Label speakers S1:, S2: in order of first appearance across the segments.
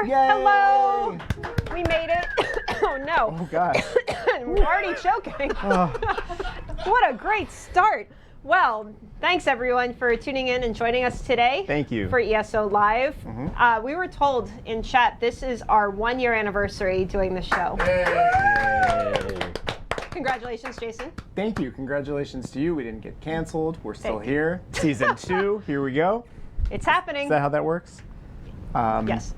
S1: Yay!
S2: Hello! We made it. Oh no.
S1: Oh God.
S2: We're already choking.
S1: Oh.
S2: What a great start. Well, thanks everyone for tuning in and joining us today.
S1: Thank you.
S2: For ESO Live. We were told in chat this is our 1 year anniversary doing the show.
S1: Yay.
S2: Congratulations, Jason.
S1: Thank you. Congratulations to you. We didn't get canceled. We're still
S2: Thank you.
S1: here. Season 2. Here we go.
S2: It's happening.
S1: Is that how that works?
S2: Yes.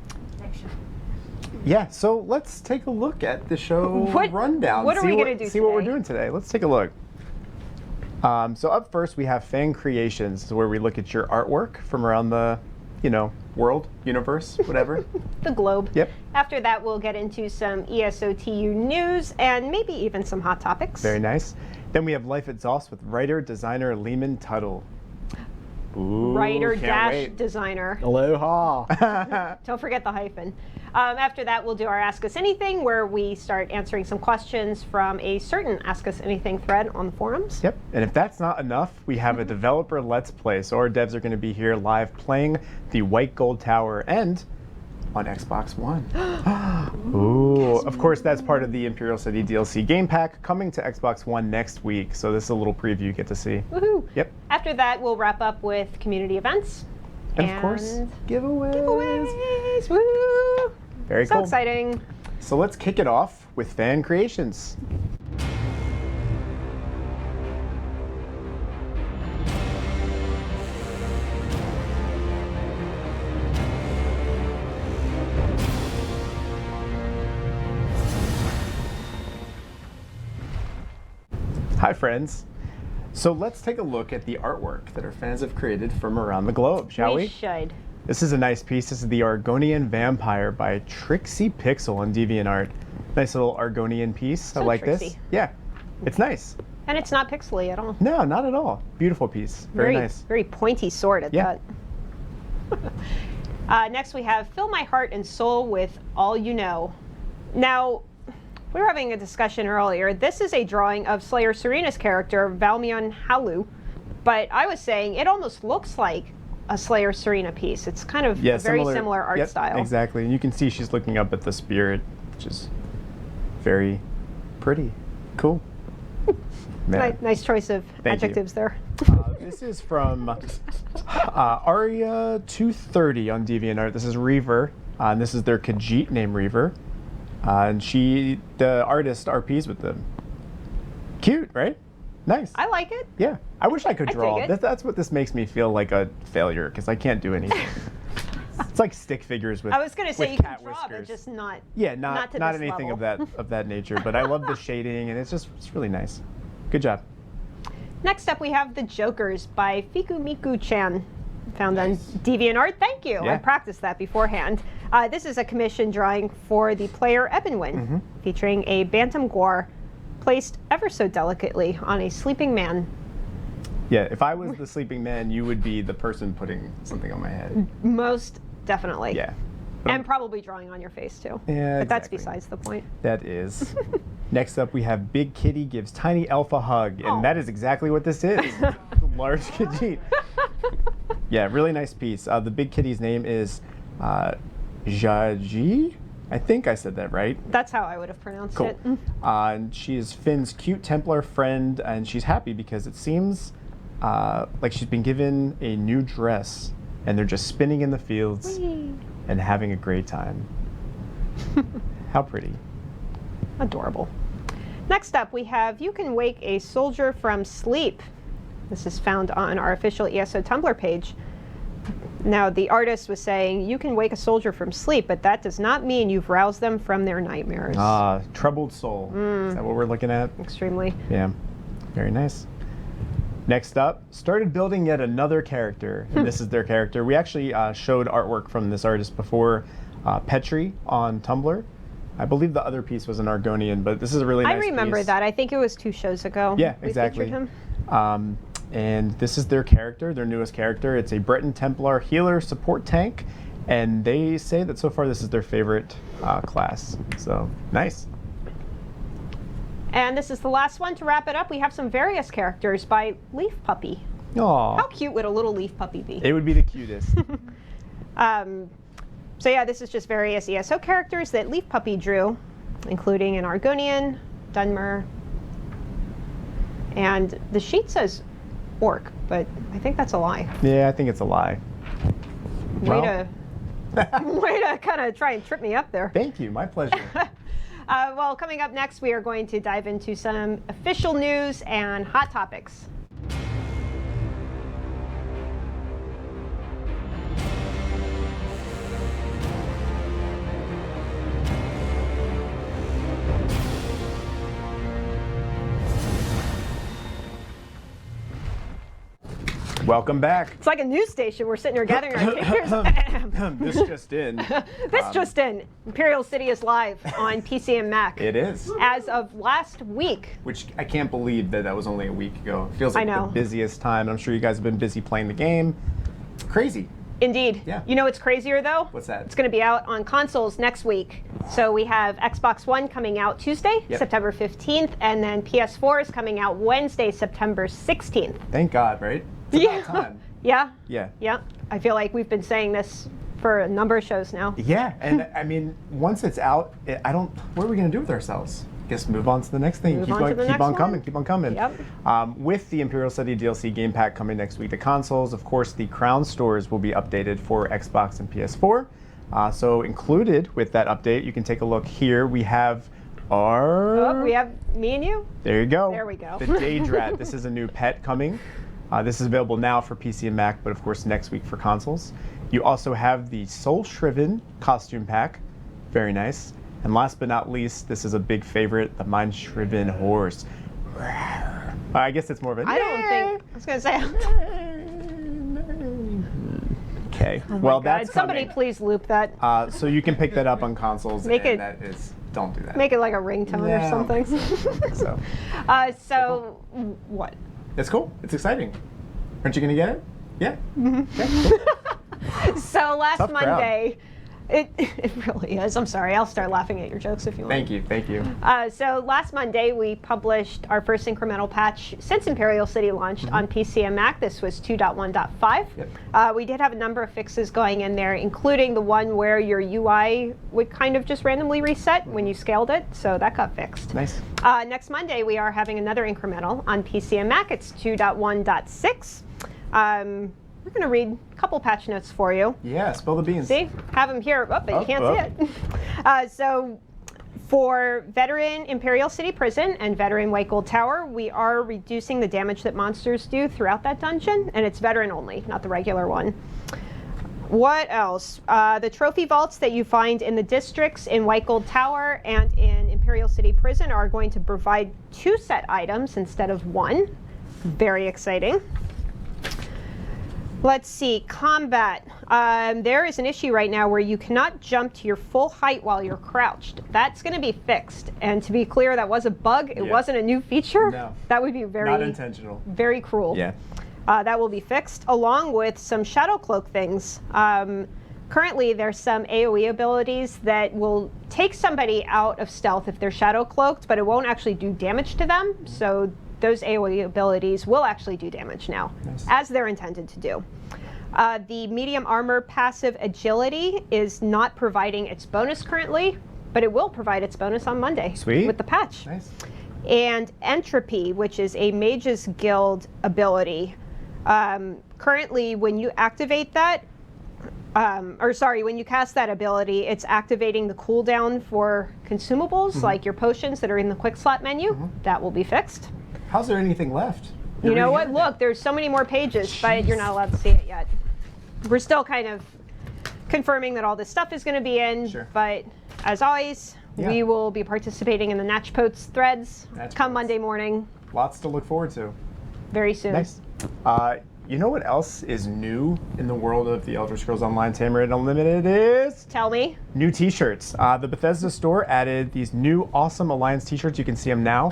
S1: Yeah, so let's take a look at the show rundown.
S2: What are we going to do
S1: See what we're
S2: today?
S1: doing today. Let's take a look. So up first, we have Fan Creations, where we look at your artwork from around the, world, universe, whatever.
S2: The globe.
S1: Yep.
S2: After that, we'll get into some ESOTU news and maybe even some hot topics.
S1: Very nice. Then we have Life Exhaust with writer-designer Leman Tuttle. Ooh, can't wait.
S2: Designer.
S1: Aloha.
S2: Don't forget the hyphen. After that, we'll do our Ask Us Anything, where we start answering some questions from a certain Ask Us Anything thread on the forums.
S1: Yep, and if that's not enough, we have a developer Let's Play. So our devs are going to be here live playing the White Gold Tower and on Xbox One. Ooh, of course, that's part of the Imperial City DLC game pack coming to Xbox One next week. So this is a little preview you get to see.
S2: Woohoo!
S1: Yep.
S2: After that, we'll wrap up with community events.
S1: And of course, giveaways.
S2: Giveaways! Woo!
S1: Very
S2: So
S1: cool.
S2: exciting.
S1: So let's kick it off with Fan Creations. Hi friends. So let's take a look at the artwork that our fans have created from around the globe, shall we?
S2: We should.
S1: This is a nice piece. This is the Argonian Vampire by Trixie Pixel on DeviantArt. Nice little Argonian piece. I like this.
S2: Trixie.
S1: Yeah, it's nice.
S2: And it's not pixely at all.
S1: No, not at all. Beautiful piece. Very nice.
S2: Very pointy sword at
S1: Yeah.
S2: that. Next we have Fill My Heart and Soul with All You Know. Now, we were having a discussion earlier. This is a drawing of Slayer Serena's character, Valmion Halu. But I was saying it almost looks like a Slayer Serena piece. It's kind of a very similar art
S1: Yep,
S2: style.
S1: Exactly. And you can see she's looking up at the spirit, which is very pretty. Cool. Man.
S2: Nice choice of
S1: Thank you.
S2: adjectives there.
S1: This is from Aria 230 on DeviantArt. This is Reaver, and this is their Khajiit named Reaver. And the artist RPs with them. Cute, right? Nice.
S2: I like it.
S1: Yeah. I wish I could draw.
S2: dig it.
S1: That's what this makes me feel like a failure, because I can't do anything. It's like stick figures with
S2: I was going to say
S1: with
S2: you
S1: cat
S2: can draw, but
S1: whiskers.
S2: just not.
S1: Yeah,
S2: not to
S1: not
S2: this
S1: anything
S2: level.
S1: of that nature. But I love the shading, and it's really nice. Good job.
S2: Next up, we have The Jokers by Fikumiku-chan, found on DeviantArt. Thank you.
S1: Yeah.
S2: I practiced that beforehand. This is a commission drawing for the player Ebonwyn, featuring a Bantam Gwar placed ever so delicately on a sleeping man.
S1: Yeah, if I was the sleeping man, you would be the person putting something on my head.
S2: Most definitely.
S1: Yeah.
S2: And probably drawing on your face, too.
S1: Yeah,
S2: But that's
S1: exactly.
S2: besides the point.
S1: That is. Next up, we have Big Kitty gives Tiny Elf a hug, and that is exactly what this is. Large Khajiit. Yeah, really nice piece. The Big Kitty's name is Jaji. I think I said that right.
S2: That's how I would have pronounced
S1: Cool.
S2: it.
S1: And she is Finn's cute Templar friend, and she's happy because it seems like she's been given a new dress, and they're just spinning in the fields and having a great time. How pretty.
S2: Adorable. Next up, we have You Can Wake a Soldier from Sleep. This is found on our official ESO Tumblr page. Now, the artist was saying, you can wake a soldier from sleep, but that does not mean you've roused them from their nightmares.
S1: Troubled soul. Is that what we're looking at?
S2: Extremely.
S1: Yeah. Very nice. Next up, started building yet another character, and this is their character. We actually showed artwork from this artist before, Petri on Tumblr. I believe the other piece was an Argonian, but this is a really nice piece.
S2: I remember that. I think it was 2 shows ago.
S1: Yeah,
S2: we
S1: exactly.
S2: featured him.
S1: And this is their character, their newest character. It's a Breton Templar healer support tank, and they say that so far this is their favorite class. So, nice.
S2: And this is the last one to wrap it up. We have some various characters by Leaf Puppy.
S1: Aww.
S2: How cute would a little leaf puppy be?
S1: It would be the cutest.
S2: So yeah, this is just various ESO characters that Leaf Puppy drew, including an Argonian, Dunmer, and the sheet says orc, but I think that's a lie.
S1: Yeah, I think it's a lie.
S2: Way to kind of try and trip me up there.
S1: Thank you, my pleasure.
S2: Well, coming up next, we are going to dive into some official news and hot topics.
S1: Welcome back.
S2: It's like a news station. We're sitting here gathering our figures.
S1: This just in.
S2: This just in. Imperial City is live on PC and Mac.
S1: It is.
S2: As of last week.
S1: Which I can't believe that was only a week ago. It feels like
S2: I know.
S1: the busiest time. I'm sure you guys have been busy playing the game. Crazy.
S2: Indeed.
S1: Yeah.
S2: You know what's crazier though?
S1: What's that?
S2: It's going to be out on consoles next week. So we have Xbox One coming out Tuesday,
S1: Yep.
S2: September 15th, and then PS4 is coming out Wednesday, September 16th.
S1: Thank God, right? It's
S2: Yeah.
S1: about time.
S2: Yeah.
S1: Yeah.
S2: Yeah. I feel like we've been saying this for a number of shows now.
S1: Yeah, and I mean, once it's out, what are we going to do with ourselves? Guess move on to the next thing.
S2: Move
S1: Keep
S2: on to the next one.
S1: keep on coming.
S2: Yep.
S1: With the Imperial City DLC game pack coming next week to consoles, of course, the Crown stores will be updated for Xbox and PS4. So included with that update, you can take a look here. We have our...
S2: Oh, we have me and you?
S1: There you go.
S2: There we go.
S1: The Daedrat. This is a new pet coming. This is available now for PC and Mac, but of course next week for consoles. You also have the Soul Shriven costume pack. Very nice. And last but not least, this is a big favorite, the Mind Shriven horse. I guess it's more of a...
S2: I don't think... I was going to say...
S1: Okay.
S2: Oh my
S1: well,
S2: God.
S1: that's
S2: Somebody
S1: coming.
S2: please loop that.
S1: So you can pick that up on consoles.
S2: Make
S1: and
S2: it-
S1: that is... Don't do that.
S2: Make it like a ringtone or
S1: No.
S2: something.
S1: So
S2: So, what?
S1: it's cool. It's exciting. Aren't you going to get it? Yeah.
S2: So last
S1: Tough crowd.
S2: Monday, it really is. I'm sorry. I'll start laughing at your jokes if you want.
S1: Thank you. Thank you.
S2: So last Monday, we published our first incremental patch since Imperial City launched on PC and Mac. This was 2.1.5.
S1: Yep.
S2: We did have a number of fixes going in there, including the one where your UI would kind of just randomly reset when you scaled it. So that got fixed.
S1: Nice.
S2: Next Monday, we are having another incremental on PC and Mac. It's 2.1.6. We're going to read a couple patch notes for you.
S1: Yeah, spill the beans.
S2: See? Have them here, but you can't see it. So for veteran Imperial City Prison and veteran White Gold Tower, we are reducing the damage that monsters do throughout that dungeon, and it's veteran only, not the regular one. What else? The trophy vaults that you find in the districts in White Gold Tower and in Imperial City Prison are going to provide 2 set items instead of 1. Very exciting. Let's see, combat. There is an issue right now where you cannot jump to your full height while you're crouched. That's going to be fixed. And to be clear, that was a bug. It wasn't a new feature.
S1: No.
S2: That would be very
S1: Not intentional.
S2: very cruel.
S1: Yeah.
S2: That will be fixed, along with some shadow cloak things. Currently, there's some AoE abilities that will take somebody out of stealth if they're shadow cloaked, but it won't actually do damage to them. So those AoE abilities will actually do damage now,
S1: Nice.
S2: as they're intended to do. The medium armor passive agility is not providing its bonus currently, but it will provide its bonus on Monday.
S1: Sweet.
S2: With the patch.
S1: Nice.
S2: And entropy, which is a Mage's Guild ability. Currently, when you activate that, when you cast that ability, it's activating the cooldown for consumables, like your potions that are in the quick slot menu. That will be fixed.
S1: How's there anything left?
S2: You know what?
S1: Everything-
S2: Look, there's so many more pages, but you're not allowed to see it yet. We're still kind of confirming that all this stuff is going to be in,
S1: Sure.
S2: but as always,
S1: Yeah.
S2: we will be participating in the Natchpotes threads
S1: Natchpotes.
S2: come Monday morning,
S1: Lots to look forward to.
S2: very soon.
S1: Nice. You know what else is new in the world of the Elder Scrolls Online Tamarind Unlimited is
S2: Tell me.
S1: new t-shirts. The Bethesda store added these new awesome Alliance t-shirts. You can see them now.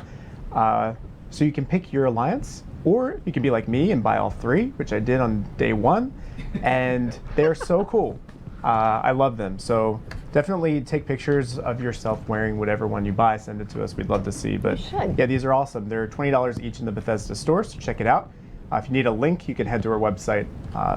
S1: So you can pick your Alliance, or you can be like me and buy all 3, which I did on day 1. And they're so cool. I love them. So definitely take pictures of yourself wearing whatever one you buy. Send it to us. We'd love to see. But
S2: You should.
S1: yeah, these are awesome. They're $20 each in the Bethesda store, so check it out. If you need a link, you can head to our website.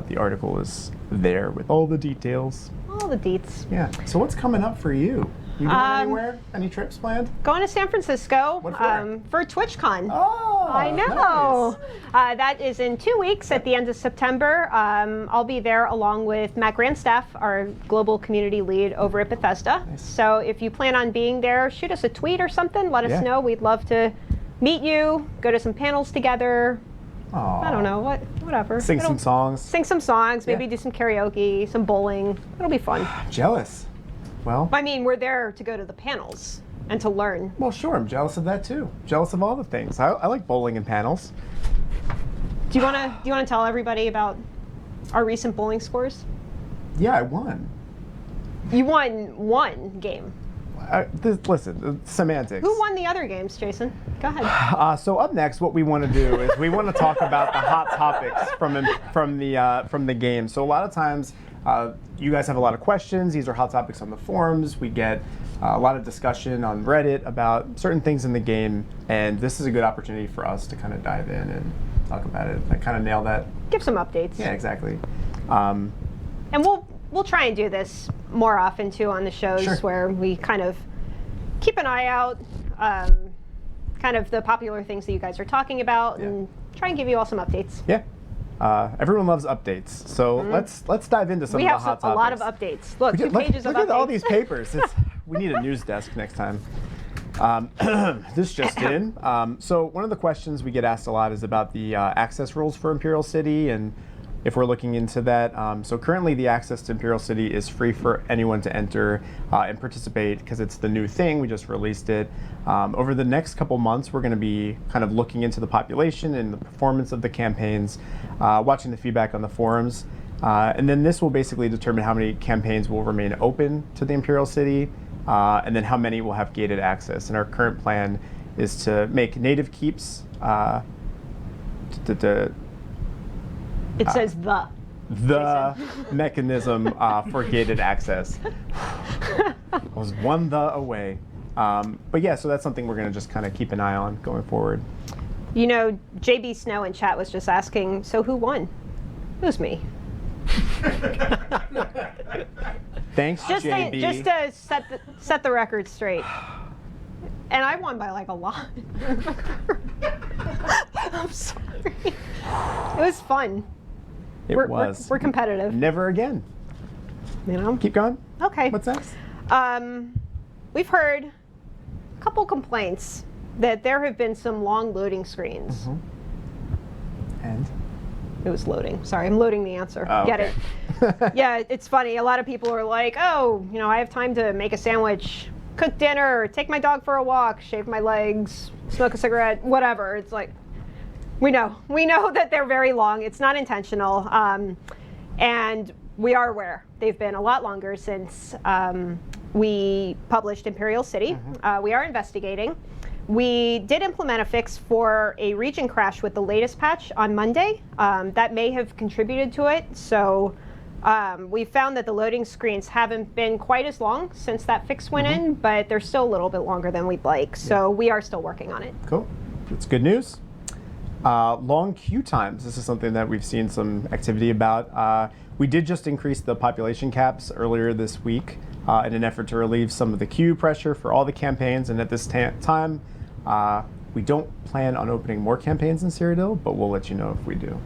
S1: The article is there with all the details.
S2: all the deets.
S1: Yeah. So what's coming up for you? You going anywhere? Any trips planned?
S2: Going to San Francisco
S1: What
S2: for TwitchCon.
S1: Oh,
S2: I know.
S1: nice.
S2: That is in 2 weeks at the end of September. I'll be there along with Matt Grandstaff, our global community lead over at Bethesda.
S1: Nice.
S2: So if you plan on being there, shoot us a tweet or something. Let us know. We'd love to meet you, go to some panels together.
S1: Aw.
S2: I don't know, whatever.
S1: Sing some songs.
S2: Sing some songs, maybe do some karaoke, some bowling. It'll be fun.
S1: Jealous. Well,
S2: I mean, we're there to go to the panels and to learn.
S1: well, sure. I'm jealous of that too. Jealous of all the things. I like bowling and panels.
S2: Do you want to tell everybody about our recent bowling scores?
S1: Yeah, I won.
S2: You won one game.
S1: Listen, semantics.
S2: Who won the other games, Jason? Go ahead.
S1: So up next, what we want to do is we want to talk about the hot topics from the game. So a lot of times, you guys have a lot of questions. These are hot topics on the forums. We get a lot of discussion on Reddit about certain things in the game, and this is a good opportunity for us to kind of dive in and talk about it. I kind of nail that.
S2: Give some updates.
S1: Yeah, exactly.
S2: And we'll try and do this more often too on the shows,
S1: Sure.
S2: where we kind of keep an eye out, kind of the popular things that you guys are talking about, and try and give you all some updates.
S1: Yeah. Everyone loves updates, so let's dive into some
S2: We
S1: of
S2: have
S1: the hot topics.
S2: a lot of updates. Look, two
S1: Look
S2: pages of
S1: at
S2: updates.
S1: all these papers. We need a news desk next time. This just in. So one of the questions we get asked a lot is about the access rules for Imperial City, and if we're looking into that. So currently the access to Imperial City is free for anyone to enter and participate because it's the new thing. We just released it. Over the next couple months, we're going to be kind of looking into the population and the performance of the campaigns, watching the feedback on the forums. And then this will basically determine how many campaigns will remain open to the Imperial City, and then how many will have gated access. And our current plan is to make native keeps
S2: It says
S1: the mechanism for gated access. I was one the away. But yeah, so that's something we're going to just kind of keep an eye on going forward.
S2: You know, JB Snow in chat was just asking, so who won? It was me.
S1: Thanks,
S2: Just
S1: JB.
S2: to set the record straight. And I won by like a lot. I'm sorry. It was fun. We're competitive.
S1: Never again.
S2: You know?
S1: Keep going.
S2: Okay.
S1: What's next?
S2: We've heard a couple complaints that there have been some long loading screens.
S1: And?
S2: It was loading. Sorry, I'm loading the answer.
S1: Oh,
S2: Get
S1: okay.
S2: it? Yeah, it's funny. A lot of people are like, oh, you know, I have time to make a sandwich, cook dinner, take my dog for a walk, shave my legs, smoke a cigarette, whatever. It's like, we know that they're very long. It's not intentional. And we are aware they've been a lot longer since we published Imperial City. We are investigating. We did implement a fix for a region crash with the latest patch on Monday. That may have contributed to it. So we found that the loading screens haven't been quite as long since that fix went in, but they're still a little bit longer than we'd like. So we are still working on it.
S1: Cool. That's good news. Long queue times. This is something that we've seen some activity about. We did just increase the population caps earlier this week in an effort to relieve some of the queue pressure for all the campaigns. And at this time, we don't plan on opening more campaigns in Cyrodiil, but we'll let you know if we do.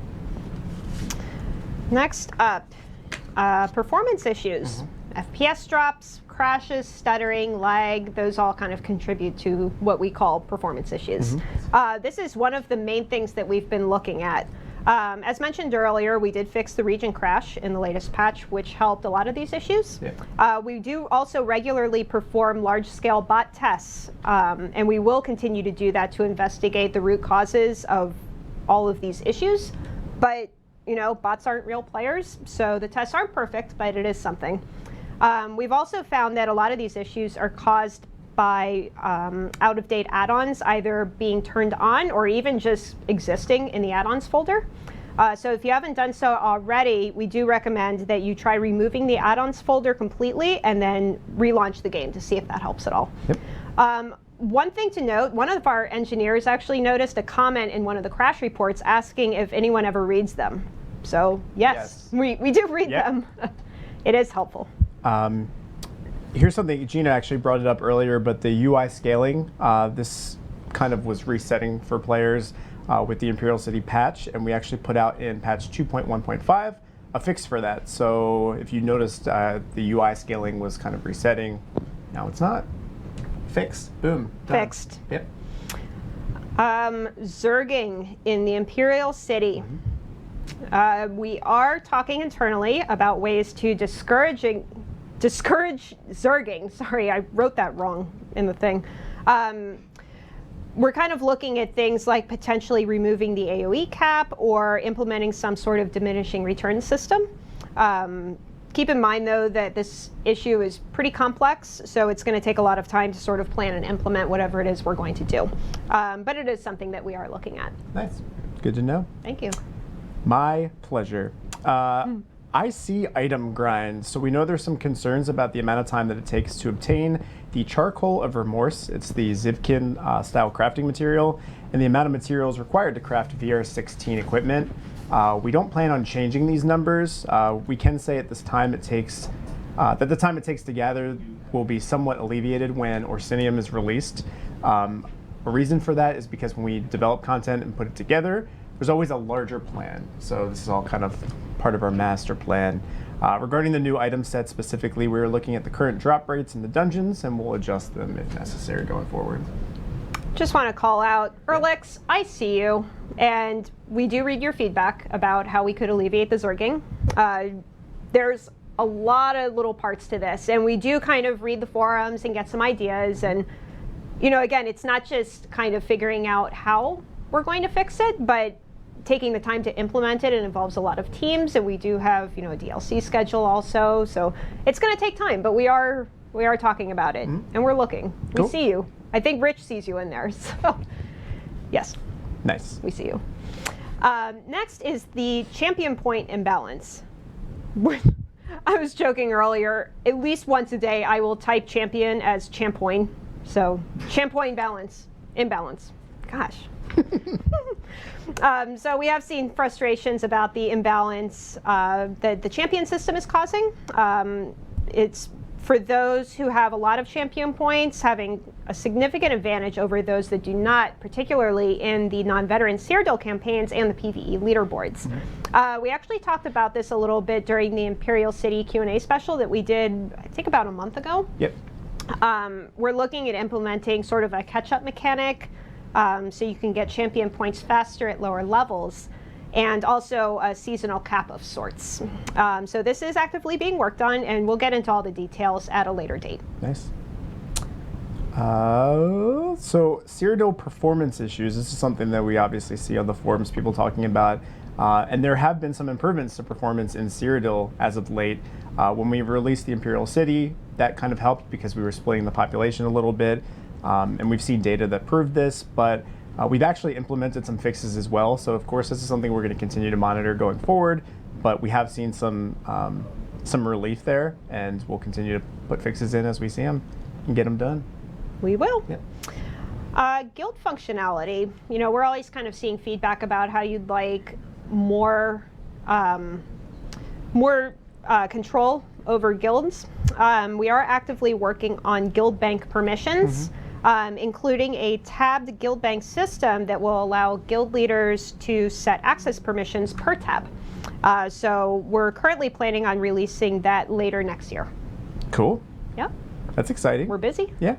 S2: Next up, performance issues. FPS drops, crashes, stuttering, lag, those all kind of contribute to what we call performance issues. This is one of the main things that we've been looking at. As mentioned earlier, we did fix the region crash in the latest patch, which helped a lot of these issues. We do also regularly perform large-scale bot tests, and we will continue to do that to investigate the root causes of all of these issues. But, you know, bots aren't real players, so the tests aren't perfect, but it is something. We've also found that a lot of these issues are caused by out-of-date add-ons either being turned on or even just existing in the add-ons folder. So if you haven't done so already, we do recommend that you try removing the add-ons folder completely and then relaunch the game to see if that helps at all. One thing to note, one of our engineers actually noticed a comment in one of the crash reports asking if anyone ever reads them. So yes. We do read them. It is helpful.
S1: Here's something, Gina actually brought it up earlier, but the UI scaling, this kind of was resetting for players with the Imperial City patch, and we actually put out in patch 2.1.5 a fix for that. So if you noticed, the UI scaling was kind of resetting. Now it's not. Fixed. Boom. Done.
S2: Fixed.
S1: Yep.
S2: Zerging in the Imperial City. We are talking internally about ways to discourage zerging. Sorry, I wrote that wrong in the thing. We're kind of looking at things like potentially removing the AoE cap or implementing some sort of diminishing return system. Keep in mind, though, that this issue is pretty complex, so it's going to take a lot of time to sort of plan and implement whatever it is we're going to do. But it is something that we are looking at.
S1: Nice. Good to know.
S2: Thank you.
S1: My pleasure. I see item grind, so we know there's some concerns about the amount of time that it takes to obtain the Charcoal of Remorse. It's the Zivkin style crafting material, and the amount of materials required to craft VR16 equipment. We don't plan on changing these numbers. We can say at this time it takes, that the time it takes to gather will be somewhat alleviated when Orsinium is released. A reason for that is because when we develop content and put it together, there's always a larger plan. So this is all kind of part of our master plan. Regarding the new item set specifically, we're looking at the current drop rates in the dungeons, and we'll adjust them if necessary going forward.
S2: Just want to call out, Erlix, I see you, and we do read your feedback about how we could alleviate the zerging. There's a lot of little parts to this, and we do kind of read the forums and get some ideas, and again, it's not just kind of figuring out how we're going to fix it, but taking the time to implement it. It involves a lot of teams, and we do have a DLC schedule also, so it's going to take time, but we are talking about it, and we're looking.
S1: Cool.
S2: We see you. I think Rich sees you in there, so yes.
S1: Nice.
S2: We see you. Next is the champion point imbalance. I was joking earlier, at least once a day I will type champion as champoin. So champoin imbalance. Gosh. So we have seen frustrations about the imbalance that the champion system is causing. It's for those who have a lot of champion points, having a significant advantage over those that do not, particularly in the non-veteran Cyrodiil campaigns and the PvE leaderboards. We actually talked about this a little bit during the Imperial City Q&A special that we did, I think, about a month ago.
S1: Yep.
S2: We're looking at implementing sort of a catch-up mechanic so you can get champion points faster at lower levels, and also a seasonal cap of sorts. So this is actively being worked on, and we'll get into all the details at a later date.
S1: Nice. So Cyrodiil performance issues, this is something that we obviously see on the forums, people talking about, and there have been some improvements to performance in Cyrodiil as of late. When we released the Imperial City, that kind of helped because we were splitting the population a little bit, and we've seen data that proved this, but we've actually implemented some fixes as well. So of course, this is something we're going to continue to monitor going forward, but we have seen some relief there, and we'll continue to put fixes in as we see them and get them done.
S2: We will.
S1: Yep.
S2: Guild functionality. We're always kind of seeing feedback about how you'd like more control over guilds. We are actively working on guild bank permissions. Including a tabbed guild bank system that will allow guild leaders to set access permissions per tab. So we're currently planning on releasing that later next year.
S1: Cool.
S2: Yep.
S1: That's exciting.
S2: We're busy.
S1: Yeah.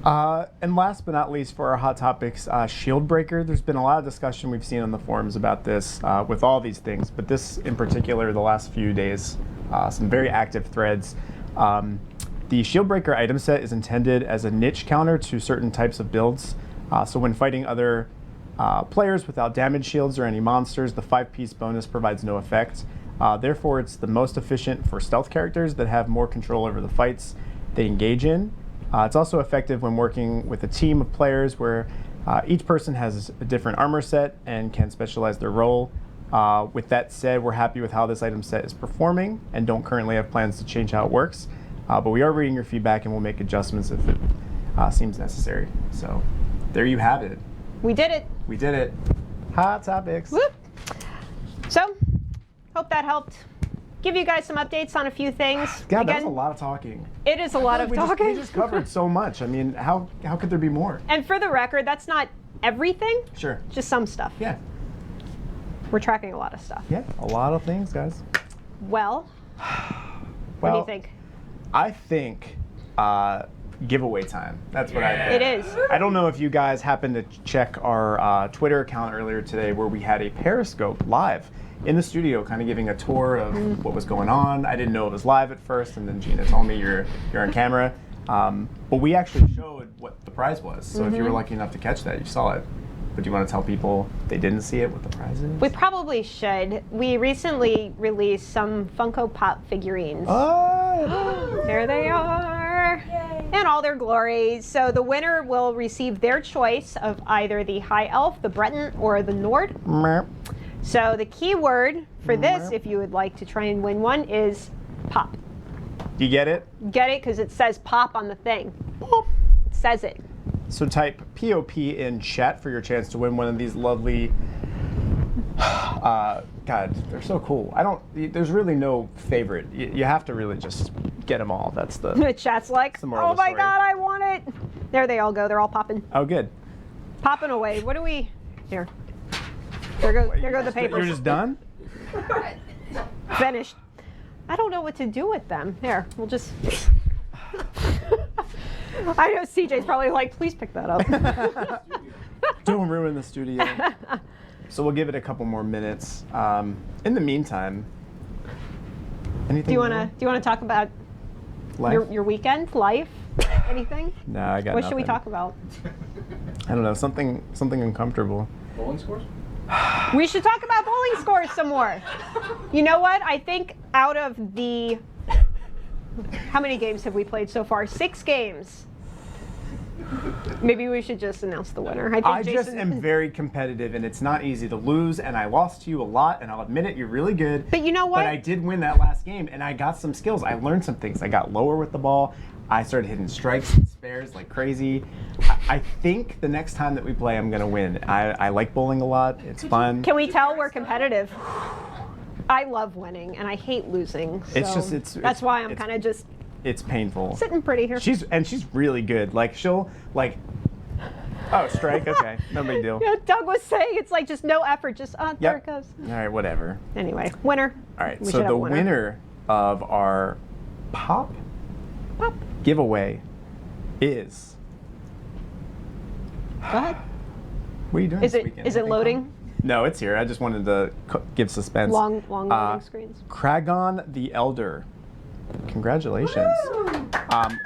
S1: And last but not least for our hot topics, Shield Breaker. There's been a lot of discussion we've seen on the forums about this with all these things, but this in particular, the last few days, some very active threads. The Shield Breaker item set is intended as a niche counter to certain types of builds. So when fighting other players without damage shields or any monsters, the 5-piece bonus provides no effect. Therefore, it's the most efficient for stealth characters that have more control over the fights they engage in. It's also effective when working with a team of players where each person has a different armor set and can specialize their role. With that said, we're happy with how this item set is performing and don't currently have plans to change how it works. But we are reading your feedback and we'll make adjustments if it seems necessary. So there you have it.
S2: We did it.
S1: We did it. Hot topics.
S2: Whoop. So, hope that helped give you guys some updates on a few things.
S1: God, that's a lot of talking.
S2: It is a lot of talking.
S1: We just covered so much. I mean, how could there be more?
S2: And for the record, that's not everything.
S1: Sure.
S2: Just some stuff.
S1: Yeah.
S2: We're tracking a lot of stuff.
S1: Yeah, a lot of things, guys.
S2: Well, what do you think?
S1: I think giveaway time. That's what I think.
S2: It is.
S1: I don't know if you guys happened to check our Twitter account earlier today where we had a Periscope live in the studio kind of giving a tour of what was going on. I didn't know it was live at first, and then Gina told me you're on camera. But we actually showed what the prize was. So if you were lucky enough to catch that, you saw it. But do you want to tell people if they didn't see it what the prize is?
S2: We probably should. We recently released some Funko Pop figurines.
S1: Oh!
S2: There they are.
S3: Yay.
S2: In all their glory. So the winner will receive their choice of either the High Elf, the Breton, or the Nord.
S1: Merp.
S2: So the key word for this, if you would like to try and win one, is pop.
S1: You get it?
S2: Get it? Because it says pop on the thing.
S1: Pop.
S2: It says it.
S1: So type POP in chat for your chance to win one of these lovely. God, they're so cool. There's really no favorite. You have to really just get them all. That's the.
S2: The chat's like,
S1: the moral
S2: oh
S1: of the
S2: my
S1: story.
S2: God, I want it. There they all go. They're all popping.
S1: Oh, good.
S2: Popping away. What do we. Here. There go the papers.
S1: You're just done?
S2: Finished. I don't know what to do with them. Here, we'll just. I know CJ's probably like, please pick that up.
S1: Don't ruin the studio. So we'll give it a couple more minutes. In the meantime, anything?
S2: Do you wanna talk about
S1: life?
S2: your weekend life? Anything?
S1: No, I got
S2: What should we
S1: nothing.
S2: talk about?
S1: I don't know. Something uncomfortable.
S4: Bowling scores?
S2: We should talk about bowling scores some more. You know what? I think out of the how many games have we played so far? 6 games. Maybe we should just announce the winner.
S1: I just am very competitive, and it's not easy to lose, and I lost to you a lot, and I'll admit it, you're really good.
S2: But you know what?
S1: But I did win that last game, and I got some skills. I learned some things. I got lower with the ball. I started hitting strikes and spares like crazy. I think the next time that we play, I'm going to win. I like bowling a lot. It's fun.
S2: Can we tell we're competitive? I love winning, and I hate losing. So that's why I'm kind of just
S1: It's painful.
S2: sitting pretty here.
S1: She's really good. Like she'll like. Oh, strike. Okay, no big deal.
S2: Yeah, Doug was saying it's like just no effort, just there it goes.
S1: All right, whatever.
S2: Anyway, winner.
S1: All right,
S2: We
S1: so
S2: should have
S1: the
S2: a
S1: winner of our pop giveaway is.
S2: Go ahead.
S1: What are you doing
S2: Is
S1: this
S2: it
S1: weekend?
S2: is it
S1: Anything
S2: loading?
S1: fun? No, it's here. I just wanted to give suspense.
S2: Long loading screens.
S1: Kragon the Elder. Congratulations.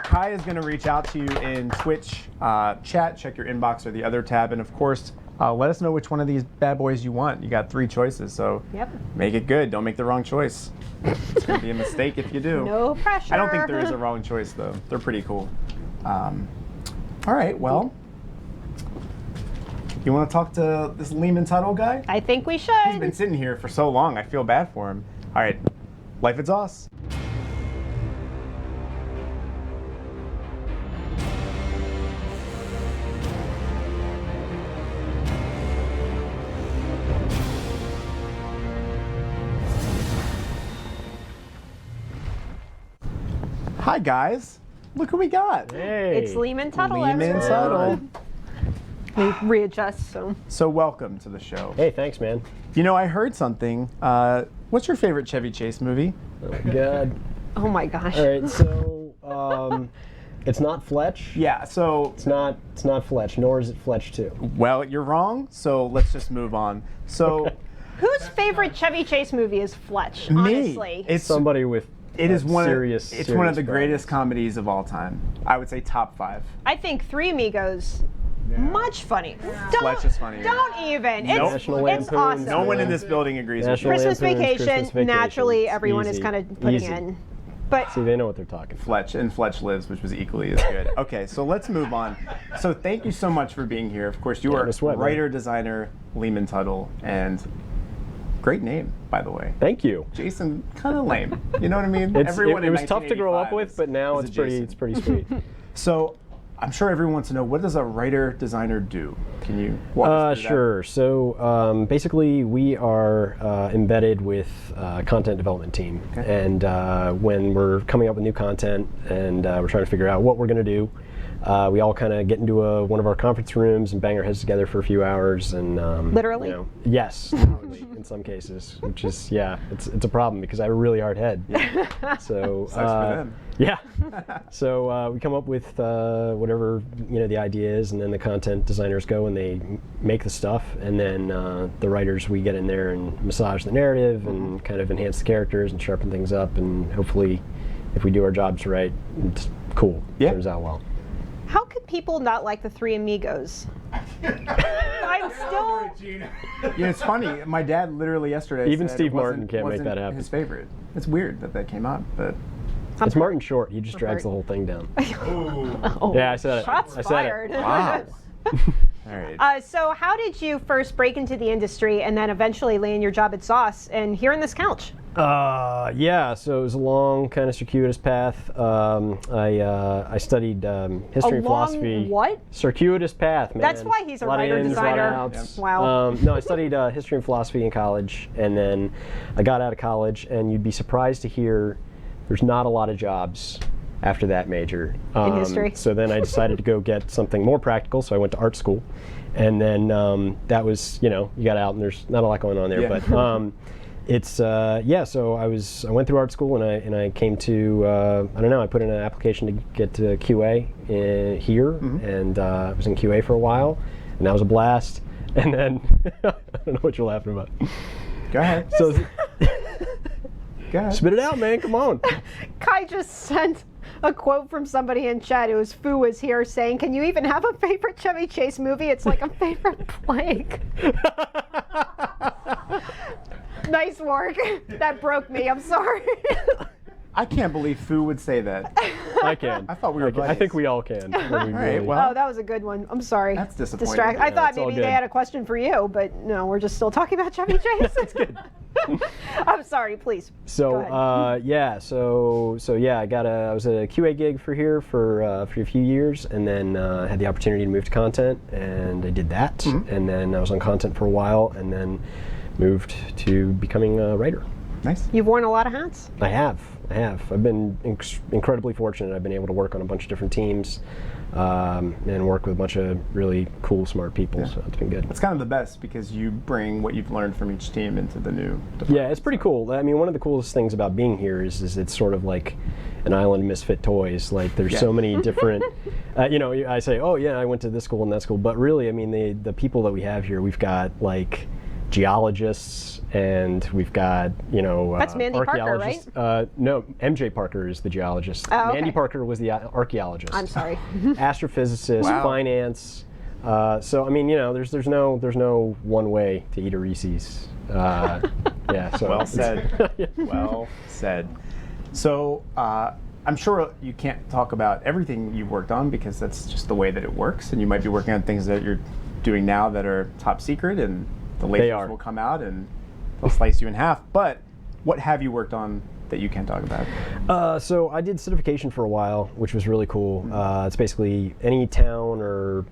S1: Kai is going to reach out to you in Twitch chat. Check your inbox or the other tab. And of course, let us know which one of these bad boys you want. You got 3 choices, so
S2: Yep.
S1: make it good. Don't make the wrong choice. It's going to be a mistake if you do.
S2: No pressure.
S1: I don't think there is a wrong choice, though. They're pretty cool. All right, well, you want to talk to this Leman Tuttle guy?
S2: I think we
S1: He's been
S2: should.
S1: sitting here for so long, I feel bad for him. All right, life it's us. Hi guys, look who we got.
S4: Hey.
S2: It's Leman Tuttle.
S1: Leman
S2: everyone.
S1: Tuttle.
S2: We readjust. So
S1: So welcome to the show.
S4: Hey, thanks, man.
S1: You know, I heard something. What's your favorite Chevy Chase movie?
S4: Oh, God.
S2: oh my gosh.
S4: All right, so it's not Fletch.
S1: Yeah, so,
S4: It's not Fletch, nor is it Fletch 2.
S1: well, you're wrong, so let's just move on. So,
S2: Whose favorite Chevy Chase movie is Fletch?
S1: me,
S2: Honestly.
S1: it's
S4: Somebody with
S1: it is one
S4: serious,
S1: it's one of the
S4: serious
S1: greatest comedies of all time. I would say top 5.
S2: I think Three Amigos. Much funny. Don't,
S1: Fletch is funnier.
S2: Don't even.
S1: Nope.
S2: It's,
S4: National
S2: it's
S4: Lampoon's
S2: awesome.
S1: No one in this building agrees
S4: National
S1: with you.
S2: Christmas
S4: Lampoon's
S2: vacation,
S4: Christmas Vacation.
S2: naturally, everyone is
S4: Easy.
S2: kind of putting
S4: Easy.
S2: in. But
S4: See, they know what they're talking about.
S1: Fletch and Fletch Lives, which was equally as good. Okay, so let's move on. So thank you so much for being here. Of course, you are
S4: no sweat, man.
S1: writer, designer, Leman Tuttle, and great name, by the way.
S4: Thank you.
S1: Jason, kind of lame. You know what I mean?
S4: It
S1: in
S4: was tough to grow up
S1: 1985
S4: with, but now
S1: is a
S4: it's pretty
S1: Jason.
S4: sweet.
S1: So I'm sure everyone wants to know, what does a writer designer do? Can you walk us through
S4: Sure. So basically, we are embedded with content development team, and when we're coming up with new content and we're trying to figure out what we're going to do, we all kind of get into one of our conference rooms and bang our heads together for a few hours. And
S2: Literally?
S4: Yes, literally, in some cases, which is it's a problem because I have a really hard head. So
S1: Sucks for them.
S4: Yeah. So we come up with whatever the idea is, and then the content designers go and they make the stuff, and then the writers, we get in there and massage the narrative and kind of enhance the characters and sharpen things up, and hopefully, if we do our jobs right, it's cool.
S1: Yeah.
S4: Turns out well.
S2: How could people not like the Three Amigos? I'm still.
S1: It's funny. My dad literally yesterday
S4: Even
S1: said
S4: Steve
S1: it
S4: Martin
S1: wasn't-
S4: can't make
S1: wasn't
S4: that happen.
S1: His favorite. It's weird that came up, but
S4: It's Martin Short. He just drags the whole thing down. Yeah, I said it.
S2: Shots
S4: I said
S2: fired.
S1: wow. All right.
S2: So how did you first break into the industry and then eventually land your job at Sauce and here in this couch?
S4: Yeah, so it was a long, kind of circuitous path. I studied history and philosophy.
S2: What?
S4: Circuitous path, man.
S2: That's why he's a
S4: lot of
S2: writer,
S4: ins, lot of
S2: designer.
S4: outs.
S2: Wow.
S4: No, I studied history and philosophy in college, and then I got out of college, and you'd be surprised to hear there's not a lot of jobs after that major.
S2: In history?
S4: So then I decided to go get something more practical, so I went to art school. And then that was, you got out, and there's not a lot going on there.
S1: Yeah.
S4: But it's so I went through art school, and I came to I put in an application to get to QA here, and I was in QA for a while, and that was a blast. And then I don't know what you're laughing about.
S1: Go ahead.
S4: So
S1: Go ahead.
S4: spit it out, man. Come on.
S2: Kai just sent a quote from somebody in chat. It was Fu was here saying, "Can you even have a favorite Chevy Chase movie? It's like a favorite plague." Nice work. That broke me. I'm sorry.
S1: I can't believe Fu would say that.
S4: I can.
S1: I thought we were
S4: I
S1: buddies.
S4: think we all can. When we
S1: All right,
S4: really-
S1: well.
S2: Oh, that was a good one. I'm sorry.
S1: That's disappointing.
S2: I
S1: Yeah,
S2: thought
S4: it's all
S2: maybe
S4: good.
S2: they had a question for you, but no, we're just still talking about Chevy Chase. That's good. I'm sorry. Please.
S4: So
S2: Go ahead.
S4: I was at a QA gig for here for a few years, and then had the opportunity to move to content, and I did that, and then I was on content for a while, and then moved to becoming a writer.
S1: Nice.
S2: You've worn a lot of hats.
S4: I have. I've been incredibly fortunate. I've been able to work on a bunch of different teams, and work with a bunch of really cool, smart people. So it's been good.
S1: It's kind of the best because you bring what you've learned from each team into the new department.
S4: Yeah, it's pretty cool. I mean, one of the coolest things about being here is it's sort of like an island of misfit toys. Like there's so many different, I say, oh yeah, I went to this school and that school, but really, I mean, the people that we have here, we've got like geologists, and we've got
S2: That's Mandy Parker,
S4: archaeologists. No, MJ Parker is the geologist.
S2: Oh, okay.
S4: Mandy Parker was the archaeologist.
S2: I'm sorry.
S4: Astrophysicist,
S1: Wow.
S4: finance. So I mean, there's no one way to eat a Reese's. Yeah. So
S1: Well
S4: it's-
S1: said. Well said. So I'm sure you can't talk about everything you've worked on because that's just the way that it works, and you might be working on things that you're doing now that are top secret, and the latest
S4: are.
S1: will come out and they'll slice you in half. But what have you worked on that you can talk about?
S4: So I did certification for a while, which was really cool. It's basically any town or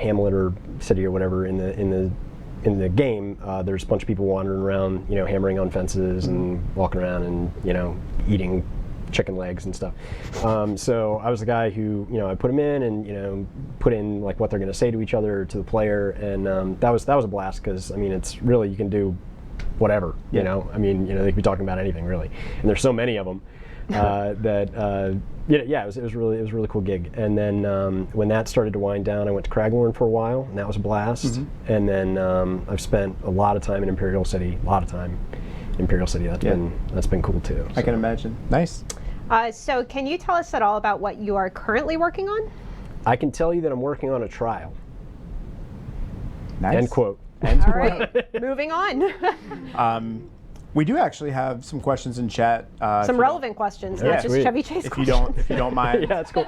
S4: hamlet or city or whatever in the game. There's a bunch of people wandering around, hammering on fences and walking around and eating chicken legs and stuff. So I was the guy who I put them in and put in like what they're going to say to each other, to the player, and that was a blast because I mean it's really you can do whatever. I mean they could be talking about anything really, and there's so many of them that it was a really cool gig. And then when that started to wind down, I went to Craglorn for a while, and that was a blast. And then I've spent a lot of time in Imperial City. That's been cool too.
S1: I can imagine. Nice.
S2: So can you tell us at all about what you are currently working on?
S4: I can tell you that I'm working on a trial.
S1: Nice.
S4: End quote.
S2: All right, moving on.
S1: We do actually have some questions in chat.
S2: Some relevant questions,
S1: Yeah,
S2: not just
S4: sweet.
S2: Chevy Chase
S1: If
S2: questions.
S1: you don't mind.
S4: Yeah, it's cool.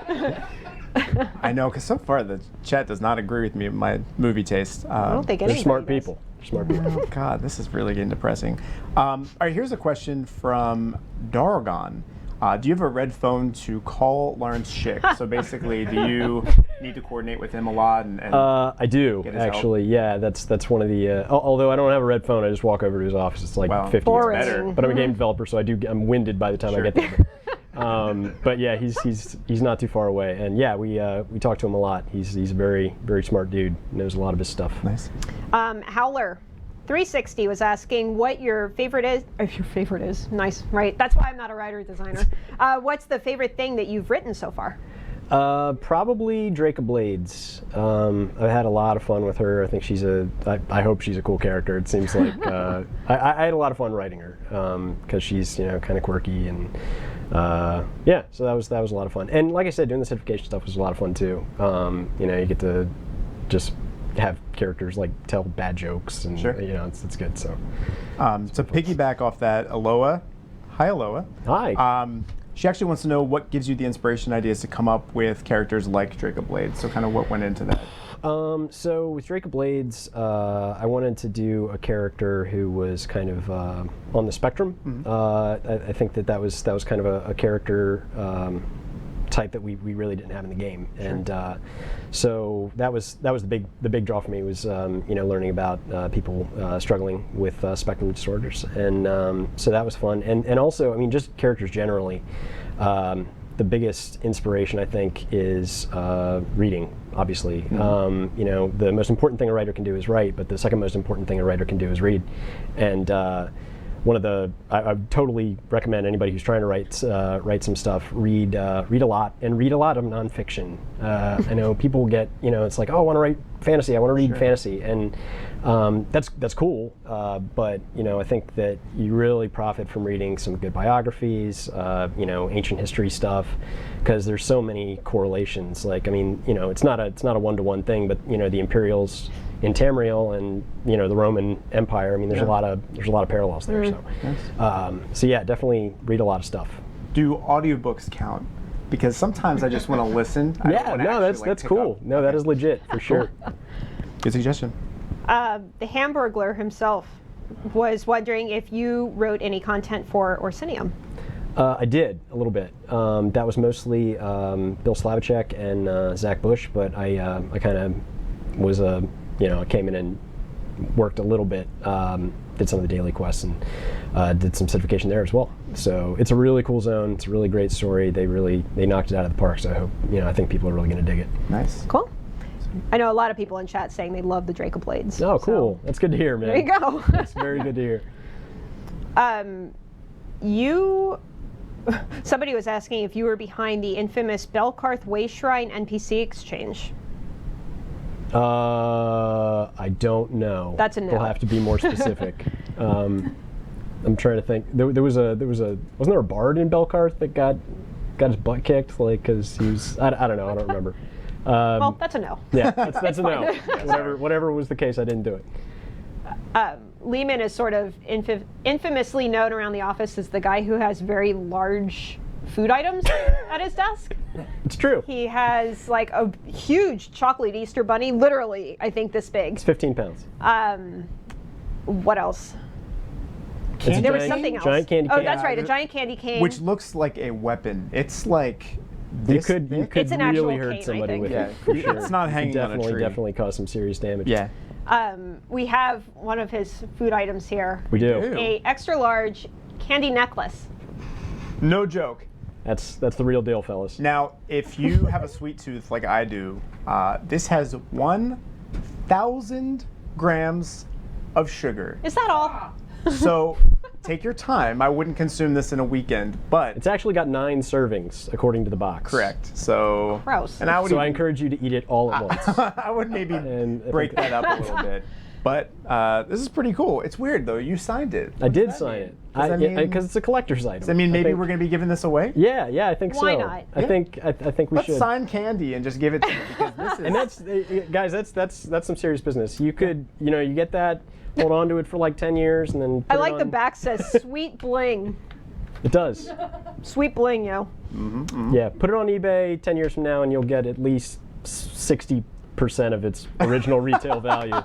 S1: I know, because so far the chat does not agree with me with my movie taste.
S2: I don't think
S4: They're
S2: anybody
S4: smart
S2: does.
S4: people. They're smart people.
S1: Oh God, this is really getting depressing. All right, here's a question from Dargon. Do you have a red phone to call Lawrence Schick? So basically, do you need to coordinate with him a lot?
S4: I do,
S1: get his
S4: actually.
S1: help?
S4: Yeah, that's one of the. Although I don't have a red phone, I just walk over to his office. It's like
S1: Wow.
S4: 50
S2: Boring.
S4: minutes.
S1: Better.
S4: But I'm a game developer, so I'm winded by the time
S1: Sure.
S4: I get there. But yeah, he's not too far away, and yeah, we talk to him a lot. He's a very smart dude. Knows a lot of his stuff.
S1: Nice.
S2: Howler 360 was asking what your favorite is. If your favorite is nice, right? That's why I'm not a writer or designer. What's the favorite thing that you've written so far?
S4: Probably Draca Blades. I've had a lot of fun with her. I think I hope she's a cool character. It seems like I had a lot of fun writing her because she's kind of quirky and yeah. So that was a lot of fun. And like I said, doing the certification stuff was a lot of fun too. You get to just have characters like tell bad jokes and
S1: Sure.
S4: it's good. So
S1: To piggyback off that, Aloha. Hi, Aloha.
S4: hi.
S1: She actually wants to know what gives you the inspiration ideas to come up with characters like Draca Blade. So kind of what went into that.
S4: So with Draca Blades, I wanted to do a character who was kind of on the spectrum. I think that was kind of a character type that we really didn't have in the game, and so that was the big draw for me was learning about people struggling with spectrum disorders, and so that was fun, and also just characters generally. The biggest inspiration I think is reading. Obviously, the most important thing a writer can do is write, but the second most important thing a writer can do is read, and I totally recommend anybody who's trying to write some stuff, read a lot, and read a lot of nonfiction. I know people get, it's like, oh, I want to write fantasy, I want to read
S1: Sure.
S4: fantasy, and that's cool, but I think that you really profit from reading some good biographies, ancient history stuff, because there's so many correlations. Like, it's not a one-to-one thing, but the Imperials in Tamriel and the Roman Empire. There's
S1: Yeah.
S4: a lot of parallels there. So,
S1: Nice.
S4: so yeah, definitely read a lot of stuff.
S1: Do audiobooks count? Because sometimes I just want to listen. I don't
S4: Yeah,
S1: wanna
S4: no,
S1: actually,
S4: that's
S1: pick
S4: cool.
S1: up.
S4: No, that is legit for sure.
S1: Good suggestion.
S2: The Hamburglar himself was wondering if you wrote any content for Orsinium.
S4: I did a little bit. That was mostly Bill Slavicek and Zach Bush, but I kind of was I came in and worked a little bit, did some of the daily quests, and did some certification there as well. So it's a really cool zone. It's a really great story. They knocked it out of the park. So I think people are really going to dig it.
S1: Nice.
S2: Cool. I know a lot of people in chat saying they love the Draca Blades.
S4: Oh, cool. That's good to hear, man.
S2: There you go.
S4: That's very good to hear.
S2: Somebody was asking if you were behind the infamous Belkarth Way Shrine NPC exchange.
S4: I don't know.
S2: That's a no.
S4: We'll have to be more specific. I'm trying to think. There was wasn't there a bard in Belkarth that got his butt kicked because he was I don't know, I don't remember.
S2: Well, that's a no.
S4: Yeah, that's a no.
S2: fine.
S4: Whatever was the case, I didn't do it.
S2: Leman is sort of infamously known around the office as the guy who has very large food items at his desk.
S4: It's true.
S2: He has like a huge chocolate Easter bunny, literally, I think this big.
S4: It's 15 pounds.
S2: What else?
S4: It's a
S2: There was
S4: giant-
S2: something else.
S4: Giant candy
S2: Oh,
S4: cane.
S2: that's right, a giant candy cane.
S1: Which looks like a weapon. It's like
S4: You
S1: this
S4: could
S1: thick.
S2: It's an actual
S4: really hurt
S2: cane, I
S4: somebody
S2: think.
S4: with
S1: Yeah,
S4: it. For sure.
S1: it's not hanging on a tree.
S4: Definitely cause some serious damage.
S1: Yeah.
S2: We have one of his food items here.
S4: We do.
S1: do.
S2: A extra large candy necklace.
S1: No joke.
S4: That's the real deal, fellas.
S1: Now, if you have a sweet tooth like I do, this has 1,000 grams of sugar.
S2: Is that all?
S1: So take your time. I wouldn't consume this in a weekend, but
S4: It's actually got 9 servings according to the box.
S1: correct. So
S2: Gross.
S1: And I would
S4: So I
S1: even-
S4: encourage you to eat it all at once.
S1: I would maybe
S4: And I
S1: break
S4: think-
S1: that up a little bit. But this is pretty cool. It's weird though. You signed it.
S4: I did sign it.
S1: Does that mean-
S4: Because it's a collector's item.
S1: Does that mean maybe
S4: think-
S1: we're going to be giving this away?
S4: Yeah, I think
S2: Why
S4: so.
S2: not?
S4: I think we
S1: Let's
S4: should.
S1: sign candy and just give it to you because this is.
S4: And that's guys, that's some serious business. You could, you get that, hold on to it for like 10 years, and then.
S2: I
S4: put it
S2: like the
S4: on-
S2: back says sweet bling.
S4: It does.
S2: Sweet bling, yo.
S4: Yeah, put it on eBay 10 years from now, and you'll get at least 60% of its original retail value.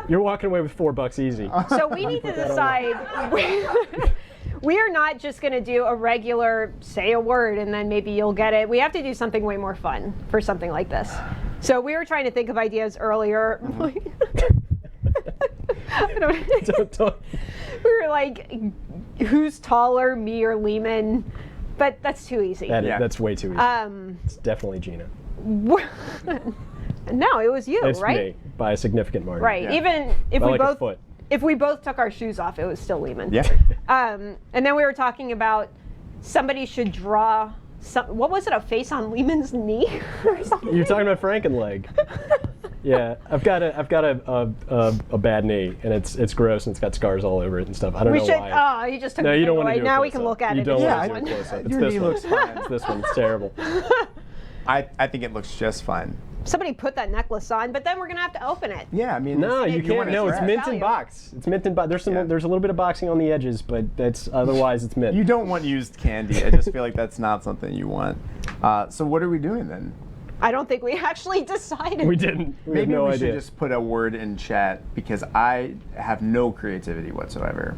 S4: You're walking away with $4 easy.
S2: So we need to decide We are not just going to do a regular say a word and then maybe you'll get it. We have to do something way more fun for something like this. So we were trying to think of ideas earlier. I don't- we were like, who's taller, me or Leman? But that's too easy.
S4: That's way too easy. It's definitely Gina.
S2: No, it was you,
S4: It's
S2: right?
S4: me by a significant margin.
S2: Right.
S1: Yeah.
S2: Even if
S4: By
S2: we
S4: like a
S2: both
S4: foot.
S2: if we both took our shoes off, it was still Leman.
S1: Yeah.
S2: And then we were talking about somebody should draw what was it, a face on Leman's knee or something?
S4: You're talking about Frankenleg. Yeah, I've got a bad knee, and it's gross, and it's got scars all over it and stuff. I don't know why.
S2: Oh, you just took
S4: No,
S2: the
S4: you
S2: thing
S4: don't want
S2: away.
S4: to do
S2: Now
S4: a
S2: we can look at
S4: you
S2: it.
S4: don't
S1: Yeah,
S4: want to do a close-up. It's
S1: your
S4: this
S1: knee
S4: one.
S1: looks fine.
S4: It's this one. It's terrible.
S1: I think it looks just fine.
S2: Somebody put that necklace on, but then we're gonna have to open it.
S1: Yeah, I mean,
S4: No, you
S1: if
S4: can't.
S1: want
S4: No, it's
S1: scratch-
S4: mint
S2: Value.
S4: in box. It's mint in box. There's
S1: Yeah.
S4: there's a little bit of boxing on the edges, but that's otherwise it's mint.
S1: You don't want used candy. I just feel like that's not something you want. So what are we doing then?
S2: I don't think we actually decided.
S4: We didn't. We
S1: Maybe
S4: have no
S1: we
S4: idea.
S1: should just put a word in chat because I have no creativity whatsoever.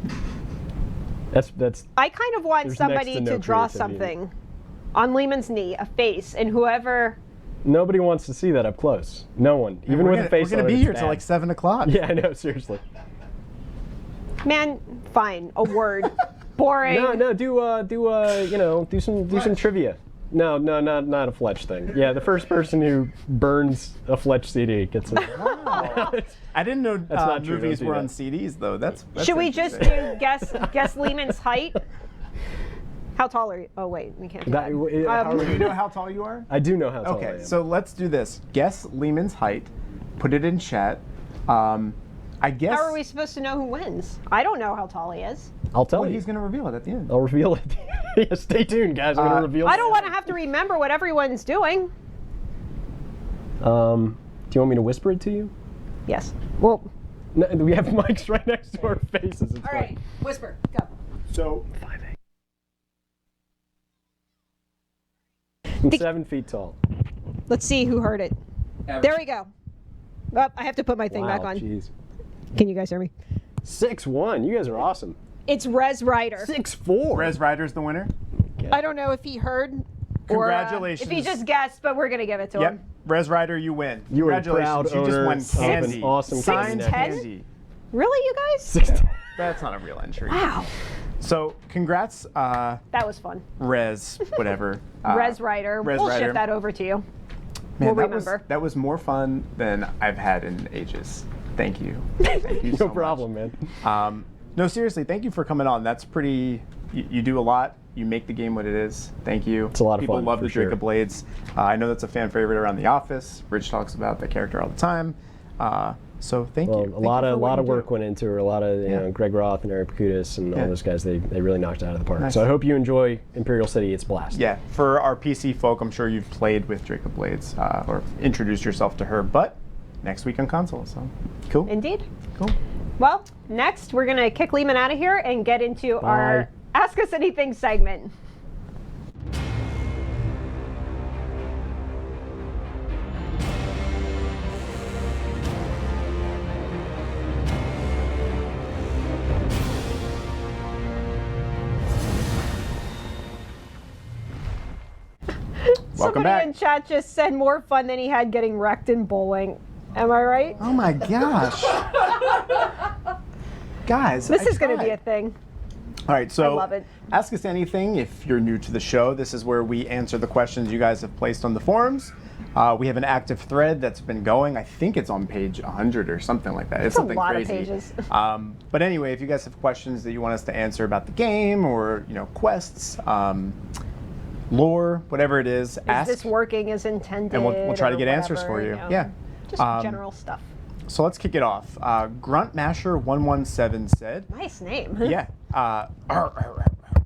S4: That's
S2: I kind of want
S4: There's
S2: somebody
S4: next to no
S2: to draw
S4: creativity.
S2: something on Leman's knee, a face, and whoever.
S4: nobody wants to see that up close. No one, even with a face
S1: We're
S4: on
S1: gonna
S4: it,
S1: be
S4: it's
S1: here till
S4: bad.
S1: like 7 o'clock.
S4: Yeah, I know. Seriously.
S2: Man, fine, a word. Boring.
S4: No. Do some trivia. No, not a Fletch thing. Yeah, the first person who burns a Fletch CD gets it.
S1: Wow. I didn't know
S4: not true,
S1: movies
S4: don't do
S1: were
S4: that.
S1: on CDs though. That's
S2: Should we just
S1: interesting.
S2: do guess Leman's height? How tall are you? Oh wait, we can't do that.
S1: Do you know how tall you are?
S4: I do know how tall I
S1: Okay,
S4: am.
S1: so let's do this. Guess Leman's height. Put it in chat. I guess.
S2: How are we supposed to know who wins? I don't know how tall he is.
S4: I'll tell
S1: Well,
S4: you.
S1: he's gonna reveal it at the end.
S4: I'll reveal it. Yeah, stay tuned, guys. I'm gonna reveal.
S2: I don't want to have to remember what everyone's doing.
S4: Do you want me to whisper it to you?
S2: Yes. Well,
S4: No, we have mics right next to our faces. It's
S2: all right. Whisper. Go.
S1: So
S4: 5'8". I'm 7 feet tall.
S2: Let's see who heard it. There we go. Oh, I have to put my thing back on.
S4: Jeez.
S2: Can you guys hear me?
S4: 6'1". You guys are awesome.
S2: It's Rez Ryder.
S4: 6'4".
S1: Rez Ryder's the winner.
S2: I don't know if he heard or
S1: Congratulations.
S2: if he just guessed, but we're gonna give it to
S1: Yep.
S2: him.
S1: Rez Ryder, you win.
S4: You are a
S1: Congratulations.
S4: proud
S1: You just
S4: owner
S1: won
S4: of an
S1: candy.
S4: awesome
S1: Signed
S2: candy. 6'10"?
S1: candy.
S2: Really, you guys?
S4: 6'10".
S1: That's not a real entry.
S2: Wow.
S1: So congrats,
S2: That was fun.
S1: Rez, whatever.
S2: Rez Ryder.
S1: Rez
S2: We'll
S1: Ryder.
S2: ship that over to you.
S1: Man,
S2: We'll
S1: that was-
S2: remember.
S1: that was more fun than I've had in ages. Thank you. Thank you so
S4: No problem, man.
S1: much. No, seriously, thank you for coming on. That's pretty. You do a lot. You make the game what it is. Thank you.
S4: It's a lot of
S1: People
S4: fun,
S1: love
S4: for
S1: the Drake
S4: sure.
S1: of Blades. I know that's a fan favorite around the office. Rich talks about the character all the time. So thank
S4: Well,
S1: you.
S4: a
S1: Thank
S4: lot
S1: you for
S4: of
S1: what you do.
S4: work went into it. A lot of
S1: Yeah.
S4: Greg Roth and Eric Pacutis and
S1: Yeah.
S4: all those guys. They really knocked it out of the park.
S1: Nice.
S4: So I hope you enjoy Imperial City. It's a blast.
S1: Yeah, for our PC folk, I'm sure you've played with Drake of Blades or introduced yourself to her, but next week on console. So cool.
S2: Indeed.
S1: Cool.
S2: Well, next we're gonna kick Leman out of here and get into our
S4: Bye.
S2: Ask Us Anything segment.
S1: Welcome
S2: Somebody
S1: back.
S2: in chat just said more fun than he had getting wrecked in bowling. Am I right?
S1: Oh my gosh. Guys,
S2: This
S1: I
S2: is going to be
S1: tried.
S2: a thing.
S1: All right, so
S2: I love it.
S1: Ask Us Anything if you're new to the show. This is where we answer the questions you guys have placed on the forums. We have an active thread that's been going. I think it's on page 100 or something like that. It's
S2: a
S1: something
S2: lot of
S1: crazy.
S2: pages.
S1: But anyway, if you guys have questions that you want us to answer about the game or quests, lore, whatever it is,
S2: Is
S1: ask.
S2: this working as intended?
S1: And we'll try to
S2: or
S1: get answers
S2: whatever,
S1: for you.
S2: know.
S1: Yeah.
S2: Just general stuff.
S1: So let's kick it off. Gruntmasher117 said,
S2: Nice name.
S1: yeah,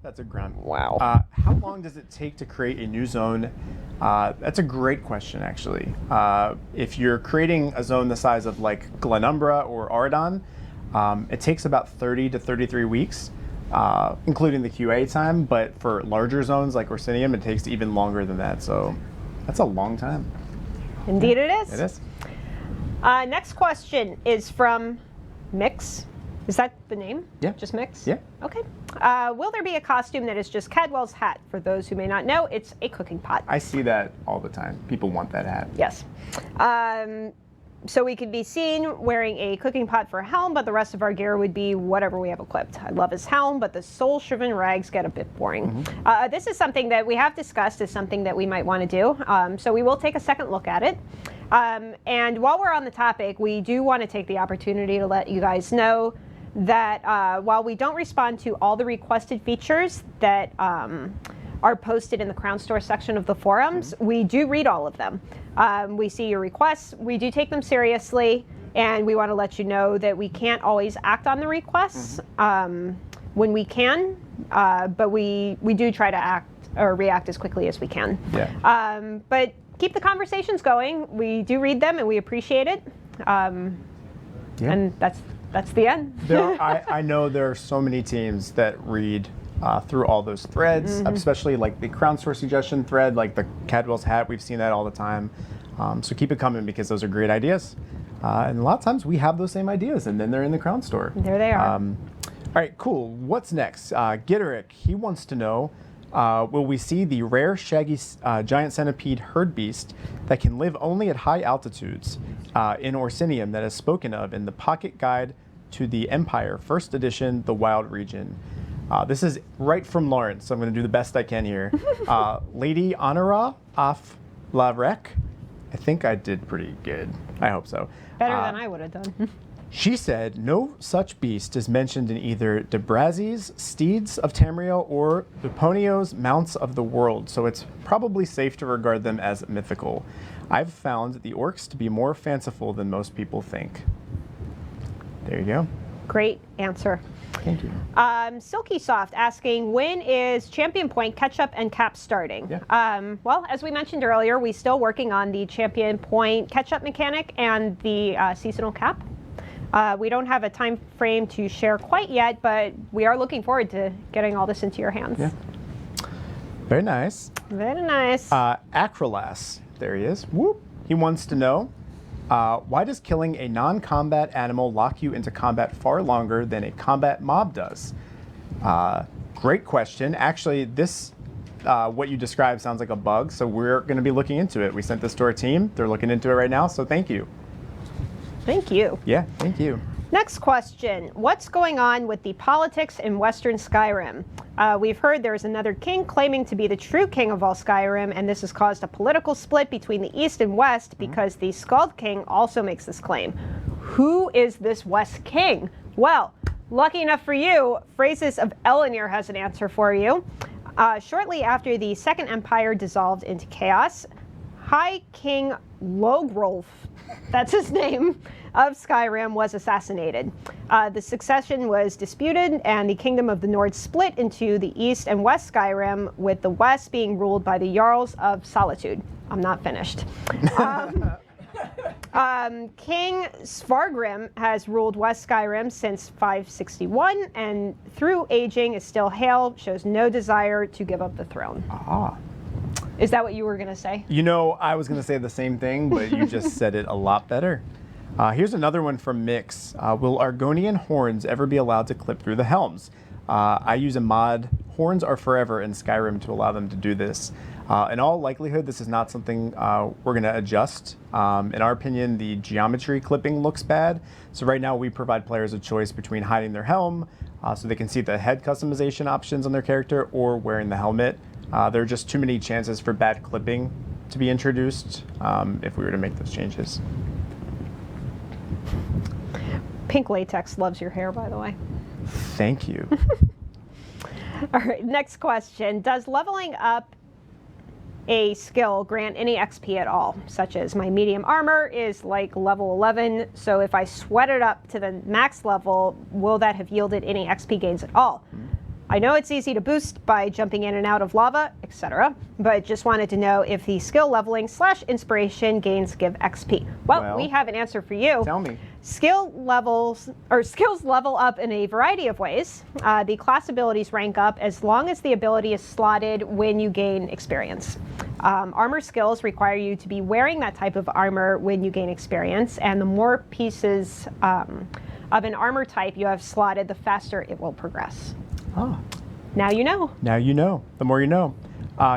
S1: that's a grunt.
S2: Wow.
S1: How long does it take to create a new zone? That's a great question, actually. If you're creating a zone the size of like Glenumbra or Aradon, it takes about 30 to 33 weeks, including the QA time. But for larger zones like Orsinium, it takes even longer than that. So that's a long time.
S2: Indeed it is.
S1: It is.
S2: Next question is from Mix. Is that the name?
S1: Yeah.
S2: Just Mix?
S1: Yeah.
S2: Okay. Will there be a costume that is just Cadwell's hat? For those who may not know, it's a cooking pot.
S1: I see that all the time. People want that hat.
S2: Yes. So we could be seen wearing a cooking pot for a helm, but the rest of our gear would be whatever we have equipped. I love his helm, but the soul-shriven rags get a bit boring. This is something that we have discussed as something that we might want to do. So we will take a second look at it. And while we're on the topic, we do want to take the opportunity to let you guys know that while we don't respond to all the requested features that are posted in the Crown Store section of the forums, we do read all of them. We see your requests, we do take them seriously, and we want to let you know that we can't always act on the requests when we can, but we do try to act or react as quickly as we can.
S1: Yeah.
S2: But keep the conversations going. We do read them and we appreciate it. And that's the end.
S1: I know there are so many teams that read through all those threads, especially like the Crown Store suggestion thread, like the Cadwell's hat. We've seen that all the time. So keep it coming because those are great ideas. And a lot of times we have those same ideas and then they're in the Crown Store.
S2: There they are.
S1: All right, cool. What's next? Gitterick, he wants to know, will we see the rare shaggy giant centipede herd beast that can live only at high altitudes in Orsinium that is spoken of in the Pocket Guide to the Empire, 1st edition, the Wild Region? This is right from Lawrence, so I'm going to do the best I can here. Lady Honora off La Rec. I think I did pretty good. I hope so.
S2: Better than I would have done.
S1: She said no such beast is mentioned in either de Brazy's Steeds of Tamriel or Luponio's Mounts of the World, so it's probably safe to regard them as mythical. I've found the orcs to be more fanciful than most people think. There you go.
S2: Great answer.
S1: Thank you.
S2: Silky Soft asking, when is Champion Point catch-up and cap starting?
S1: Yeah.
S2: Well, as we mentioned earlier, we're still working on the Champion Point catch-up mechanic and the seasonal cap. We don't have a time frame to share quite yet, but we are looking forward to getting all this into your hands.
S1: Yeah. Very nice.
S2: Very nice.
S1: Acrolas, there he is. Whoop. He wants to know, why does killing a non-combat animal lock you into combat far longer than a combat mob does? Great question. Actually, this, what you described sounds like a bug, so we're going to be looking into it. We sent this to our team. They're looking into it right now, so thank you.
S2: Thank you.
S1: Yeah, thank you.
S2: Next question. What's going on with the politics in Western Skyrim? We've heard there is another king claiming to be the true king of all Skyrim, and this has caused a political split between the East and West because the Skald King also makes this claim. Who is this West King? Well, lucky enough for you, Phrases of Elenir has an answer for you. Shortly after the Second Empire dissolved into chaos, High King Logrolf, that's his name, of Skyrim was assassinated. The succession was disputed, and the Kingdom of the Nord split into the East and West Skyrim, with the West being ruled by the Jarls of Solitude. I'm not finished. King Svargrim has ruled West Skyrim since 561, and through aging is still hale, shows no desire to give up the throne.
S1: Ah.
S2: Is that what you were going to say?
S1: You know, I was going to say the same thing, but you just said it a lot better. Here's another one from Mix. Will Argonian horns ever be allowed to clip through the helms? I use a mod, Horns Are Forever, in Skyrim to allow them to do this. In all likelihood, this is not something we're going to adjust. In our opinion, the geometry clipping looks bad. So right now we provide players a choice between hiding their helm so they can see the head customization options on their character or wearing the helmet. There are just too many chances for bad clipping to be introduced if we were to make those changes.
S2: Pink Latex loves your hair, by the way.
S1: Thank you.
S2: All right, next question. Does leveling up a skill grant any XP at all? Such as my medium armor is like level 11, so if I sweat it up to the max level, will that have yielded any XP gains at all? I know it's easy to boost by jumping in and out of lava, etc., but just wanted to know if the skill leveling / inspiration gains give XP. Well, we have an answer for you.
S1: Tell me.
S2: Skills level up in a variety of ways. The class abilities rank up as long as the ability is slotted when you gain experience. Armor skills require you to be wearing that type of armor when you gain experience, and the more pieces of an armor type you have slotted, the faster it will progress.
S1: Ah.
S2: Now you know.
S1: Now you know. The more you know.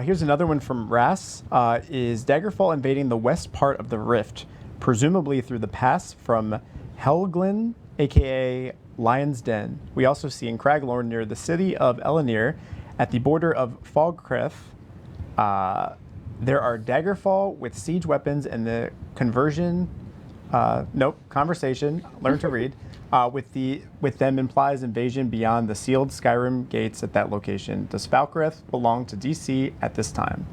S1: Here's another one from Ras. Is Daggerfall invading the west part of the Rift, presumably through the pass from Helglin, aka Lion's Den? We also see in Craglorn near the city of Elenir, at the border of Fogcref, there are Daggerfall with siege weapons and the conversion. Conversation. Learn to read. With them implies invasion beyond the sealed Skyrim gates at that location. Does Falkreth belong to DC at this time?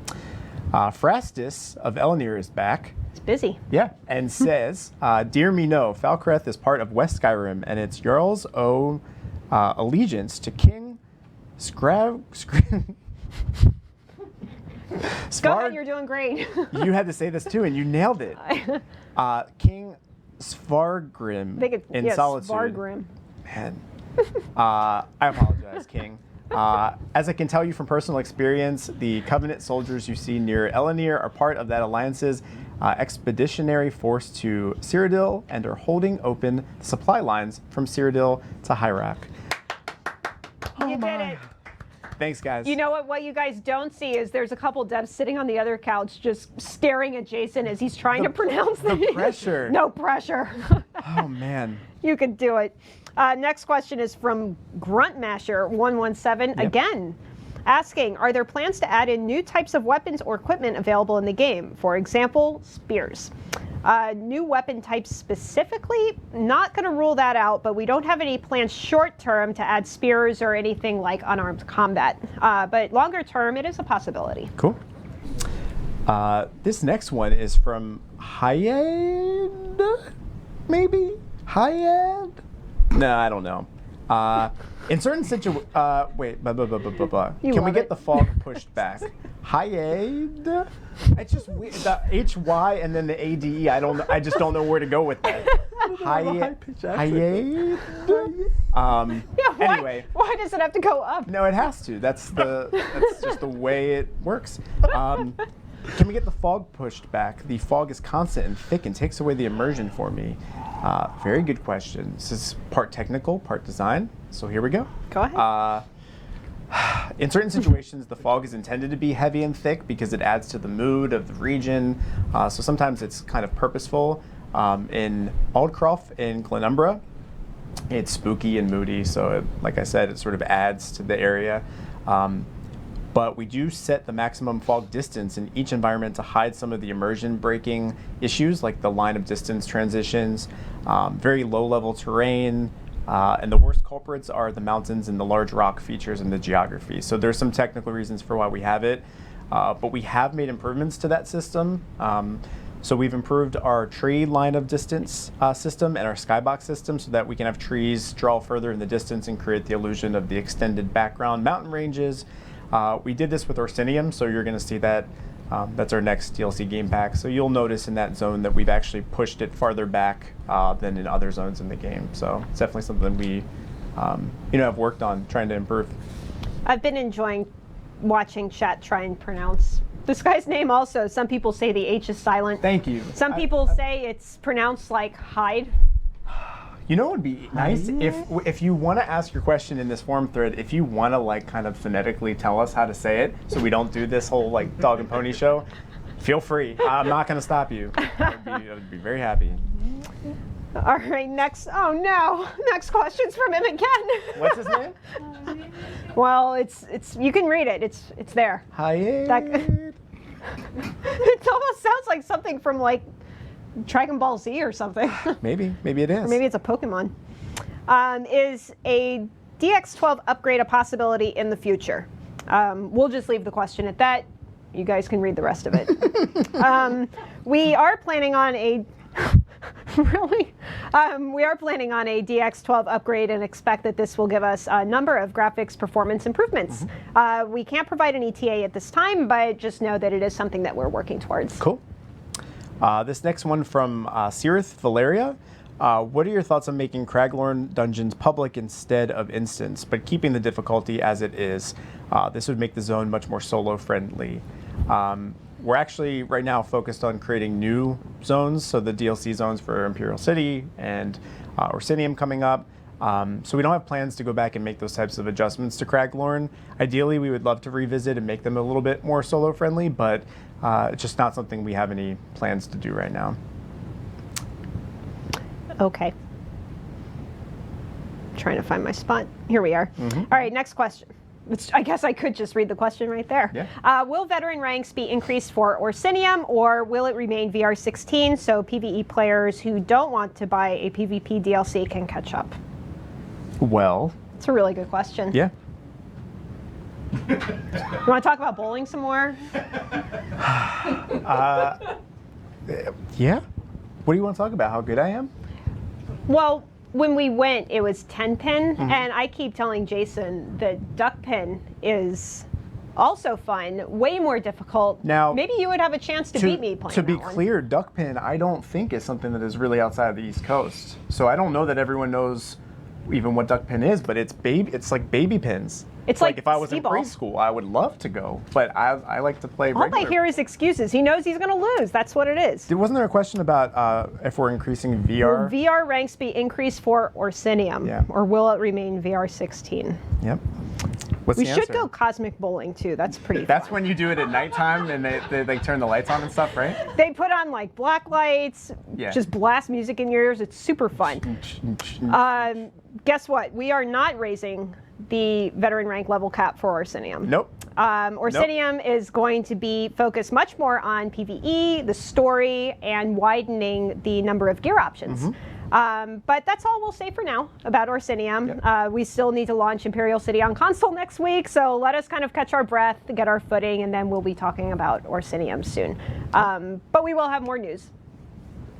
S1: Phrastus of Elenir is back.
S2: It's busy.
S1: Yeah, and says, "Dear me, no. Falkreth is part of West Skyrim, and its Jarls owe allegiance to King Scrav."
S2: Go ahead, you're doing great.
S1: You had to say this too, and you nailed it. King Svargrim in Solitude.
S2: Svargrim.
S1: Man, I apologize, King. As I can tell you from personal experience, the Covenant soldiers you see near Elenir are part of that alliance's expeditionary force to Cyrodiil and are holding open supply lines from Cyrodiil to Hyrak.
S2: You did it.
S1: Thanks, guys.
S2: You know what you guys don't see is there's a couple devs sitting on the other couch just staring at Jason as he's trying to pronounce
S1: the pressure.
S2: No pressure.
S1: Oh, man.
S2: You could do it. Next question is from Gruntmasher117 again, asking, are there plans to add in new types of weapons or equipment available in the game? For example, spears. New weapon types specifically, not going to rule that out, but we don't have any plans short term to add spears or anything like unarmed combat. But longer term, it is a possibility.
S1: Cool. This next one is from Hyad, maybe? Hyad? No, I don't know. In certain situations, wait, can we get the fog pushed back? Hyad? It's just weird. The HY and then the ADE. I just don't know where to go with that. Hyad? Anyway.
S2: Why does it have to go up?
S1: No, it has to. That's just the way it works. Can we get the fog pushed back? The fog is constant and thick and takes away the immersion for me. Very good question. This is part technical, part design. So here we go.
S2: Go ahead.
S1: In certain situations, the fog is intended to be heavy and thick because it adds to the mood of the region. So sometimes it's kind of purposeful. In Aldcroft in Glenumbra, it's spooky and moody. So like I said, it sort of adds to the area. But we do set the maximum fog distance in each environment to hide some of the immersion breaking issues, like the line of distance transitions, very low level terrain, and the worst culprits are the mountains and the large rock features in the geography. So there's some technical reasons for why we have it, but we have made improvements to that system. So we've improved our tree line of distance system and our skybox system so that we can have trees draw further in the distance and create the illusion of the extended background mountain ranges. We did this with Orsinium, so you're going to see that. That's our next DLC game pack. So you'll notice in that zone that we've actually pushed it farther back than in other zones in the game. So it's definitely something we have worked on trying to improve.
S2: I've been enjoying watching chat try and pronounce this guy's name also. Some people say the H is silent.
S1: Thank you.
S2: Some people say it's pronounced like Hyde.
S1: You know what would be nice? If you want to ask your question in this forum thread, if you want to like kind of phonetically tell us how to say it so we don't do this whole like dog and pony show, feel free. I'm not going to stop you. I would be very happy.
S2: All right, next. Oh no, next question's from him again.
S1: What's his name?
S2: Well, it's you can read it. It's there.
S1: Hi.
S2: It almost sounds like something from like Dragon Ball Z or something.
S1: Maybe it is.
S2: Or maybe it's a Pokemon. Is a DX12 upgrade a possibility in the future? We'll just leave the question at that. You guys can read the rest of it. We are planning on a we are planning on a DX12 upgrade and expect that this will give us a number of graphics performance improvements. Mm-hmm. We can't provide an ETA at this time, but just know that it is something that we're working towards.
S1: Cool. This next one from Cirith Valeria. What are your thoughts on making Craglorn dungeons public instead of instance, but keeping the difficulty as it is? This would make the zone much more solo friendly. We're actually right now focused on creating new zones, so the DLC zones for Imperial City and Orsinium coming up. So we don't have plans to go back and make those types of adjustments to Craglorn. Ideally, we would love to revisit and make them a little bit more solo friendly, but it's just not something we have any plans to do right now.
S2: Okay. Trying to find my spot. Here we are. All right, next question. I guess I could just read the question right there.
S1: Yeah.
S2: Will veteran ranks be increased for Orsinium, or will it remain VR16 so PvE players who don't want to buy a PvP DLC can catch up?
S1: Well,
S2: It's a really good question.
S1: yeah.
S2: You want to talk about bowling some more?
S1: Yeah? What do you want to talk about? How good I am?
S2: Well, when we went, it was 10 pin, and I keep telling Jason that duck pin is also fun, way more difficult.
S1: Now,
S2: maybe you would have a chance to beat me playing
S1: To be
S2: that one.
S1: clear, duck pin I don't think is something that is really outside of the East Coast. So I don't know that everyone knows even what duck pin is, but it's like baby pins.
S2: It's like
S1: if I was in
S2: skee-ball.
S1: preschool, I would love to go, but I like to play
S2: All
S1: regular.
S2: I hear is excuses. He knows he's going to lose. That's what it is.
S1: Wasn't there a question about if we're increasing VR?
S2: Will VR ranks be increased for Orsinium,
S1: Yeah.
S2: or will it remain VR16?
S1: Yep. What's
S2: We
S1: the
S2: should
S1: answer?
S2: go cosmic bowling too. That's pretty
S1: That's
S2: fun.
S1: when you do it at nighttime and they like turn the lights on and stuff, right?
S2: They put on like black lights,
S1: Yeah.
S2: just blast music in your ears. It's super fun. Guess what? We are not raising the veteran rank level cap for Orsinium.
S1: Nope.
S2: Orsinium is going to be focused much more on PvE, the story, and widening the number of gear options. But that's all we'll say for now about Orsinium.
S1: Yep.
S2: We still need to launch Imperial City on console next week, so let us kind of catch our breath, get our footing, and then we'll be talking about Orsinium soon. But we will have more news.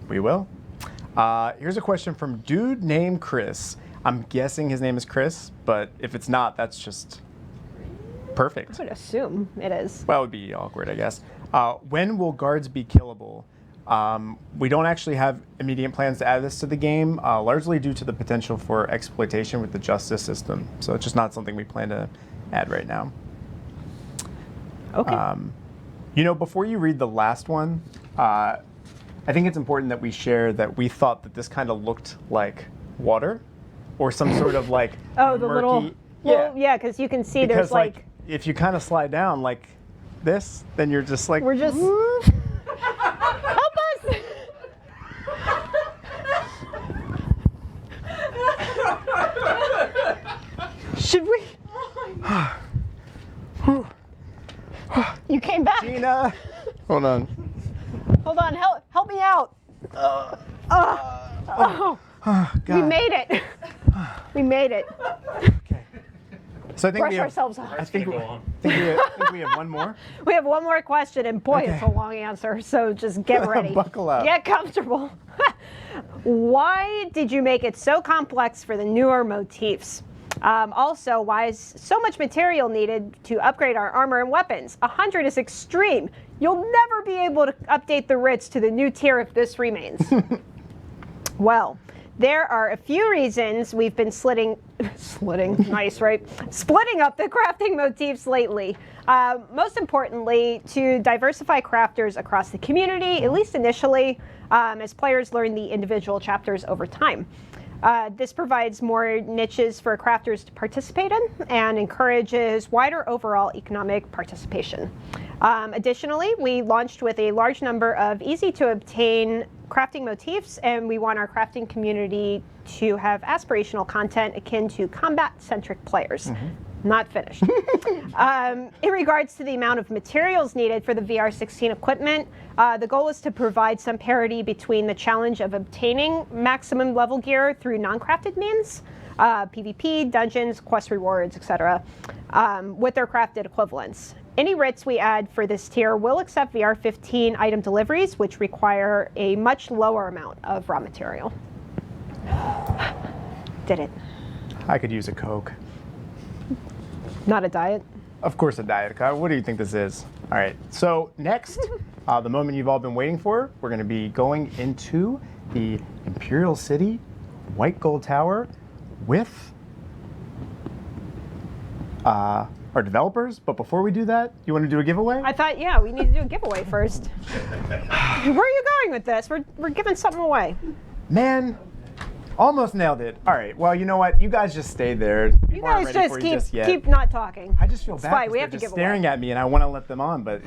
S1: We will. Here's a question from dude named Chris. I'm guessing his name is Chris, but if it's not, that's just perfect.
S2: I would assume it is.
S1: Well, it would be awkward, I guess. When will guards be killable? We don't actually have immediate plans to add this to the game, largely due to the potential for exploitation with the justice system. So it's just not something we plan to add right now.
S2: Okay.
S1: You know, before you read the last one, I think it's important that we share that we thought that this kind of looked like water or some sort of like
S2: Oh, the
S1: murky,
S2: little. Well, yeah, because you can see
S1: because
S2: there's like.
S1: if you kind of slide down like this, then you're just like
S2: We're just.
S1: "Whoop."
S2: Help us! Should we? You came back.
S1: Gina, hold on.
S2: Hold on, help me out. Oh,
S1: God.
S2: we made it. We made it.
S1: Okay. So I think
S2: Brush
S1: we have,
S2: ourselves off.
S1: I think we have one more.
S2: We have one more question, and boy, it's a
S1: Okay.
S2: long answer. So just get ready.
S1: Buckle up.
S2: Get comfortable. Why did you make it so complex for the newer motifs? Also, why is so much material needed to upgrade our armor and weapons? 100 is extreme. You'll never be able to update the Ritz to the new tier if this remains. Well, there are a few reasons we've been nice, right? Splitting up the crafting motifs lately. Most importantly, to diversify crafters across the community, at least initially, as players learn the individual chapters over time. This provides more niches for crafters to participate in and encourages wider overall economic participation. Additionally, we launched with a large number of easy-to-obtain crafting motifs, and we want our crafting community to have aspirational content akin to combat-centric players. Not finished. In regards to the amount of materials needed for the VR16 equipment, the goal is to provide some parity between the challenge of obtaining maximum level gear through non-crafted means, PvP, dungeons, quest rewards, etc., with their crafted equivalents. Any writs we add for this tier will accept VR15 item deliveries, which require a much lower amount of raw material. Did it.
S1: I could use a Coke.
S2: Not a diet.
S1: Of course, a Diet Coke. What do you think this is? All right. So next, the moment you've all been waiting for, we're going to be going into the Imperial City White Gold Tower with our developers. But before we do that, you want to do a giveaway?
S2: I thought, yeah, we need to do a giveaway first. Where are you going with this? We're giving something away.
S1: Man, Almost nailed it. All right. Well, you know what? You guys just stay there.
S2: You guys just keep not talking.
S1: I just feel bad.
S2: Fine, we
S1: they're
S2: have to
S1: just
S2: give
S1: staring
S2: away.
S1: at me, and I want to let them on, but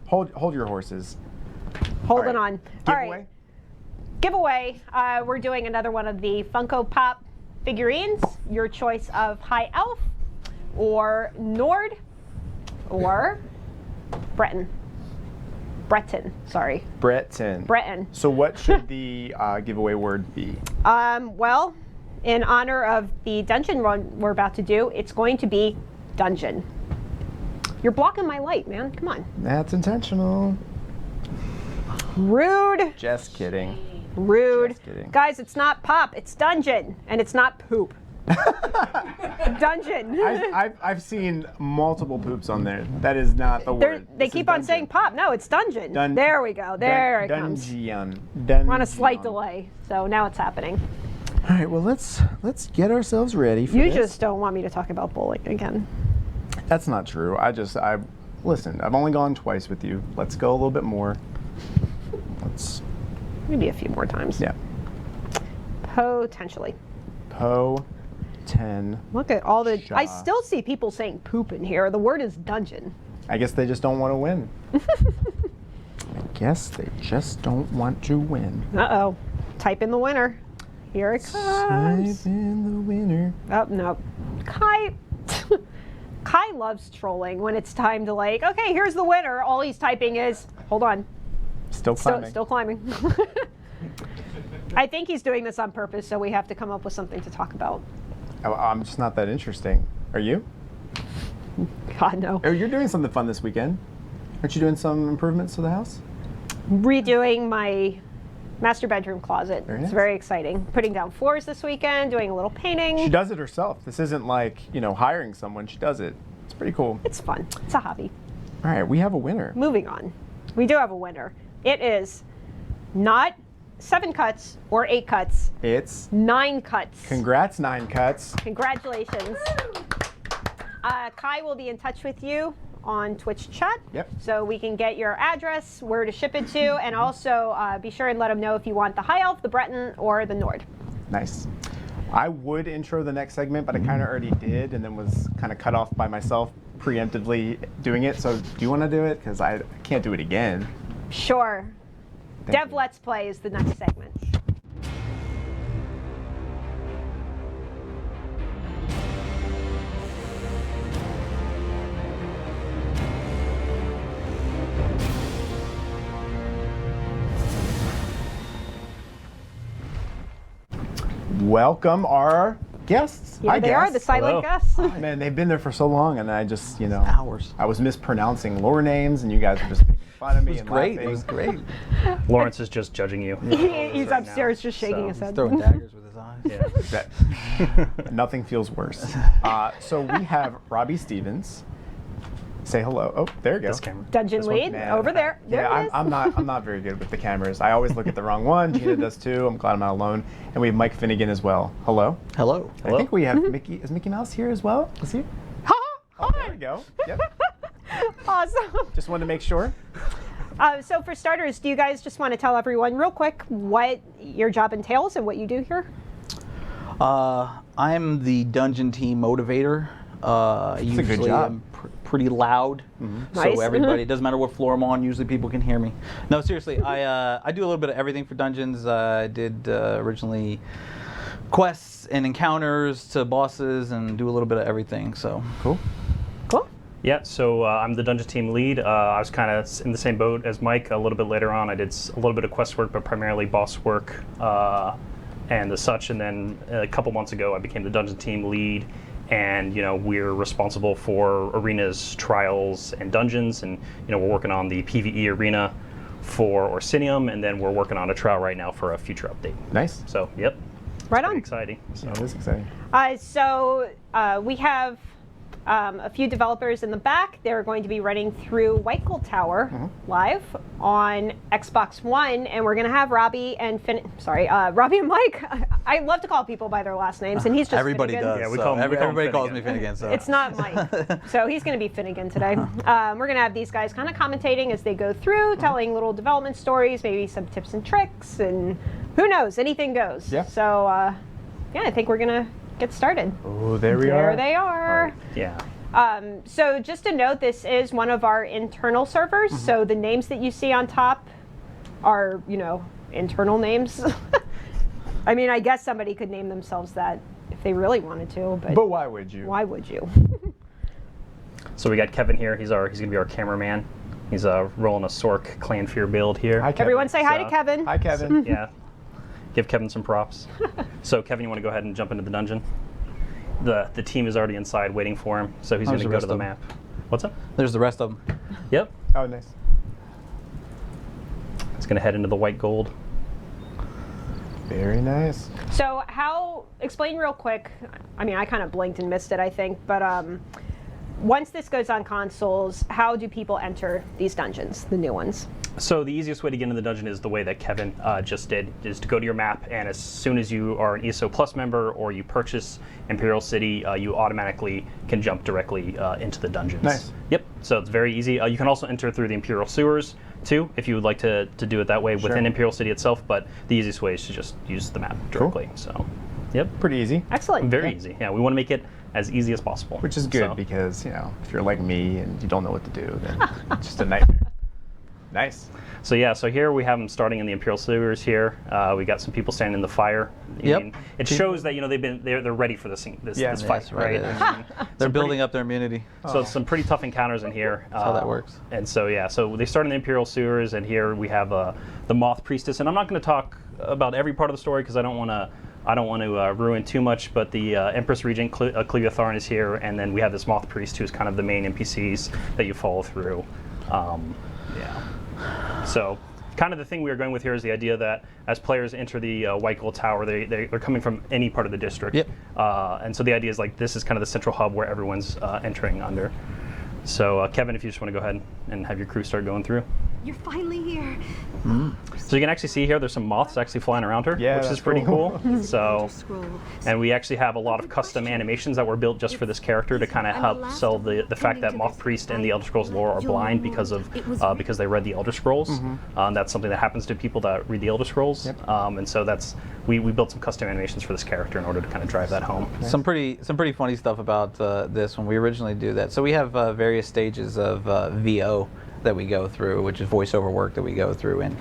S1: hold your horses.
S2: Holding
S1: All right.
S2: on. All right.
S1: Giveaway?
S2: Giveaway. We're doing another one of the Funko Pop figurines. Your choice of High Elf, or Nord, or Breton. Sorry. Breton.
S1: So what should the giveaway word be?
S2: Well, in honor of the dungeon run we're about to do, it's going to be dungeon. You're blocking my light, man. Come on.
S1: That's intentional.
S2: Rude.
S1: Just kidding.
S2: Rude.
S1: Just kidding.
S2: Guys, it's not pop, it's dungeon. And it's not poop. Dungeon.
S1: I've seen multiple poops on there. That is not the word.
S2: They
S1: This
S2: keep
S1: is
S2: on saying pop. No, it's dungeon.
S1: Dun-
S2: There we go. There it comes.
S1: Dungeon.
S2: We're on a slight delay, so now it's happening.
S1: All right. Well, let's get ourselves ready for
S2: You
S1: this.
S2: just don't want me to talk about bowling again.
S1: That's not true. Listen. I've only gone twice with you. Let's go a little bit more. Let's.
S2: Maybe a few more times.
S1: Yeah.
S2: Potentially.
S1: Po. 10.
S2: Look at all the. I
S1: Sha.
S2: still see people saying poop in here. The word is dungeon.
S1: I guess they just don't want to win. I guess they just don't want to win.
S2: Uh-oh. Type in the winner. Here it comes.
S1: Type in the winner.
S2: Oh, no. Kai loves trolling when it's time to okay, here's the winner. All he's typing is, hold on.
S1: Still climbing.
S2: Still climbing. I think he's doing this on purpose, so we have to come up with something to talk about.
S1: I'm just not that interesting. Are you?
S2: God, no.
S1: Oh, you're doing something fun this weekend. Aren't you doing some improvements to the house?
S2: Redoing my master bedroom closet.
S1: Very
S2: It's
S1: nice.
S2: very exciting. Putting down floors this weekend, doing a little painting.
S1: She does it herself. This isn't like, hiring someone. She does it. It's pretty cool.
S2: It's fun. It's a hobby.
S1: All right, we have a winner.
S2: Moving on. We do have a winner. It is not 7 cuts or 8 cuts,
S1: It's
S2: 9 cuts.
S1: congrats, 9 cuts.
S2: Congratulations. Kai will be in touch with you on Twitch chat.
S1: Yep.
S2: So we can get your address, where to ship it to, and also be sure and let him know if you want the High Elf, the Breton, or the Nord.
S1: Nice. I would intro the next segment, but I kind of already did and then was kind of cut off by myself preemptively doing it. So do you want to do it? Because I can't do it again.
S2: Sure.
S1: Thank
S2: Dev
S1: you.
S2: Let's Play is the next segment.
S1: Welcome our guests.
S2: Here
S1: Hi,
S2: they are,
S1: guests.
S2: the silent
S3: Hello.
S2: guests.
S1: Man, they've been there for so long, and I just,
S3: Hours.
S1: I was mispronouncing lore names, and you guys were just making fun of me.
S3: It was great. Lawrence is just judging you.
S2: He's upstairs just shaking his head.
S5: Throwing daggers with his eyes.
S3: Yeah.
S1: Nothing feels worse. So we have Robbie Stevens. Say hello. Oh, there you go.
S3: This camera.
S2: Dungeon
S1: This one?
S2: lead,
S1: Man,
S2: over there. There
S1: yeah,
S2: it is.
S1: I'm not very good with the cameras. I always look at the wrong one. Gina does too. I'm glad I'm not alone. And we have Mike Finnegan as well. Hello.
S5: Hello.
S1: I think we have Mickey. Is Mickey Mouse here as well? Is he? Oh, there we go. Yep.
S2: Awesome.
S1: Just wanted to make sure.
S2: So for starters, do you guys just want to tell everyone real quick what your job entails and what you do here?
S5: I'm the dungeon team motivator. Usually
S1: good job.
S5: I'm pretty loud,
S2: Nice.
S5: so everybody, it doesn't matter what floor I'm on, usually people can hear me. No, seriously, I do a little bit of everything for dungeons. I did originally quests and encounters to bosses and do a little bit of everything, so.
S1: Cool.
S2: Cool.
S3: Yeah, so I'm the dungeon team lead. I was kind of in the same boat as Mike. A little bit later on, I did a little bit of quest work, but primarily boss work and the such. And then a couple months ago, I became the dungeon team lead. And we're responsible for arenas, trials, and dungeons. And we're working on the PvE arena for Orsinium, and then we're working on a trial right now for a future update.
S1: Nice.
S3: So, yep,
S2: Right
S3: pretty
S2: on.
S3: exciting. So.
S1: Yeah, this is exciting.
S2: So we have a few developers in the back. They're going to be running through White Gold Tower live on Xbox One, and we're going to have Robbie and Robbie and Mike. I love to call people by their last names, and he's just
S5: Everybody
S2: Finnegan.
S5: does.
S3: Yeah, we
S5: so
S3: call him
S5: everybody calls me
S3: Finnegan.
S5: Finnegan. So.
S2: It's not Mike. So he's going to be Finnegan today. We're going to have these guys kind of commentating as they go through, telling little development stories, maybe some tips and tricks, and who knows? Anything goes.
S1: Yeah.
S2: So, yeah, I think we're going to get started.
S1: Oh, there we are.
S2: There they are.
S3: Yeah.
S2: So just to note, this is one of our internal servers. So the names that you see on top are, internal names. I mean, I guess somebody could name themselves that if they really wanted to, but
S1: why would you?
S2: why would you?
S3: So we got Kevin here. He's going to be our cameraman. He's rolling a Sork Clan Fear build here.
S1: Hi, Kevin.
S2: Everyone say hi to
S3: So-
S2: Kevin.
S1: Hi, Kevin.
S3: Yeah. Give Kevin some props. So Kevin, you want to go ahead and jump into the dungeon? The team is already inside waiting for him, so he's going
S5: How's
S3: to
S5: the
S3: go
S5: rest
S3: to the
S5: of 'em?
S3: map. What's up?
S5: There's the rest of them.
S3: Yep.
S1: Oh, nice.
S3: He's going to head into the white gold.
S1: Very nice.
S2: So explain real quick, I mean, I kind of blinked and missed it, I think, but once this goes on consoles, how do people enter these dungeons, the new ones?
S3: So the easiest way to get into the dungeon is the way that Kevin just did, is to go to your map, and as soon as you are an ESO Plus member or you purchase Imperial City, you automatically can jump directly into the dungeons.
S1: Nice.
S3: Yep, so it's very easy. You can also enter through the Imperial Sewers, too, if you would like to do it that way within Imperial City itself, but the easiest way is to just use the map directly. So, yep,
S1: Pretty easy.
S2: Excellent.
S3: very easy. Yeah, we want to make it as easy as possible.
S1: Which is good
S3: So-
S1: because, if you're like me and you don't know what to do, then it's just a nightmare. Nice.
S3: So yeah, so here we have them starting in the Imperial Sewers here. We got some people standing in the fire. I
S5: Yep.
S3: mean, it shows that they're ready for this
S1: Yeah,
S3: this
S1: that's
S3: fight,
S5: right.
S3: right? I mean,
S5: They're
S3: some
S5: building
S3: pretty-
S5: up their immunity.
S3: So it's some pretty tough encounters in here. That's
S5: how that works.
S3: And so yeah, so they start in the Imperial Sewers, and here we have the Moth Priestess. And I'm not going to talk about every part of the story because I don't want to ruin too much. But the Empress Regent Clevia Tharn is here, and then we have this Moth Priest who's kind of the main NPCs that you follow through. Yeah. So, kind of the thing we are going with here is the idea that as players enter the White Gold Tower, they're coming from any part of the district.
S5: Yep.
S3: And so the idea is like this is kind of the central hub where everyone's entering under. So, Kevin, if you just want to go ahead and have your crew start going through.
S6: You're finally here.
S3: So you can actually see here there's some moths actually flying around her,
S1: Yeah,
S3: which is
S1: that's
S3: pretty
S1: cool.
S3: cool. So,
S6: Scroll.
S3: and we actually have a lot of custom animations that were built just for this character to kind of help sell the fact that Moth Priest and the Elder Scrolls lore are blind because they read the Elder Scrolls. That's something that happens to people that read the Elder Scrolls. And so we built some custom animations for this character in order to kind of drive that home.
S5: Some pretty funny stuff about this when we originally do that. So we have various stages of VO that we go through, which is voiceover work that we go through, and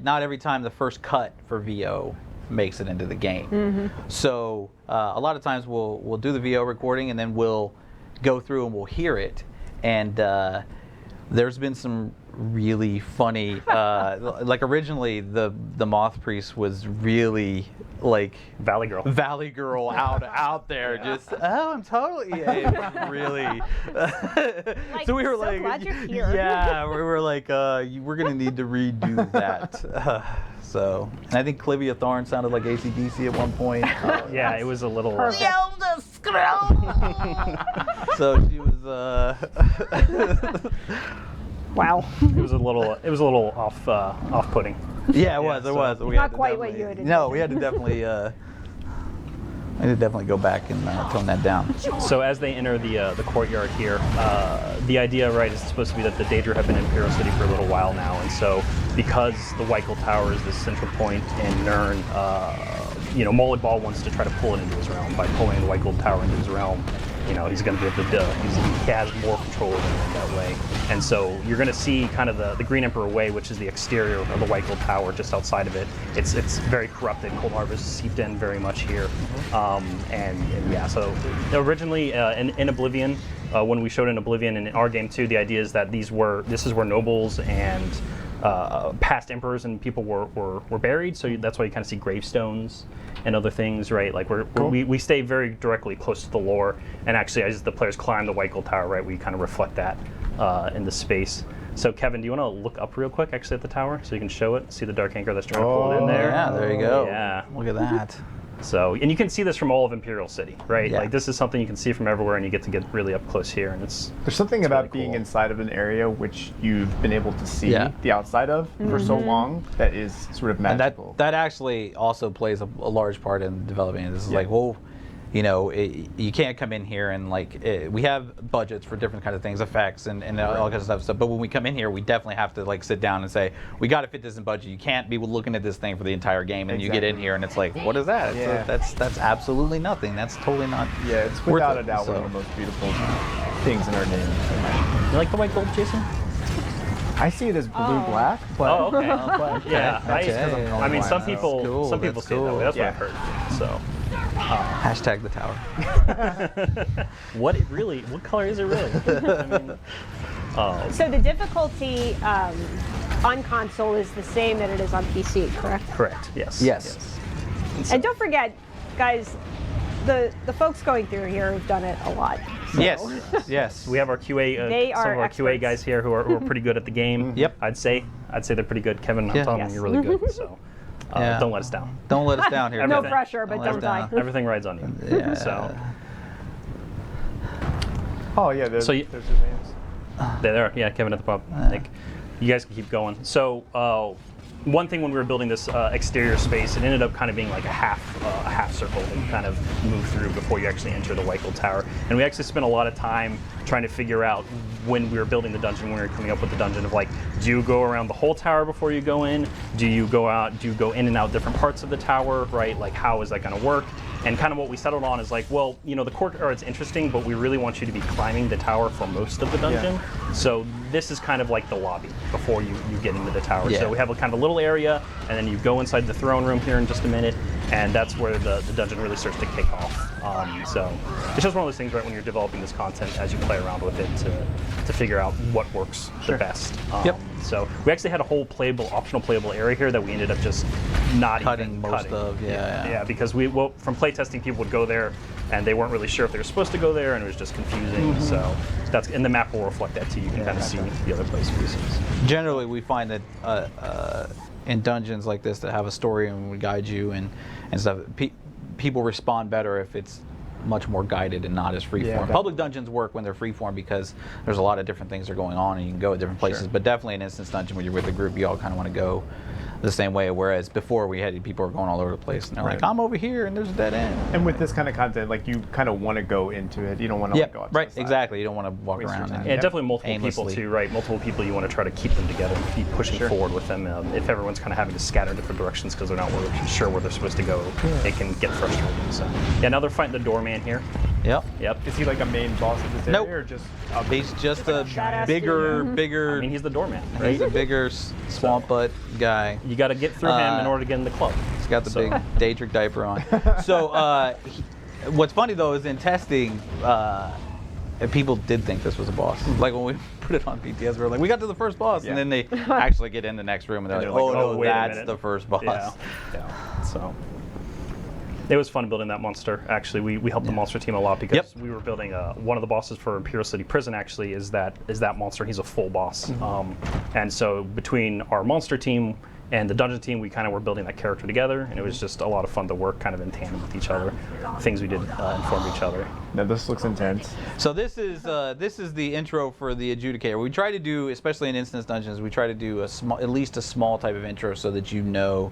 S5: not every time the first cut for VO makes it into the game. So a lot of times we'll do the VO recording and then we'll go through and we'll hear it, and there's been some really funny like originally the Moth Priest was really like
S3: Valley Girl.
S5: Valley Girl out there, just I'm totally really. So we were
S2: so
S5: like,
S2: glad you're here.
S5: yeah, we were like, we're gonna need to redo that. So, and I think Clevia Tharn sounded like AC/DC at one point.
S3: Yeah, it was a little.
S2: Perfect.
S5: So she was.
S2: Wow.
S3: It was a little off-putting.
S5: Yeah, it was. It was. We
S2: Not
S5: had to
S2: quite what
S5: definitely-
S2: you had
S5: No, we had to definitely. I had to definitely go back and tone that down.
S3: So as they enter the courtyard here, the idea, right, is supposed to be that the Daedra have been in Imperial City for a little while now, and so because the White Gold Tower is this central point in Nirn, Molag Bal wants to try to pull it into his realm. By pulling the White Gold Tower into his realm, he's going to be able to. He has more control over it that way, and so you're going to see kind of the Green Emperor Way, which is the exterior of the White Gold Tower, just outside of it. It's very corrupted. Cold Harvest seeped in very much here, and yeah. So originally in Oblivion, when we showed in Oblivion and in our game too, the idea is that this is where nobles and past emperors and people were buried. So that's why you kind of see gravestones and other things, right? Like we stay very directly close to the lore, and actually as the players climb the White Gold Tower, right, we kind of reflect that in the space. So Kevin, do you want to look up real quick actually at the tower so you can show it, see the dark anchor that's trying to pull it in there?
S5: Yeah, there you go.
S3: Yeah.
S5: Look at that.
S3: So, and you can see this from all of Imperial City, right?
S5: Yeah.
S3: Like this is something you can see from everywhere, and you get to get really up close here, and it's
S1: There's something
S3: It's
S1: about
S3: really
S1: being
S3: cool.
S1: inside of an area which you've been able to see
S5: Yeah.
S1: the outside of for so long that is sort of
S5: And
S1: magical.
S5: that actually also plays a large part in developing it. This is
S1: Yeah.
S5: like, well, you can't come in here and we have budgets for different kinds of things, effects and all kinds of stuff. But when we come in here, we definitely have to sit down and say, we got to fit this in budget. You can't be looking at this thing for the entire game, and you get in here and it's like, what is that?
S1: Yeah.
S5: That's absolutely nothing. That's totally not.
S1: Yeah, it's without a doubt one of the most beautiful things in our game.
S3: You like the white gold, Jason?
S1: I see it as blue-black, but
S3: Oh, okay.
S1: but
S3: Yeah, I mean, some
S1: Wow.
S3: people
S5: That's cool,
S3: some people
S5: that's
S3: see it that
S5: cool.
S3: way. That's
S1: Yeah.
S3: what I've heard. So,
S5: Hashtag the tower.
S3: what color is it really? I mean,
S2: So the difficulty on console is the same that it is on PC, correct?
S3: correct. Yes.
S5: Yes.
S2: And don't forget, guys, the folks going through here have done it a lot. So.
S5: Yes.
S3: We have our QA,
S2: They
S3: some
S2: are
S3: of our QA
S2: experts.
S3: guys here who are pretty good at the game.
S5: Yep.
S3: I'd say they're pretty good. Kevin, I'm
S5: Yeah.
S3: telling
S2: Yes.
S3: you, you're really good. So,
S5: Yeah.
S3: don't let us down.
S5: Don't let us down here.
S2: No
S3: Everything.
S2: pressure, but
S5: Don't
S2: don't
S5: let
S2: die.
S5: us down.
S3: Everything rides on you.
S5: Yeah.
S3: So,
S1: oh yeah, there's
S3: So
S1: there's his names.
S3: there. Yeah, Kevin at the pub. Nick, you guys can keep going. So, one thing when we were building this exterior space, it ended up kind of being like a half circle that you kind of move through before you actually enter the White Gold Tower. And we actually spent a lot of time trying to figure out when we were building the dungeon, when we were coming up with the dungeon, of do you go around the whole tower before you go in? Do you go in and out different parts of the tower, right? How is that going to work? And kind of what we settled on is the courtyard's interesting, but we really want you to be climbing the tower for most of the dungeon. So this is kind of like the lobby before you get into the tower.
S5: Yeah.
S3: So we have a kind of a little area, and then you go inside the throne room here in just a minute, and that's where the dungeon really starts to kick off. So it's just one of those things, right, when you're developing this content as you play around with it to figure out what works the best.
S5: Yep.
S3: So we actually had a whole optional playable area here that we ended up just not
S5: Cutting
S3: even
S5: most
S3: cutting.
S5: of, yeah.
S3: Yeah, because from playtesting, people would go there and they weren't really sure if they were supposed to go there, and it was just confusing. So and the map will reflect that too. You can kind of see the other place pieces.
S5: Generally, we find that in dungeons like this that have a story and we guide you and stuff, people respond better if it's much more guided and not as freeform.
S1: Yeah.
S5: Public dungeons work when they're freeform because there's a lot of different things that are going on and you can go at different places. But definitely an instance dungeon when you're with a group, you all kind of want to go the same way. Whereas before we had people were going all over the place and they're like, I'm over here and there's a dead end.
S1: And with this kind of content, you kind of want to go into it. You don't want to go up to
S5: right,
S1: the side.
S5: exactly. You don't want to walk
S1: Waste your
S5: around.
S1: time.
S5: And,
S3: Yeah, definitely multiple
S5: aimlessly.
S3: people too, right? Multiple people, you want to try to keep them together and keep pushing forward with them. If everyone's kind of having to scatter in different directions because they're not really sure where they're supposed to go, it can get frustrating. So, yeah, now they're fighting the doorman here.
S5: Yep.
S3: Yep.
S1: Is he like a main boss of this
S5: Nope.
S1: area, or just?
S5: He's just a
S2: Badass
S5: bigger.
S3: I mean, he's the doorman, right?
S5: He's a bigger swamp butt guy.
S3: You got to get through him in order to get in the club.
S5: He's got the big Daedric diaper on. So what's funny though is in testing, people did think this was a boss. Like when we put it on PTS, we were like, we got to the first boss, and then they actually get in the next room and they're like, oh no,
S3: wait a
S5: that's
S3: minute.
S5: the first boss.
S3: Yeah. So it was fun building that monster. Actually, we helped the monster team a lot because we were building one of the bosses for Imperial City Prison. Actually, is that monster? He's a full boss, and so between our monster team and the dungeon team, we kind of were building that character together, and it was just a lot of fun to work kind of in tandem with each other. Things we did inform each other.
S1: No, this looks intense.
S5: So this is the intro for the adjudicator. We try to do, especially in instance dungeons, we try to do at least a small type of intro so that you know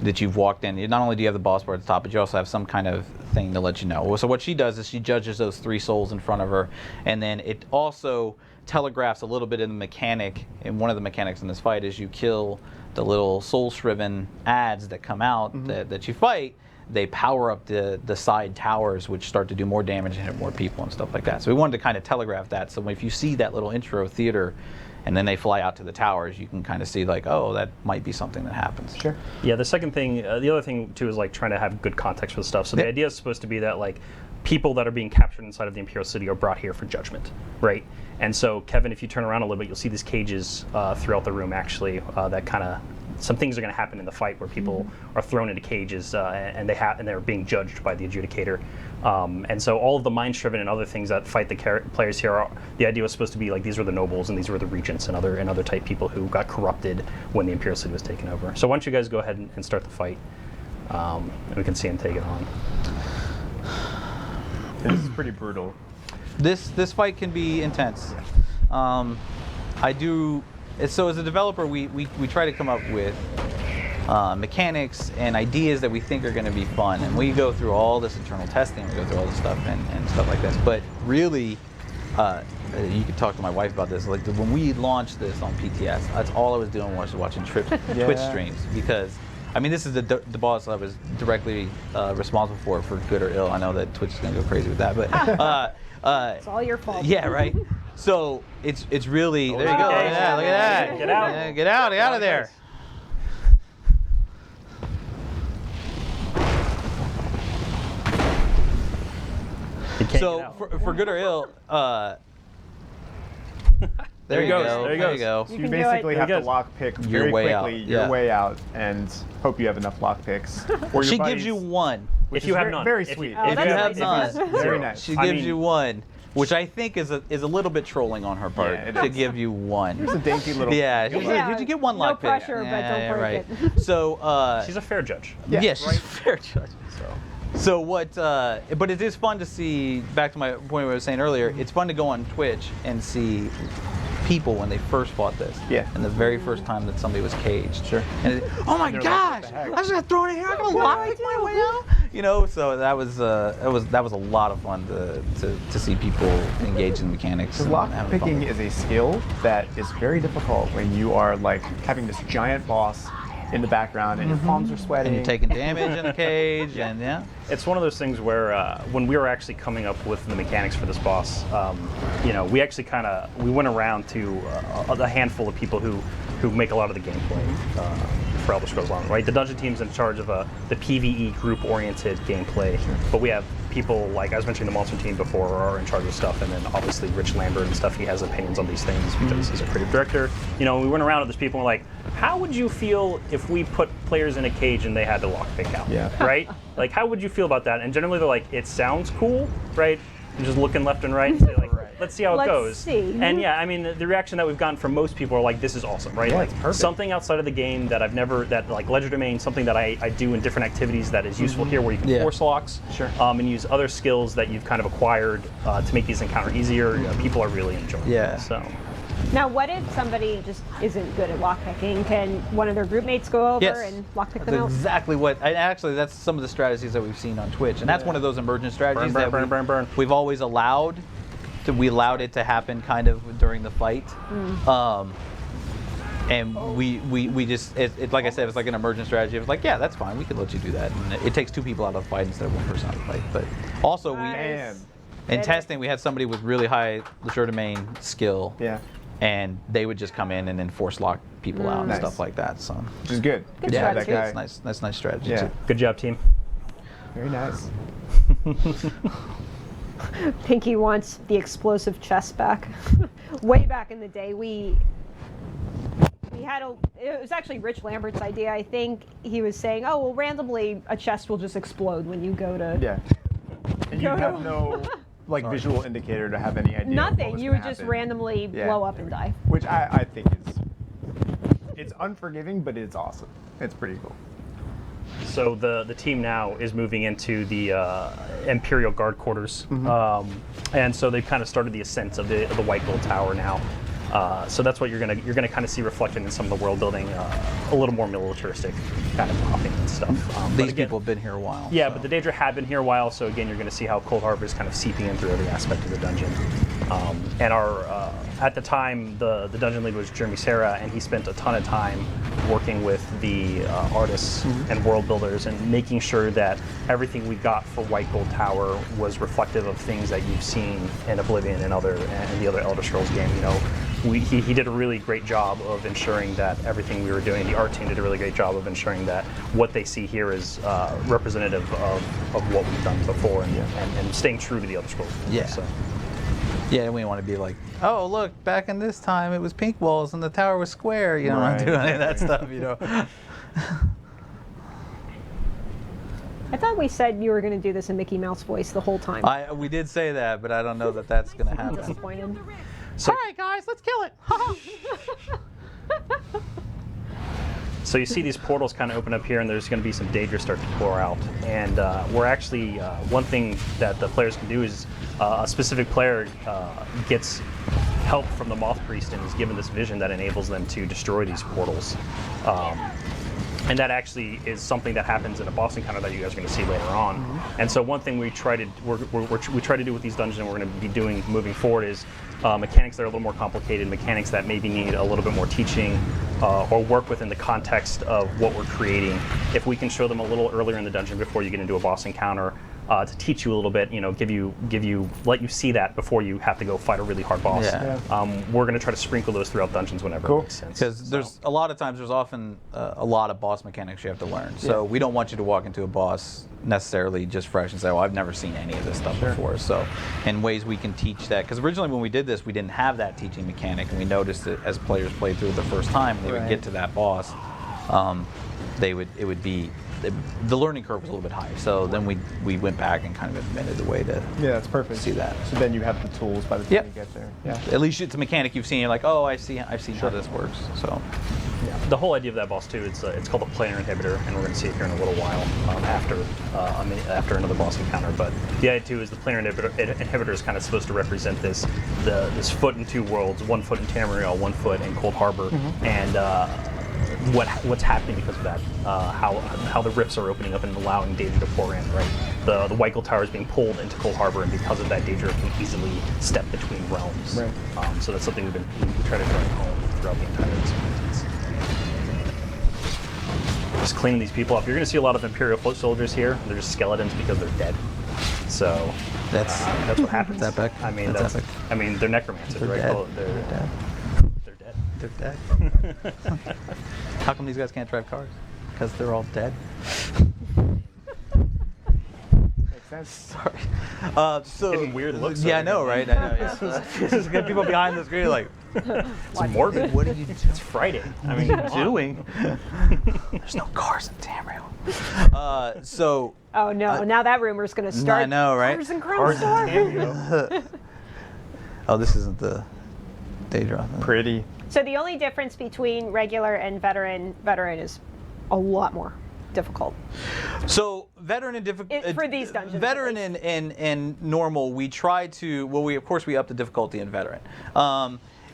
S5: that you've walked in. Not only do you have the boss bar at the top, but you also have some kind of thing to let you know. So what she does is she judges those 3 souls in front of her, and then it also telegraphs a little bit of the mechanic. And one of the mechanics in this fight is you kill the little soul-shriven ads that come out that you fight. They power up the side towers, which start to do more damage and hit more people and stuff like that. So we wanted to kind of telegraph that. So if you see that little intro theater, and then they fly out to the towers, you can kind of see oh, that might be something that happens.
S1: Sure.
S3: Yeah, the second thing, the other thing too, is trying to have good context for the stuff. So the idea is supposed to be that people that are being captured inside of the Imperial City are brought here for judgment, right? And so, Kevin, if you turn around a little bit, you'll see these cages throughout the room, actually, that kind of, some things are going to happen in the fight where people are thrown into cages and they're being judged by the adjudicator. And so all of the mind-shriven and other things that fight the players here, the idea was supposed to be these were the nobles and these were the regents and other type people who got corrupted when the Imperial City was taken over. So why don't you guys go ahead and start the fight, and we can see him take it on.
S1: This is pretty brutal.
S5: This fight can be intense. So as a developer, we try to come up with mechanics and ideas that we think are going to be fun. And we go through all this internal testing, we go through all this stuff and stuff like this. But really, you could talk to my wife about this. Like when we launched this on PTS, that's all I was doing was watching Twitch streams, because I mean, this is the boss I was directly responsible for good or ill. I know that Twitch is going to go crazy with that, but
S2: It's all your fault.
S5: yeah, right. So it's really there you go. Look at that! Look at that!
S3: Get out!
S5: Yeah, get out of there!
S3: You can't
S5: So
S3: get out.
S5: for good or ill, there you
S3: goes.
S5: go.
S3: There he
S5: There you
S3: goes.
S5: go.
S1: So
S2: You
S1: you
S2: can do
S1: basically
S2: it.
S1: have to
S3: There he goes.
S1: lockpick
S5: Your
S1: very
S5: way
S1: quickly
S5: out,
S1: your
S5: yeah.
S1: way out and hope you have enough lockpicks. Or your
S5: She
S1: buddies,
S5: gives you one.
S1: which
S3: If you
S1: is
S3: have
S1: very,
S3: none.
S1: very
S3: If you-
S1: sweet.
S2: Oh,
S3: if
S2: that's
S3: you
S5: have
S2: nice.
S5: none.
S1: Very nice.
S5: She
S3: I
S5: gives
S3: mean-
S5: you one, which I think is a little bit trolling on her part
S1: Yeah, it
S5: to
S1: is.
S5: give you one.
S1: It's a dainty little.
S5: Yeah, she's
S2: Yeah,
S5: like, did you get one
S2: no
S5: lockpick?
S2: pressure, but don't break
S5: right.
S2: it.
S5: So
S3: She's a fair judge.
S5: yeah, she's a fair judge. So what? But it is fun to see. Back to my point I was saying earlier, it's fun to go on Twitch and see people when they first fought this.
S1: Yeah.
S5: And the very first time that somebody was caged.
S1: Sure.
S5: And oh my
S1: They're like,
S5: gosh!
S1: what the heck?
S5: I just got thrown in here. I'm gonna lockpick my way out. You know. So that was a lot of fun to see people engage in mechanics. and
S1: Lock
S5: having fun.
S1: picking is a skill that is very difficult when you are like having this giant boss in the background and your palms are sweating.
S5: And you're taking damage in the cage, and yeah.
S3: It's one of those things where when we were actually coming up with the mechanics for this boss, you know, we actually we went around to a handful of people who make a lot of the gameplay for Elder Scrolls Online, right? The dungeon team's in charge of the PvE group-oriented gameplay, but we have people like I was mentioning the monster team before are in charge of stuff, and then obviously Rich Lambert and stuff. He has opinions on these things because he's a creative director. You know, we went around with these people and we're like, how would you feel if we put players in a cage and they had to lockpick out?
S1: Yeah.
S3: Right? Like, how would you feel about that? And generally they're like, it sounds cool, right? And just looking left and right and say like, let's see how it
S2: Let's
S3: goes.
S2: see.
S3: And yeah, I mean, the reaction that we've gotten from most people are like, this is awesome, right?
S1: Yeah,
S3: Like
S1: it's perfect.
S3: something outside of the game that like Ledger Domain, something that I do in different activities that is useful here, where you can
S5: Yeah.
S3: force locks,
S1: Sure.
S3: and use other skills that you've kind of acquired to make these encounter easier. People are really enjoying
S5: Yeah.
S3: it. So
S2: Now, what if somebody just isn't good at lockpicking? Can one of their group mates go over
S5: Yes.
S2: and lockpick
S5: That's
S2: them out?
S5: exactly what. And actually, that's some of the strategies that we've seen on Twitch, and that's one of those emergent strategies
S3: Burn,
S5: that
S3: burn, burn, burn.
S5: we've always allowed. We allowed it to happen kind of during the fight. And we just like I said, it's like an emergent strategy. It was like, yeah, that's fine. We can let you do that. And it takes two people out of the fight instead of one person out of the fight. But also,
S1: Man.
S5: in testing, we had somebody with really high Ledger Domain skill.
S1: Yeah.
S5: And they would just come in and then force lock people out and
S1: Nice.
S5: stuff like that. So
S1: Which is good.
S2: Good
S5: yeah,
S2: strategy.
S1: that
S5: that's
S1: guy.
S5: nice. That's nice strategy
S1: Yeah.
S5: too.
S3: good job, team.
S1: Very nice.
S2: Pinky wants the explosive chest back. Way back in the day, we had it was actually Rich Lambert's idea. I think he was saying, oh, well, randomly a chest will just explode when you go to
S1: Yeah. And you have no like visual indicator to have any idea. of what
S2: nothing.
S1: was
S2: You
S1: gonna
S2: would just
S1: happen.
S2: randomly
S1: Yeah.
S2: blow up and die.
S1: Which I think it's unforgiving, but it's awesome. It's pretty cool.
S3: So the team now is moving into the Imperial Guard quarters, and so they've kind of started the ascent of the White Gold Tower now. So that's what you're gonna kind of see reflected in some of the world building, a little more militaristic kind of popping and stuff. But
S5: These
S3: again-
S5: people have been here a while.
S3: Yeah,
S5: so.
S3: but the Daedra had been here a while, so again, you're going to see how Cold Harbor is kind of seeping in through every aspect of the dungeon. And at the time, the dungeon lead was Jeremy Serra, and he spent a ton of time working with the artists and world builders and making sure that everything we got for White Gold Tower was reflective of things that you've seen in Oblivion and the other Elder Scrolls game. You know, he did a really great job of ensuring that everything we were doing, the art team did a really great job of ensuring that what they see here is representative of what we've done before and staying true to the Elder Scrolls.
S5: Yeah.
S3: So.
S5: Yeah, we want to be like, oh, look, back in this time it was pink walls and the tower was square. You don't want to do any of that stuff, you know.
S2: I thought we said you were going to do this in Mickey Mouse voice the whole time.
S5: We did say that, but I don't know that that's going to
S2: I'm
S5: happen.
S2: disappointed.
S3: So,
S5: All right, guys, let's kill it.
S3: so you see these portals kind of open up here, and there's going to be some Daedra start to pour out. And we're actually, one thing that the players can do is a specific player gets help from the Moth Priest and is given this vision that enables them to destroy these portals. And that actually is something that happens in a boss encounter that you guys are going to see later on. And so one thing we try to do with these dungeons, and we're going to be doing moving forward, is mechanics that are a little more complicated, mechanics that maybe need a little bit more teaching, or work within the context of what we're creating. If we can show them a little earlier in the dungeon before you get into a boss encounter, to teach you a little bit, let you see that before you have to go fight a really hard boss.
S5: Yeah.
S3: We're going to try to sprinkle those throughout dungeons whenever it makes sense.
S5: Because there's a lot of times, there's often a lot of boss mechanics you have to learn. So we don't want you to walk into a boss necessarily just fresh and say, well, I've never seen any of this stuff before. So in ways we can teach that, because originally when we did this, we didn't have that teaching mechanic, and we noticed that as players played through it the first time, they would get to that boss, the learning curve was a little bit higher. So then we went back and kind of implemented a way to
S1: that's perfect.
S5: see that.
S1: So then you have the tools by the time you get there. Yeah.
S5: At least it's a mechanic you've seen. You're like, oh, I've seen how this works. So
S3: The whole idea of that boss too, it's called a planar inhibitor, and we're going to see it here in a little while after another boss encounter. But the idea too is the planar inhibitor is kind of supposed to represent this foot in two worlds, 1 foot in Tamriel, 1 foot in Cold Harbor, and what's happening because of that, how the rifts are opening up and allowing Daedra to pour in, right? The White Gold Tower is being pulled into Cold Harbor, and because of that, Daedra can easily step between realms.
S1: Right.
S3: So that's something we try to drive home throughout the entire experience. Just cleaning these people up. You're going to see a lot of Imperial foot soldiers here. They're just skeletons because they're dead. So
S5: that's
S3: what happens.
S5: That's epic.
S3: I mean,
S5: that's epic.
S3: I mean, they're necromancers,
S5: They're
S3: right?
S5: dead.
S3: Oh, they're
S5: dead.
S3: They're dead.
S5: They're dead. How come these guys can't drive cars? Because they're all dead.
S1: Makes sense.
S5: Sorry. So
S3: Getting weird looks.
S5: Yeah, I know, right? I know. There's good people behind the screen like,
S3: It's morbid.
S5: what are you doing?
S3: It's Friday. I mean,
S5: What are you doing? There's no cars in Tamriel. So.
S2: Oh no! Now that rumor's going to start.
S5: I know, right?
S2: Cars and Chrome Store.
S5: Oh, this isn't the Daedra.
S1: Pretty.
S2: So the only difference between regular and veteran is a lot more difficult.
S5: So veteran and difficult
S2: For these dungeons,
S5: veteran
S2: at least.
S5: and normal, we try to we up the difficulty in veteran,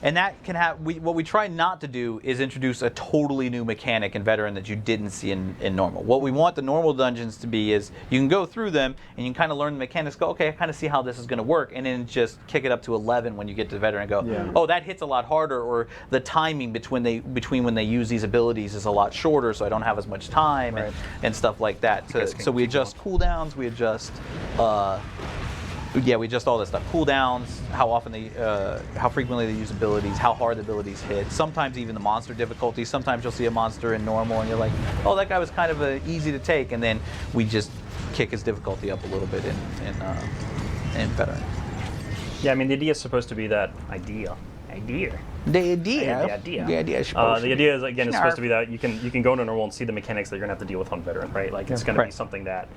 S5: and that can have what we try not to do is introduce a totally new mechanic in veteran that you didn't see in normal. What we want the normal dungeons to be is you can go through them and you can kind of learn the mechanics. Go, okay, I kind of see how this is going to work, and then just kick it up to 11 when you get to veteran and go, oh, that hits a lot harder, or the timing between when they use these abilities is a lot shorter, so I don't have as much time and stuff like that. So we adjust cooldowns, we adjust. We adjust all this stuff. Cooldowns, how frequently they use abilities, how hard the abilities hit. Sometimes even the monster difficulty. Sometimes you'll see a monster in normal and you're like, oh, that guy was kind of easy to take, and then we just kick his difficulty up a little bit in veteran.
S3: Yeah, I mean, the idea is supposed to be that idea.
S5: The idea.
S3: The idea is, again, it's supposed to be that you can go into normal and see the mechanics that you're gonna have to deal with on veteran, right? Like it's gonna be something that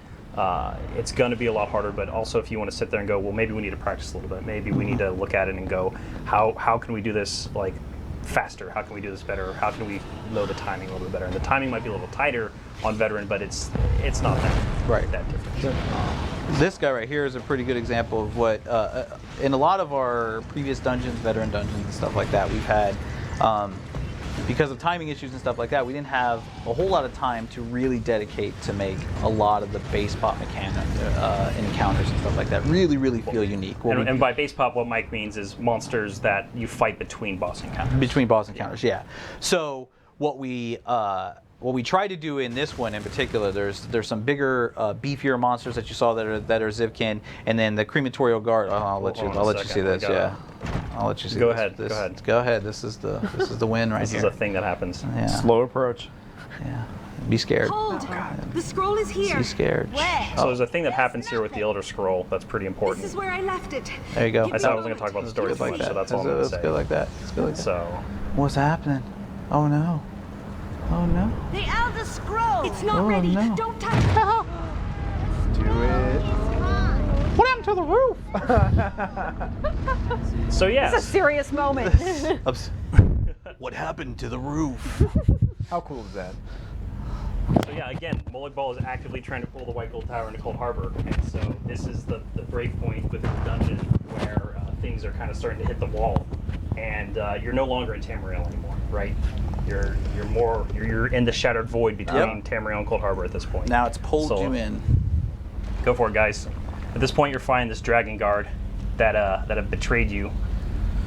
S3: it's going to be a lot harder, but also if you want to sit there and go, well, maybe we need to practice a little bit. Maybe we need to look at it and go, how can we do this like faster? How can we do this better? How can we load the timing a little bit better? And the timing might be a little tighter on veteran, but it's not that different.
S1: Sure.
S5: This guy right here is a pretty good example of what, in a lot of our previous dungeons, veteran dungeons and stuff like that, we've had, because of timing issues and stuff like that, we didn't have a whole lot of time to really dedicate to make a lot of the base pop mechanic encounters and stuff like that really feel unique.
S3: And by base pop, what Mike means is monsters that you fight between boss encounters.
S5: Between boss encounters, yeah. So what we try to do in this one in particular, there's some bigger, beefier monsters that you saw that are Zivkin, and then the crematorial guard. I'll let you see this. Yeah, I'll let you see.
S3: Go
S5: this.
S3: ahead.
S5: Go ahead. This is the win right here.
S3: This is a thing that happens.
S5: Yeah.
S1: Slow approach.
S5: Yeah. Be scared.
S6: Hold! The scroll is here.
S5: Be scared.
S6: Where?
S3: So there's a thing that happens here with the Elder Scroll that's pretty important.
S6: This is where I left it.
S5: There you go.
S3: I said I was going to talk about the story too much, so that's all I'm going to say.
S5: Let's go like that.
S3: So,
S5: what's happening? Oh no. Oh no.
S6: The Elder Scroll! It's not
S5: Oh,
S6: ready.
S5: no.
S6: Don't touch it.
S1: Do it.
S5: What happened to the roof?
S3: so
S2: It's a
S3: yes.
S2: serious moment.
S5: What happened to the roof?
S1: How cool is that?
S3: So yeah, again, Molag Bal is actively trying to pull the White Gold Tower into Cold Harbor, and so this is the break point within the dungeon where things are kind of starting to hit the wall, and you're no longer in Tamriel anymore, right? you're in the shattered void between
S5: Yep.
S3: Tamriel and Cold Harbor at this point.
S5: Now it's pulled
S3: So-
S5: you in.
S3: Go for it, guys. At this point, you're fighting this dragon guard that have betrayed you,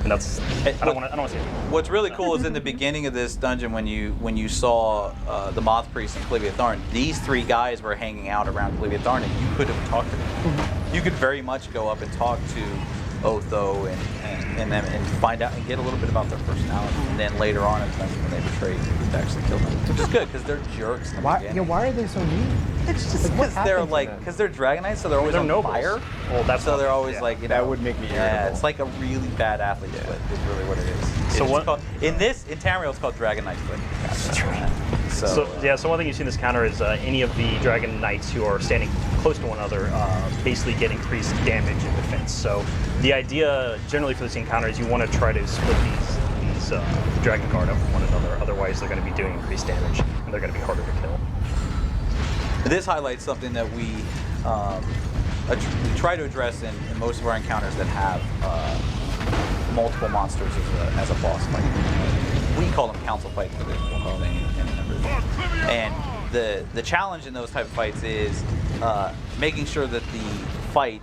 S3: and that's I don't want to say.
S5: What's really cool is in the beginning of this dungeon when you saw the Moth Priest and Clivia Tharn, these three guys were hanging out around Clivia Tharn, and you could have talked to them. You could very much go up and talk to Otho and them and find out and get a little bit about their personality, and then later on in the dungeon when they betray you, you could actually kill them, which is good because they're jerks. In the
S1: Why?
S5: beginning.
S1: Why are they so mean?
S5: It's just
S1: Like, what
S5: because they're
S1: happened to
S5: like
S1: them?
S5: because they're Dragonites, so they're always
S3: They're
S5: on
S3: nobles.
S5: fire.
S3: Well, that's
S5: So
S3: not-
S5: they're always
S3: yeah.
S5: like, you
S1: That
S5: know,
S1: would make me
S5: Yeah,
S1: irritable.
S5: it's like a really bad athlete split. Is really what it is.
S3: So
S5: It's
S3: what-
S5: called, in Tamriel, it's called Dragonite split.
S3: So one thing you see in this counter is any of the dragon knights who are standing close to one another basically get increased damage and defense. So the idea generally for this encounter is you want to try to split these dragon guard up from one another. Otherwise, they're going to be doing increased damage and they're going to be harder to kill.
S5: This highlights something that we try to address in most of our encounters that have multiple monsters as a boss fight. We call them council fights, but they don't call them any number of things. And the challenge in those type of fights is making sure that the fight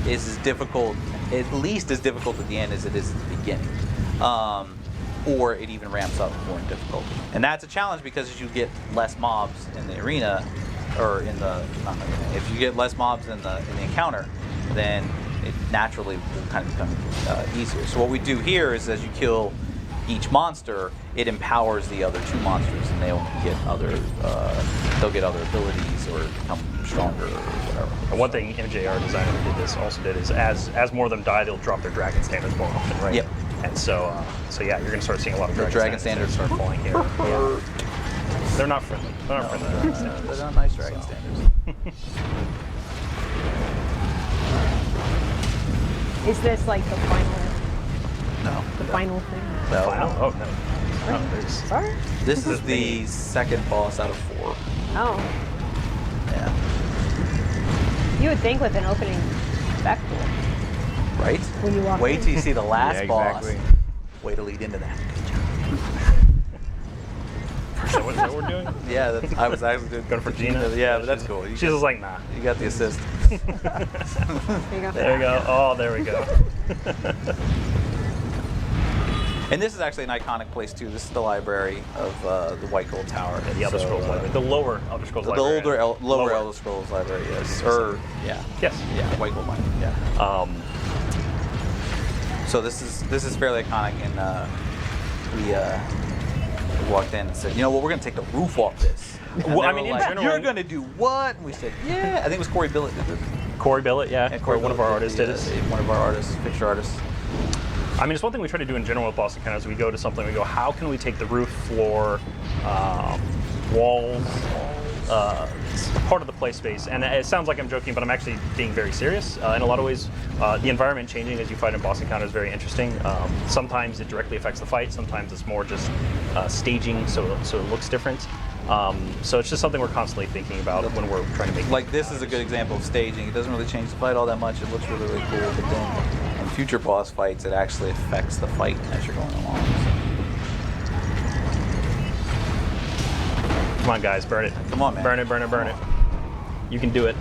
S5: is as difficult, at least as difficult at the end as it is at the beginning. Or it even ramps up more in difficulty. And that's a challenge because as you get less mobs in the arena, or in the, not the arena, if you get less mobs in the encounter, then it naturally will kind of become easier. So what we do here is as you kill each monster, it empowers the other two monsters, and they'll get other abilities or become stronger or whatever.
S3: And one thing MJR designer who also did is as more of them die, they'll drop their dragon standards more often, right?
S5: Yep.
S3: And so yeah, you're going to start seeing a lot of
S5: The
S3: dragon,
S5: dragon standards
S3: start falling here. Yeah. They're not friendly. They're not friendly. dragon standards.
S5: They're not nice dragon standards.
S2: Is this like the final
S5: No.
S2: final thing?
S5: No.
S3: Final? Oh no. No, there's
S2: Sorry?
S5: This is
S3: There's
S5: the second boss out of 4.
S2: Oh.
S5: Yeah.
S2: You would think with an opening spectacle.
S5: Right?
S2: When you walk
S5: Wait
S2: in.
S5: till you see the last
S1: Yeah,
S5: boss.
S1: exactly.
S5: Way to lead into that.
S3: Is that what we're doing?
S5: Yeah, that's, I was actually doing
S3: Going for Gina?
S5: Yeah, but that's cool.
S3: She's just like, nah.
S5: You got the assist.
S2: There you go.
S3: There you go. Oh, there we go.
S5: And this is actually an iconic place too. This is the library of the White Gold Tower.
S3: The Elder Scrolls library. The lower Elder Scrolls
S5: The
S3: library.
S5: lower Elder Scrolls library, yes. Or yeah.
S3: Yes.
S5: Yeah, White Gold library. Yeah. So this is fairly iconic, and we walked in and said, you know what, we're gonna take the roof off this. And
S3: Well,
S5: they
S3: I
S5: were
S3: mean, in
S5: like,
S3: general-
S5: you're gonna do what? And we said, yeah. I think it was Corey Billett did this.
S3: Corey Billett, yeah.
S5: And
S3: Corey, one of our artists did it.
S5: One of our artists, picture artists.
S3: I mean, it's one thing we try to do in general with boss encounters. We go to something, we go, how can we take the roof, floor, walls, part of the play space? And it sounds like I'm joking, but I'm actually being very serious. In a lot of ways, the environment changing as you fight in boss encounters is very interesting. Sometimes it directly affects the fight. Sometimes it's more just staging, so it looks different. So it's just something we're constantly thinking about when we're trying to make.
S5: Like this is a good example of staging. It doesn't really change the fight all that much. It looks really, really cool, but then in future boss fights, it actually affects the fight as you're going along.
S3: Come on, guys, burn it.
S5: Come on, man.
S3: Burn it, burn it, burn it. You can do it.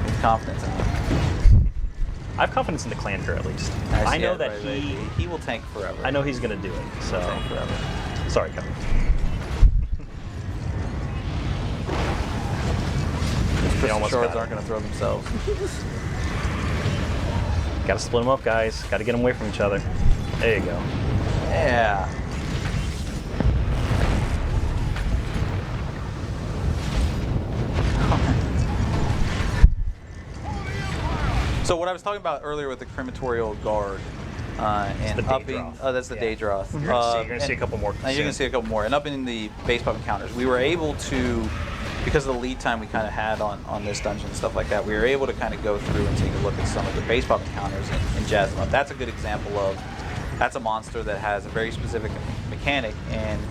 S5: With confidence in him.
S3: I have confidence in the clan here at least.
S5: As
S3: I know
S5: yet,
S3: that
S5: right, he will tank forever.
S3: I know he's gonna do it. So
S5: Tank forever.
S3: sorry, Kevin.
S5: Crystal
S3: almost
S5: shards
S3: got it.
S5: aren't going to throw themselves.
S3: Gotta split them up, guys. Gotta get them away from each other. There you go.
S5: Yeah. So what I was talking about earlier with the crematorial guard and
S3: the
S5: upping,
S3: Daedroth.
S5: oh, that's the
S3: Yeah.
S5: Daedroth.
S3: You're gonna see a couple more.
S5: And you're
S3: soon.
S5: going to see a couple more. And up in the base pub encounters, we were able to, because of the lead time we kind of had on this dungeon and stuff like that, we were able to kind of go through and take a look at some of the base pub encounters and jazz them up. That's a good example of, that's a monster that has a very specific mechanic, and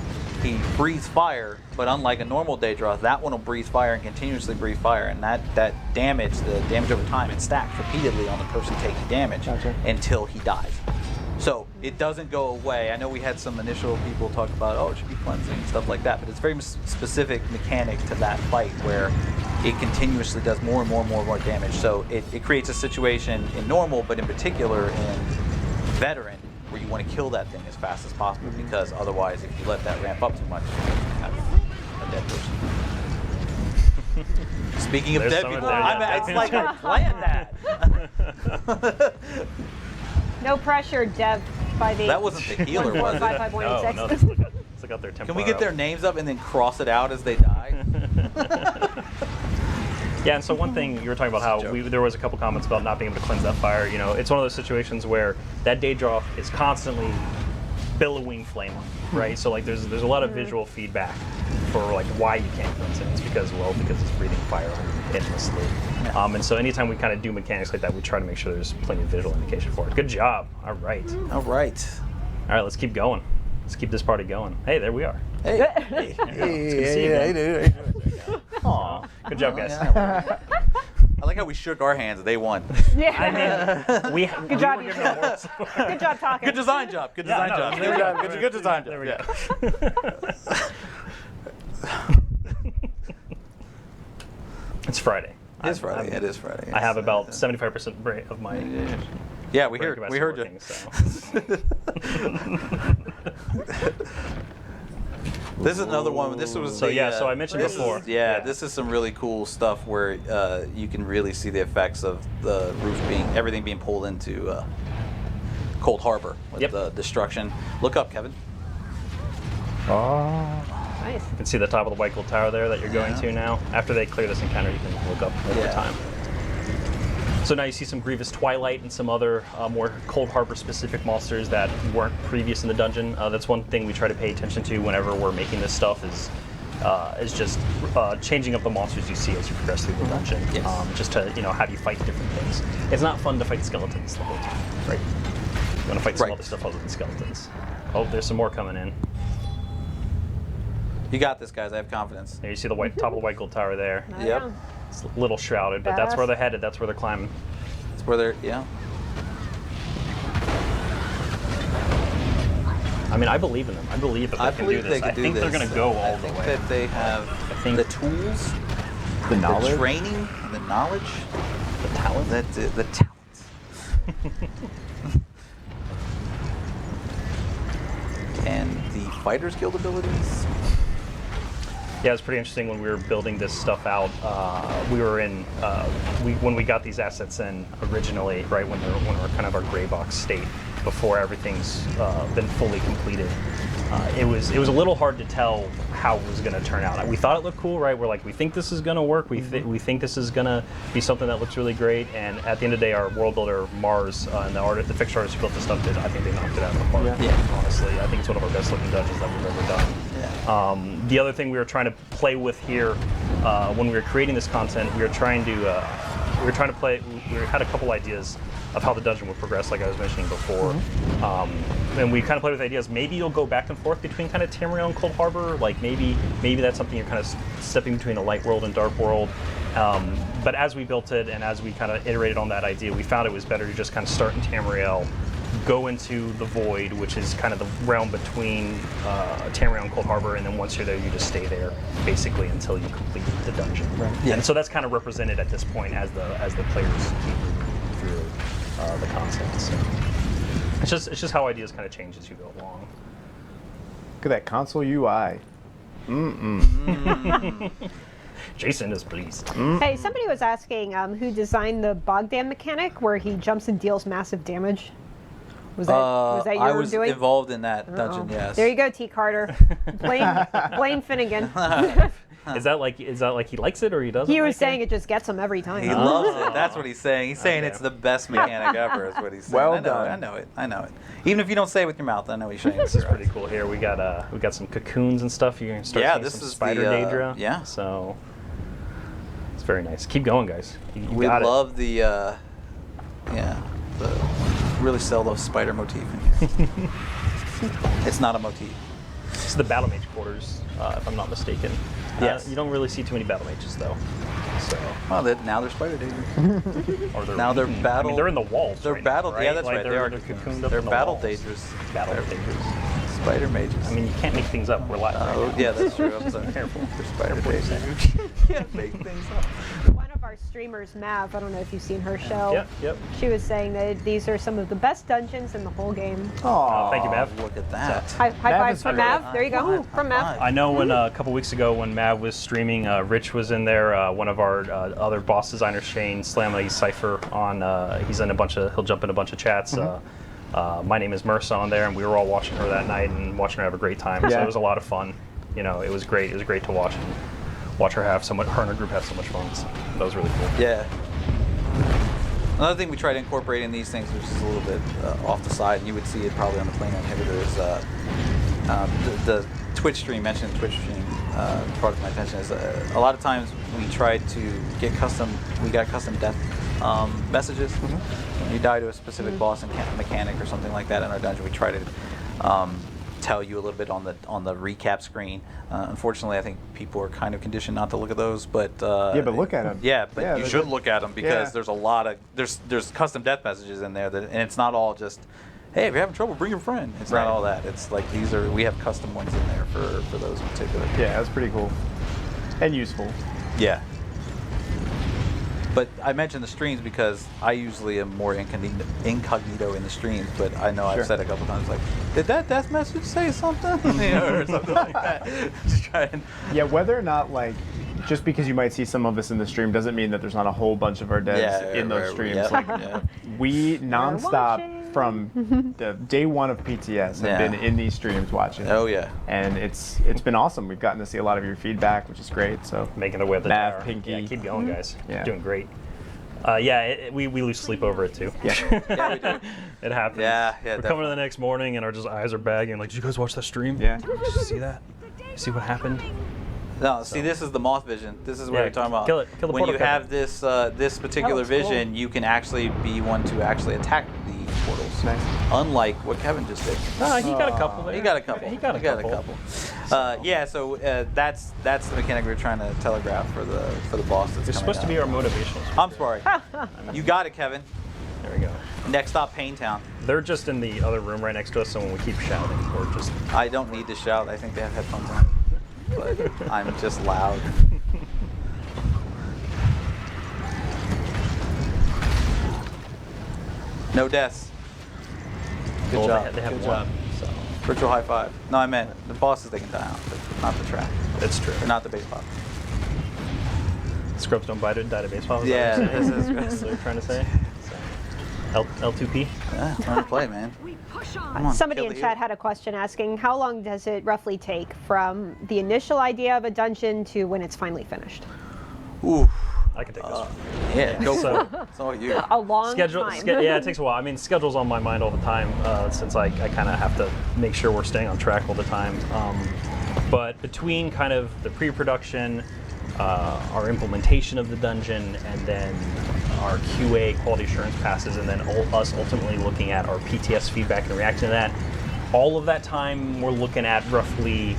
S5: he breathes fire, but unlike a normal Daedroth, that one will breathe fire and continuously breathe fire, and that damage, the damage over time, it stacks repeatedly on the person taking damage
S1: Gotcha.
S5: until he dies. So it doesn't go away. I know we had some initial people talk about, oh, it should be cleansing and stuff like that, but it's very specific mechanic to that fight where it continuously does more and more and more and more damage. So it creates a situation in normal, but in particular in veteran, where you want to kill that thing as fast as possible, because otherwise, if you let that ramp up too much, you have a dead person. Speaking of
S3: There's
S5: dead
S3: some
S5: people,
S3: there, yeah.
S5: it's like I planned that.
S2: No pressure, Dev. By the
S5: That wasn't the healer, was it?
S2: 1455186.
S3: No, they still got their Templar
S5: Can we get their
S3: up.
S5: names up and then cross it out as they die?
S3: Yeah, and so one thing you were talking about how there was a couple comments about not being able to cleanse that fire. You know, it's one of those situations where that Daedra is constantly billowing flame on, right? So like there's a lot of visual feedback for like why you can't cleanse it. It's because it's breathing fire endlessly. And so anytime we kind of do mechanics like that, we try to make sure there's plenty of visual indication for it. Good job. All right.
S5: All right.
S3: All right, let's keep going. Let's keep this party going. Hey, there we are.
S5: Hey.
S3: It's good to see you, man. Aw, good job, guys.
S5: I like how we shook our hands. They won.
S2: Yeah.
S3: I mean, we
S2: Good job,
S3: were
S2: you
S3: given
S2: two.
S3: awards.
S2: Good job talking.
S5: Good design job. Good design
S3: no,
S5: job.
S3: there we go.
S5: Good design job.
S3: There we
S5: Yeah.
S3: It's Friday.
S5: It is Friday. It is Friday.
S3: I have about 75% of my
S5: Yeah, we
S3: brain
S5: heard.
S3: capacity
S5: We heard you.
S3: working, so.
S5: This is another one. This was
S3: So,
S5: the,
S3: yeah, so I mentioned
S5: this
S3: before.
S5: Is,
S3: Yeah.
S5: this is some really cool stuff where you can really see the effects of the roof everything being pulled into Cold Harbor with the destruction. Look up, Kevin.
S1: Oh.
S2: Nice.
S3: You can see the top of the White Gold Tower there that you're going to now. After they clear this encounter, you can look up over time. So now you see some Grievous Twilight and some other more Cold Harbor specific monsters that weren't previous in the dungeon. That's one thing we try to pay attention to whenever we're making this stuff is just changing up the monsters you see as you progress through the dungeon.
S5: Yes.
S3: Just to have you fight different things. It's not fun to fight skeletons the whole time, right? You want to fight some other stuff other than skeletons. Oh, there's some more coming in.
S5: You got this, guys. I have confidence.
S3: There you see the top of the White Gold Tower there.
S2: Oh,
S5: Yep.
S2: yeah.
S3: It's a little shrouded, but that's where they're headed. That's where they're climbing.
S5: That's where they're. Yeah.
S3: I mean, I believe in them. I believe that they can do this. I think they're going to go all the way.
S5: I think that they have the tools,
S1: The knowledge.
S5: the training, the knowledge,
S3: The talent.
S5: the talent. And the Fighters Guild abilities.
S3: Yeah, it's pretty interesting when we were building this stuff out. We were in when we got these assets in originally, right when we're kind of our gray box state before everything's been fully completed. It was a little hard to tell how it was going to turn out. We thought it looked cool, right? We're like, we think this is going to work. We think this is going to be something that looks really great. And at the end of the day, our world builder Mars and the fixture artist who built this stuff I think they knocked it out of the park.
S5: Yeah.
S3: Honestly, I think it's one of our best looking dungeons that we've ever done.
S5: Yeah.
S3: The other thing we were trying to play with here when we were creating this content, we had a couple ideas of how the dungeon would progress, like I was mentioning before. And we kind of played with ideas. Maybe you'll go back and forth between kind of Tamriel and Cold Harbor. Like maybe that's something you're kind of stepping between the light world and dark world. But as we built it and as we kind of iterated on that idea, we found it was better to just kind of start in Tamriel, go into the Void, which is kind of the realm between Tamriel and Cold Harbor, and then once you're there, you just stay there basically until you complete the dungeon. Right. Yeah. And so that's kind of represented at this point as the players keep moving through the concept. So it's just how ideas kind of change as you go along.
S1: Look at that console UI.
S3: Jason is pleased.
S2: Hey, somebody was asking who designed the Bogdan mechanic where he jumps and deals massive damage. Was that
S5: I
S2: your
S5: was
S2: doing?
S5: involved in that dungeon. Yes.
S2: There you go, T. Carter. Blame Finnegan.
S3: Is that like he likes it or he doesn't?
S2: He was
S3: like
S2: saying it just gets him every time.
S5: He loves it. That's what he's saying. He's saying it's the best mechanic ever. Is what he's saying.
S1: Well
S5: I
S1: done.
S5: know it. Even if you don't say it with your mouth, I know he's saying.
S3: This is pretty cool. Here we got some cocoons and stuff. You're gonna start seeing
S5: this
S3: some
S5: is
S3: spider
S5: the,
S3: Daedra.
S5: yeah.
S3: So it's very nice. Keep going, guys. You
S5: We
S3: got it.
S5: love the really sell those spider motif in here. It's not a motif.
S3: It's the Battle Mage quarters, if I'm not mistaken.
S5: Yes.
S3: You don't really see too many battle mages though. So.
S5: Well, now they're spider dangerous.
S3: Or they're
S5: Now they're
S3: eaten.
S5: battle.
S3: I mean, they're in the walls.
S5: They're
S3: right
S5: battle.
S3: now, right?
S5: Yeah, that's
S3: Like,
S5: right. They are
S3: cocooned up
S5: They're
S3: in the
S5: battle
S3: walls.
S5: dangerous.
S3: Battle
S5: They're
S3: dangerous.
S5: Spider mages.
S3: I mean, you can't make things up. We're live.
S5: Oh,
S3: right?
S5: yeah, that's true. I'm sorry.
S3: Careful.
S5: They're spider mages. You can't make things up.
S2: One of our streamers, Mav, I don't know if you've seen her show.
S3: Yep.
S2: She was saying that these are some of the best dungeons in the whole game.
S1: Aw.
S3: Thank you, Mav.
S5: Look at that.
S2: High
S1: Mav
S2: five
S1: is
S2: from
S1: great.
S2: Mav. There you go. From Mav.
S3: I know when a couple weeks ago when Mav was streaming, Rich was in there. One of our other boss designers, Shane Slamley Cypher, on. He's in he'll jump in a bunch of chats. My name is Mersa on there, and we were all watching her that night and watching her have a great time. So
S1: Yeah.
S3: it was a lot of fun. You know, it was great. It was great to watch her have so much. Her and her group have so much fun. So that was really cool.
S5: Yeah. Another thing we try to incorporate in these things, which is a little bit off the side, and you would see it probably on the plane inhibitor, is the Twitch stream. Mentioned Twitch stream brought to my attention is a lot of times we tried to get custom death messages. When you die to a specific boss and mechanic or something like that in our dungeon, we try to tell you a little bit on the recap screen. Unfortunately, I think people are kind of conditioned not to look at those, but
S1: Yeah, but look at them.
S5: yeah, but you
S1: they're
S5: should
S1: good.
S5: look at them because
S1: Yeah.
S5: there's a lot of there's custom death messages in there and it's not all just, hey, if you're having trouble, bring your friend. It's
S1: Right.
S5: not all that. It's like we have custom ones in there for those in particular.
S1: Yeah, that's pretty cool. And useful.
S5: Yeah. But I mentioned the streams because I usually am more incognito in the streams, but I know
S1: Sure.
S5: I've said a couple times, like, did that death message say something? You know, or something like that. Just try and,
S1: Yeah, whether or not, like, just because you might see some of us in the stream doesn't mean that there's not a whole bunch of our devs
S5: yeah,
S1: in those
S5: right,
S1: streams.
S5: yeah,
S1: Like,
S5: yeah.
S1: we nonstop
S2: watching.
S1: from the day one of PTS have
S5: Yeah.
S1: been in these streams watching.
S5: Oh, yeah.
S1: And it's been awesome. We've gotten to see a lot of your feedback, which is great. So
S3: Making their way up the
S1: Mav,
S3: tower.
S1: Pinky.
S3: Yeah, keep going, guys.
S1: Yeah.
S3: Doing great. We lose sleep over it too.
S1: Yeah.
S5: Yeah, we do.
S3: It happens.
S5: Yeah,
S3: We're coming to the next morning and our just eyes are bagging. Like, did you guys watch that stream?
S1: Yeah.
S3: Did you see that? See what happened?
S5: No, see, this is the moth vision. This is what
S3: Yeah,
S5: you're talking about.
S3: kill it. Kill the
S5: when
S3: portal
S5: you
S3: cover.
S5: have this this particular
S2: looks cool.
S5: vision, you can actually be one to actually attack the portals.
S1: Nice.
S5: Unlike what Kevin just did.
S3: No, he got a couple there.
S5: He got a couple.
S3: He got a couple.
S5: Yeah, so that's the mechanic we're trying to telegraph for the boss. That's
S3: It's
S5: coming
S3: supposed to be
S5: out.
S3: our motivational.
S5: I'm sorry. You got it, Kevin.
S3: There we go.
S5: Next stop, Paintown.
S3: They're just in the other room right next to us, so when we keep shouting, we're just.
S5: I don't need to shout. I think they have headphones on. But I'm just loud. No deaths. Good
S3: Well,
S5: job.
S3: They have
S5: Good
S3: one,
S5: job.
S3: so
S5: Virtual high five. No, I meant the bosses they can die on, but not the trap.
S3: it's true.
S5: They're not the base pop.
S3: Scrubs don't bite it, die to baseball. Is
S5: Yeah,
S3: that what you're
S5: this
S3: saying?
S5: is
S3: That's what you're trying to say. So, L2P.
S5: Yeah, learn to play, man.
S6: We push
S5: Come
S6: on.
S5: on,
S2: Somebody
S5: kill
S2: in
S5: the
S2: chat
S5: hero.
S2: had a question asking, how long does it roughly take from the initial idea of a dungeon to when it's finally finished?
S5: Ooh.
S3: I can take this one.
S5: Yeah, go
S3: So-
S5: for it. It's all you.
S2: A long
S3: Schedule,
S2: time.
S3: yeah, it takes a while. I mean, schedule's on my mind all the time since I kind of have to make sure we're staying on track all the time. But between kind of the pre-production, our implementation of the dungeon, and then our QA quality assurance passes, and then us ultimately looking at our PTS feedback and reacting to that, all of that time we're looking at roughly,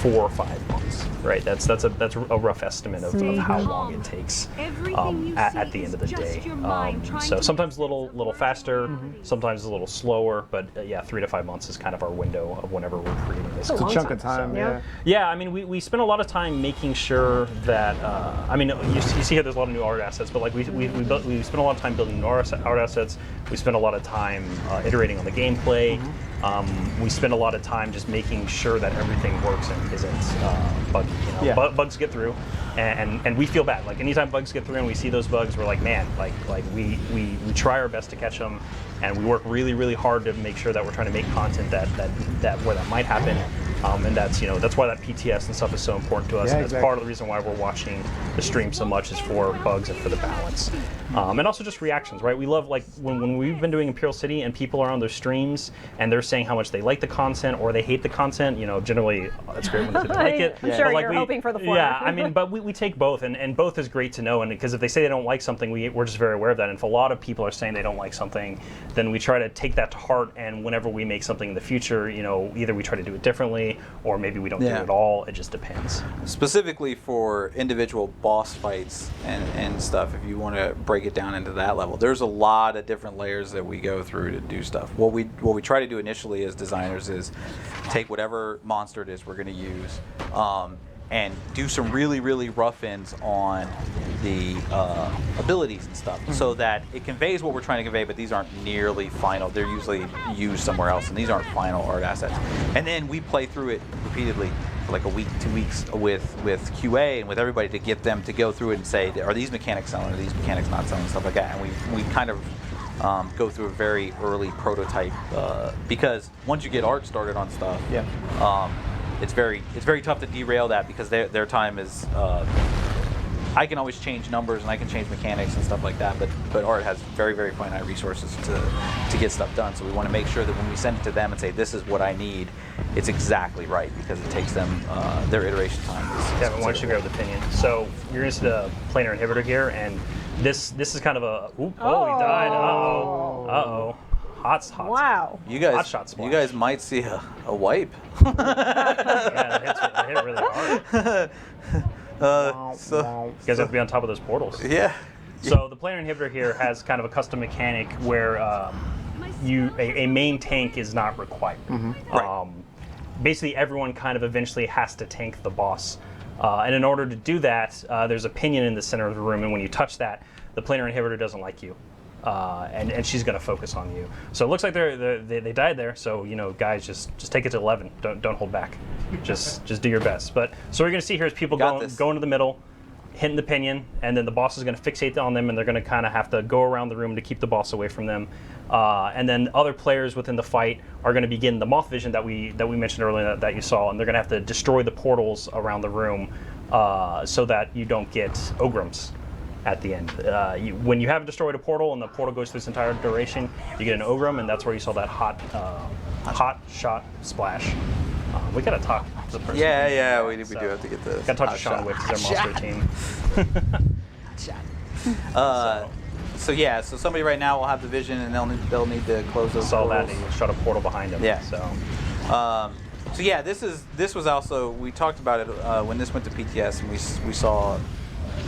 S3: 4 or 5 months, right? That's a rough estimate of how long it takes
S6: Everything you
S3: at
S6: see
S3: the end of
S6: is
S3: the
S6: just
S3: day.
S6: your mind trying
S3: So
S6: to
S3: sometimes a
S6: make
S3: little faster, sometimes a little slower, but yeah, 3 to 5 months is kind of our window of whenever we're creating this.
S1: It's a
S2: long
S1: chunk
S2: time,
S1: of time,
S2: so,
S1: yeah.
S3: Yeah, I mean, we spend a lot of time making sure that, I mean, you see here there's a lot of new art assets, but like we spend a lot of time building new art assets. We spend a lot of time iterating on the gameplay. We spend a lot of time just making sure that everything works and isn't buggy.
S1: Yeah.
S3: Bugs get through, and we feel bad. Like anytime bugs get through and we see those bugs, we're like, man, like we try our best to catch them, and we work really, really hard to make sure that we're trying to make content that where that might happen. And that's why that PTS and stuff is so important to us.
S1: Yeah,
S3: And that's
S1: exactly.
S3: part of the reason why we're watching the stream so much is for bugs and for the balance. And also just reactions, right? We love, like, when we've been doing Imperial City and people are on their streams and they're saying how much they like the content or they hate the content, generally it's great when they like it.
S2: I'm sure
S3: But, like,
S2: you're hoping for the former.
S3: Yeah, I mean, but we take both, and both is great to know. And because if they say they don't like something, we're just very aware of that. And if a lot of people are saying they don't like something, then we try to take that to heart. And whenever we make something in the future, either we try to do it differently, day, or maybe we don't do it at all. It just depends.
S5: Specifically for individual boss fights and stuff, if you want to break it down into that level, there's a lot of different layers that we go through to do stuff. What we try to do initially as designers is take whatever monster it is we're going to use, and do some really, really rough ends on the abilities and stuff, so that it conveys what we're trying to convey, but these aren't nearly final. They're usually used somewhere else, and these aren't final art assets. And then we play through it repeatedly for like a week, 2 weeks with QA and with everybody to get them to go through it and say, are these mechanics selling, are these mechanics not selling, stuff like that. And we kind of go through a very early prototype, because once you get art started on stuff, it's very tough to derail that, because their time is. I can always change numbers and I can change mechanics and stuff like that, but art has very, very finite resources to get stuff done. So we want to make sure that when we send it to them and say, this is what I need, it's exactly right, because it takes them their iteration time.
S3: Kevin, why don't you grab the pinion? So you're going to see the planar inhibitor here, and this is kind of a he died. Uh-oh. Hot.
S2: Wow.
S5: You guys,
S3: hot shot splash.
S5: you guys might see a wipe.
S3: Yeah, it hit really hard.
S5: So
S3: You guys have to be on top of those portals.
S5: yeah.
S3: So the planar inhibitor here has kind of a custom mechanic where a main tank is not required.
S5: Right.
S3: Basically, everyone kind of eventually has to tank the boss. And in order to do that, there's a pinion in the center of the room, and when you touch that, the planar inhibitor doesn't like you. And she's going to focus on you. So it looks like they died there. So guys, just take it to 11. Don't hold back. Just do your best. But so what you're going to see here is people going to the middle, hitting the pinion, and then the boss is going to fixate on them, and they're going to kind of have to go around the room to keep the boss away from them. And then other players within the fight are going to begin the moth vision that we mentioned earlier that you saw, and they're going to have to destroy the portals around the room so that you don't get Ograms at the end. When you have destroyed a portal and the portal goes through its entire duration, you get an Ogram, and that's where you saw that hot shot splash. We gotta talk to the person.
S5: Yeah, we do have to get the.
S3: Gotta talk to Sean Wicks, their monster team.
S5: So somebody right now will have the vision, and they'll need to close those.
S3: Saw that,
S5: portals.
S3: and he shot a portal behind him.
S5: Yeah.
S3: So
S5: yeah, this was also, we talked about it when this went to PTS, and we saw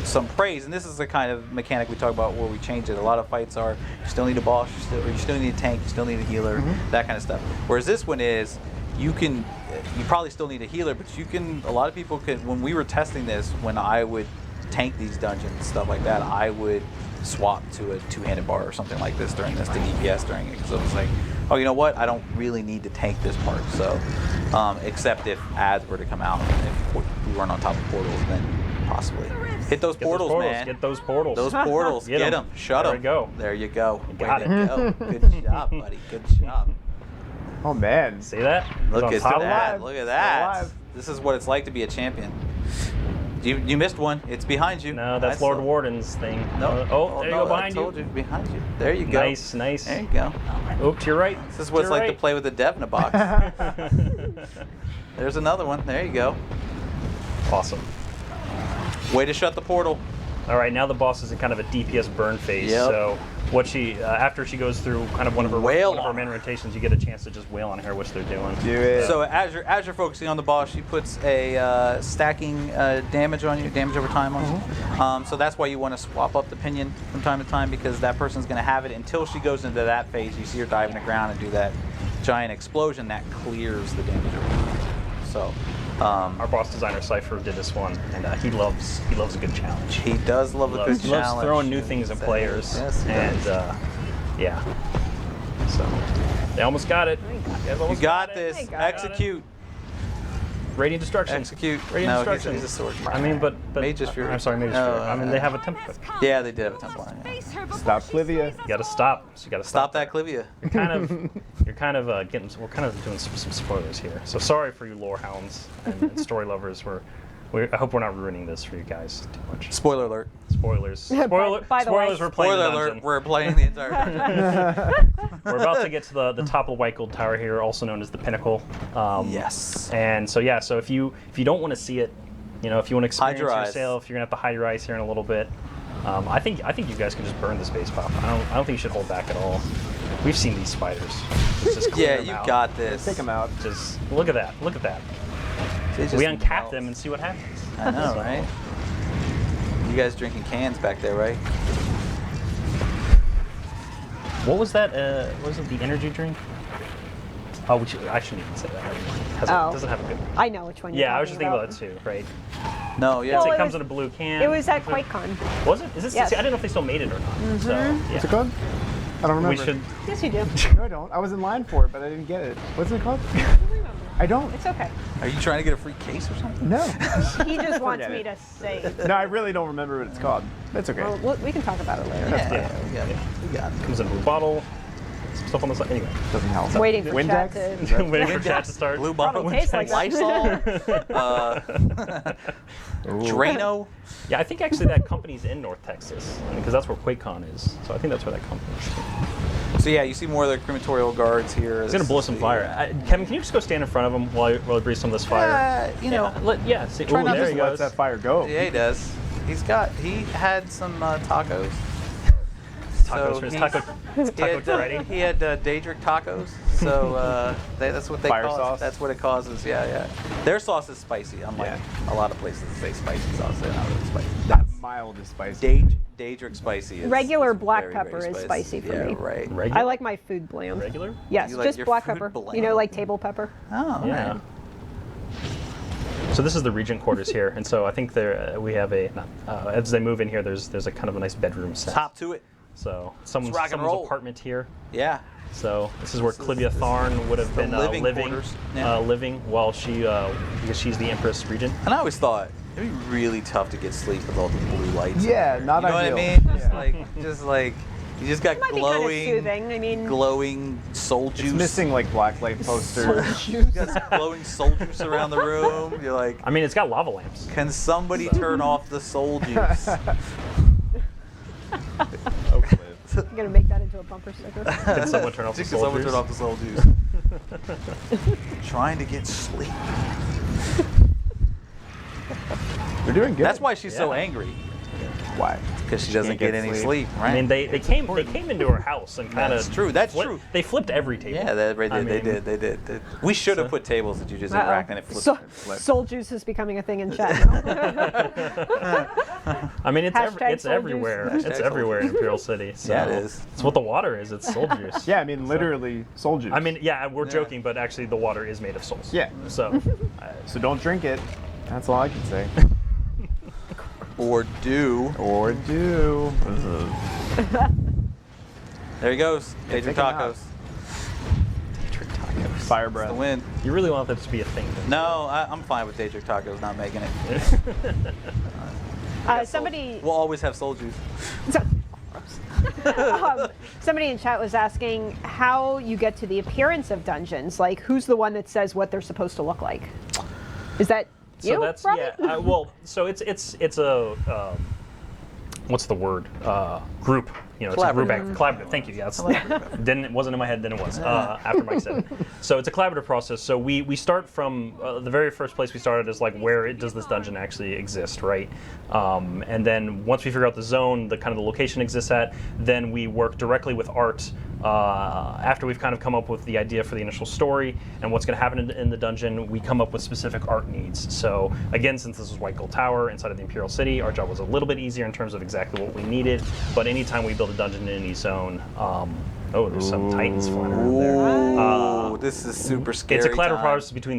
S5: some praise, and this is the kind of mechanic we talk about where we change it. A lot of fights are you still need a boss, you still need a tank, you still need a healer, that kind of stuff. Whereas this one is you probably still need a healer, but a lot of people could, when we were testing this, when I would tank these dungeons and stuff like that, I would swap to a two-handed bar or something like this during this, to DPS during it, because it was like, oh, you know what, I don't really need to tank this part. So except if ads were to come out, if we weren't on top of portals, then possibly. Hit those portals, man.
S3: Get those portals.
S5: Those portals. Get them. Shut them.
S3: There we go.
S5: There you go.
S3: Got it.
S5: Go. Good job, buddy. Good job.
S1: Oh man.
S3: See that?
S5: Look at
S3: top
S5: that.
S1: alive.
S5: Look at
S1: Still
S5: that.
S1: alive.
S5: This is what it's like to be a champion. You missed one. It's behind you.
S3: No, that's
S5: I
S3: Lord
S5: saw-
S3: Warden's thing.
S5: No.
S3: Oh, there you
S5: no,
S3: go behind
S5: I told
S3: you.
S5: you. Behind you. There you go.
S3: Nice.
S5: There you go.
S3: Oh, to your right.
S5: This is what it's like to play with a dev in a box. There's another one. There you go.
S3: Awesome.
S5: Way to shut the portal.
S3: All right, now the boss is in kind of a DPS burn phase.
S5: Yep.
S3: So what after she goes through kind of one of her main rotations, you get a chance to just wail on her, which they're doing.
S1: Do it.
S5: So as you're focusing on the boss, she puts a stacking damage on you, damage over time on you. So that's why you want to swap up the pinion from time to time, because that person's going to have it until she goes into that phase. You see her dive in the ground and do that giant explosion that clears the damage over time. So
S3: Our boss designer Cypher did this one, and he loves a good challenge.
S5: he does love a good
S3: He loves
S5: challenge.
S3: throwing new things at players.
S5: Yes, he
S3: and
S5: does.
S3: yeah. So they almost got it. You guys
S5: You
S3: almost
S5: got
S3: it.
S5: this.
S2: They got it.
S5: Execute.
S3: Radiant destruction.
S5: Execute.
S3: Radiant
S5: No,
S3: destruction.
S5: he's a sword.
S3: I mean, but
S5: Mage's Fury.
S3: I'm sorry, Mage's
S5: No,
S3: Fury. I mean, they have a template.
S5: Yeah, they did have a temple. Yeah.
S6: Face her before
S1: Stop
S6: she
S1: Clivia.
S6: sees us
S3: You got to stop. So you got to
S5: Stop that, Clivia.
S3: You're kind of getting. We're kind of doing some spoilers here. So sorry for you lore hounds and story lovers. I hope we're not ruining this for you guys too much.
S5: Spoiler alert.
S3: Spoilers.
S2: By the way.
S3: Spoilers. We're playing
S5: Spoiler
S3: the
S5: alert.
S3: dungeon.
S5: We're playing the entire dungeon.
S3: We're about to get to the top of the White Gold Tower here, also known as the Pinnacle.
S5: Yes.
S3: And so yeah, so if you don't want to see it, if you want to
S5: Hide
S3: experience
S5: your eyes.
S3: yourself, you're gonna have to hide your eyes here in a little bit. I think you guys can just burn the space pop. I don't think you should hold back at all. We've seen these spiders. Let's just clear
S5: Yeah,
S3: them
S5: you
S3: out.
S5: got this.
S1: Take them out.
S3: Just look at that. Look at that.
S5: They just
S3: We uncap
S5: melt.
S3: them and see what happens.
S5: I know, right? You guys drinking cans back there, right?
S3: What was that? What was it? The energy drink? Oh, I shouldn't even say that.
S2: Oh.
S3: It doesn't have a good.
S2: I know which one you're
S3: Yeah, I was just
S2: talking
S3: thinking about that too, right?
S5: No, yeah.
S2: Well,
S3: it
S2: it
S3: comes
S2: was-
S3: in a blue can.
S2: It was at QuakeCon.
S3: Was it? Is this?
S2: Yes.
S3: See, I didn't know if they still made it or not. So yeah.
S1: What's it called? I don't remember.
S3: We should.
S2: Yes, you do.
S1: No, I don't. I was in line for it, but I didn't get it. What's it called? I don't.
S2: It's okay.
S5: Are you trying to get a free case or something?
S1: No.
S2: He just wants
S1: Forget
S2: me
S1: it.
S2: to say it.
S1: No, I really don't remember what it's called. That's okay.
S2: Well, we can talk about it later.
S5: Yeah, we got it. We got it.
S3: Comes in a blue bottle. Some stuff on the side. Anyway.
S1: Doesn't help.
S2: Waiting for
S1: Windex?
S2: chat to.
S3: Waiting for chat to start.
S5: Blue bottle.
S2: Probably tastes like that.
S5: Lysol. Drano.
S3: Yeah, I think actually that company's in North Texas because that's where QuakeCon is. So I think that's where that company is.
S5: So yeah, you see more of the crematorial guards here.
S3: It's gonna blow some fire. Kevin, can you just go stand in front of him while I breathe some of this fire?
S5: You know,
S3: Yeah. See,
S5: Try
S3: ooh,
S5: not to
S3: there he
S1: Just let
S3: goes.
S1: that fire go.
S5: yeah, he does. He had some tacos.
S3: Tacos
S5: So
S3: for his
S5: he's-
S3: taco.
S5: He
S3: Taco
S5: had,
S3: variety.
S5: he had Daedric tacos, so that's what they
S1: Fire
S5: cause.
S1: sauce?
S5: That's what it causes. Yeah. Their sauce is spicy, unlike a lot of places that say spicy sauce. They're not really spicy.
S1: That mild is spicy.
S5: Daedric spicy is
S2: Regular
S5: is
S2: black
S5: very,
S2: pepper
S5: very
S2: is spicy for me.
S5: Right.
S3: Regular.
S2: I like my food bland.
S3: Regular.
S2: Yes,
S5: You like
S2: just
S5: your
S2: black
S5: food
S2: pepper.
S5: bland?
S2: You know, like table pepper.
S5: Oh,
S3: Yeah.
S5: right.
S3: So this is the regent quarters here, and so I think there we have a. As they move in here, there's a kind of a nice bedroom set.
S5: Top to it.
S3: So someone's
S5: rock and roll.
S3: apartment here.
S5: Yeah.
S3: So this is where
S5: This is-
S3: Clivia Tharn would have
S5: the
S3: been
S5: living
S3: living,
S5: quarters. Yeah.
S3: living while she because she's the Empress Regent.
S5: And I always thought it'd be really tough to get sleep with all the blue lights.
S1: Yeah,
S5: in there.
S1: not
S5: you know
S1: ideal.
S5: what I mean?
S1: Yeah.
S5: Just like you just got
S2: It might be kind of
S5: glowing,
S2: soothing. I mean,
S5: glowing soul juice.
S1: It's missing like black light posters.
S5: You got glowing soul juice around the room. You're like,
S3: I mean, it's got lava lamps.
S5: can somebody turn off the soul juice?
S2: I'm gonna make that into a bumper sticker.
S3: Can someone turn off the
S5: Can someone
S3: soldiers?
S5: turn off the soul juice? Trying to get sleep.
S1: They're doing good.
S5: That's why she's so
S3: Yeah.
S5: angry,
S1: Why?
S5: because she doesn't
S1: can't
S5: get
S1: get
S5: any
S1: sleep.
S5: sleep. Right?
S3: I mean, they came into her house and kind of.
S5: That's true, that's true.
S3: They flipped every table.
S5: yeah, they did. They did. We should have
S3: So-
S5: put tables that you just
S2: Uh-oh.
S5: interact and it flips.
S2: Soul juice is becoming a thing in chat now.
S3: I mean, it's
S2: Hashtag
S3: it's
S2: soul juice.
S3: everywhere.
S5: Hashtag
S3: It's
S5: soul
S3: everywhere in
S5: juice.
S3: Imperial City. So
S5: Yeah, it is.
S3: It's what the water is. It's soul juice.
S1: Yeah, I mean literally soul juice.
S3: I mean, yeah, we're joking, but actually, the water is made of souls.
S1: Yeah.
S3: So,
S1: so don't drink it. That's all I can say.
S5: Or do.
S1: Or do.
S5: There he goes. Daedric
S1: take him out.
S5: tacos.
S1: Fire
S5: The
S1: breath.
S5: win.
S3: you really want that to be a thing? don't you?
S5: No, I'm fine with Daedric tacos not making it.
S2: Somebody,
S5: We'll always have soul juice.
S2: somebody in chat was asking how you get to the appearance of dungeons. Like, who's the one that says what they're supposed to look like? Is that you?
S3: So that's
S2: Robbie?
S3: yeah. Well, so it's a what's the word? Group. You know, it's a group
S5: Collaborative.
S3: collaborative. Thank you. Yeah, it wasn't in my head. Then it was after Mike said it. So it's a collaborative process. So we start from the very first place we started is like where does this dungeon actually exist, right? And then once we figure out the zone, the kind of the location exists at, then we work directly with art. After we've kind of come up with the idea for the initial story and what's going to happen in the dungeon, we come up with specific art needs. So again, since this was White Gold Tower inside of the Imperial City, our job was a little bit easier in terms of exactly what we needed. But anytime we build a dungeon in any zone, oh, there's some titans flying around there.
S5: Ooh, this is super scary.
S3: It's a collaborative
S5: time.
S3: process between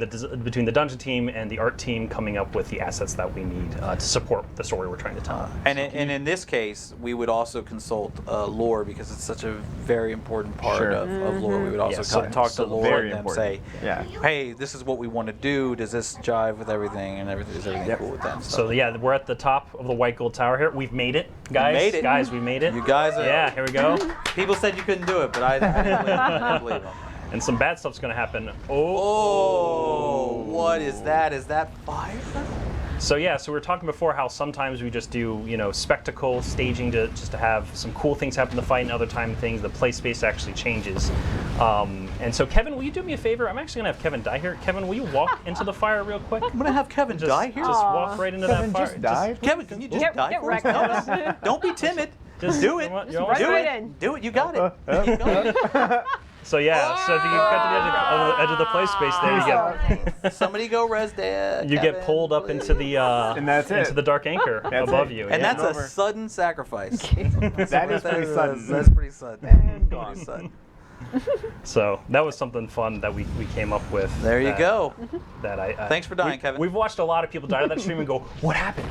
S3: the dungeon team and the art team coming up with the assets that we need to support the story we're trying to tell.
S5: And in this case, we would also consult lore because it's such a very important part
S1: Sure.
S5: of lore. We would also
S3: Yeah, so-
S5: talk
S3: so
S5: to lore
S1: very
S5: and them
S1: important.
S5: say,
S1: Yeah.
S5: hey, this is what we want to do. Does this jive with everything? And everything is everything cool with them?
S3: So yeah, we're at the top of the White Gold Tower here. We've made it, guys.
S5: made it.
S3: Guys, we made it.
S5: You guys are-
S3: Yeah, here we go.
S5: people said you couldn't do it, but I didn't believe them. I didn't believe them.
S3: And some bad stuff's gonna happen.
S5: Oh, what is that? Is that fire?
S3: So yeah, so we were talking before how sometimes we just do, spectacle staging to have some cool things happen in the fight, and other time the play space actually changes. And so Kevin, will you do me a favor? I'm actually gonna have Kevin die here. Kevin, will you walk into the fire real quick?
S5: I'm gonna have Kevin die here.
S3: Just walk right into
S1: Kevin
S3: that fire.
S1: just died?
S5: Kevin, can you just
S2: Get-
S5: die
S2: get
S5: for us?
S2: wrecked.
S5: No, don't be timid.
S3: Just
S5: Do it.
S3: You're almost
S2: Right
S3: there.
S2: in.
S5: Do it. You got it. You got it.
S3: So yeah, so if you cut to the edge of the play space there, you get
S5: Somebody go res Dad.
S3: you get pulled up into the
S1: And that's
S3: into
S1: it.
S3: the dark anchor
S1: That's
S3: above
S1: it.
S3: you.
S5: And
S3: yeah.
S5: that's a
S1: over.
S5: sudden sacrifice.
S1: That is pretty sudden.
S5: That's pretty sudden.
S1: And gone.
S5: Pretty sudden.
S3: So that was something fun that we came up with.
S5: There you
S3: that-
S5: go.
S3: That I
S5: Thanks for dying, Kevin.
S3: We've watched a lot of people die to that stream and go, "What happened?"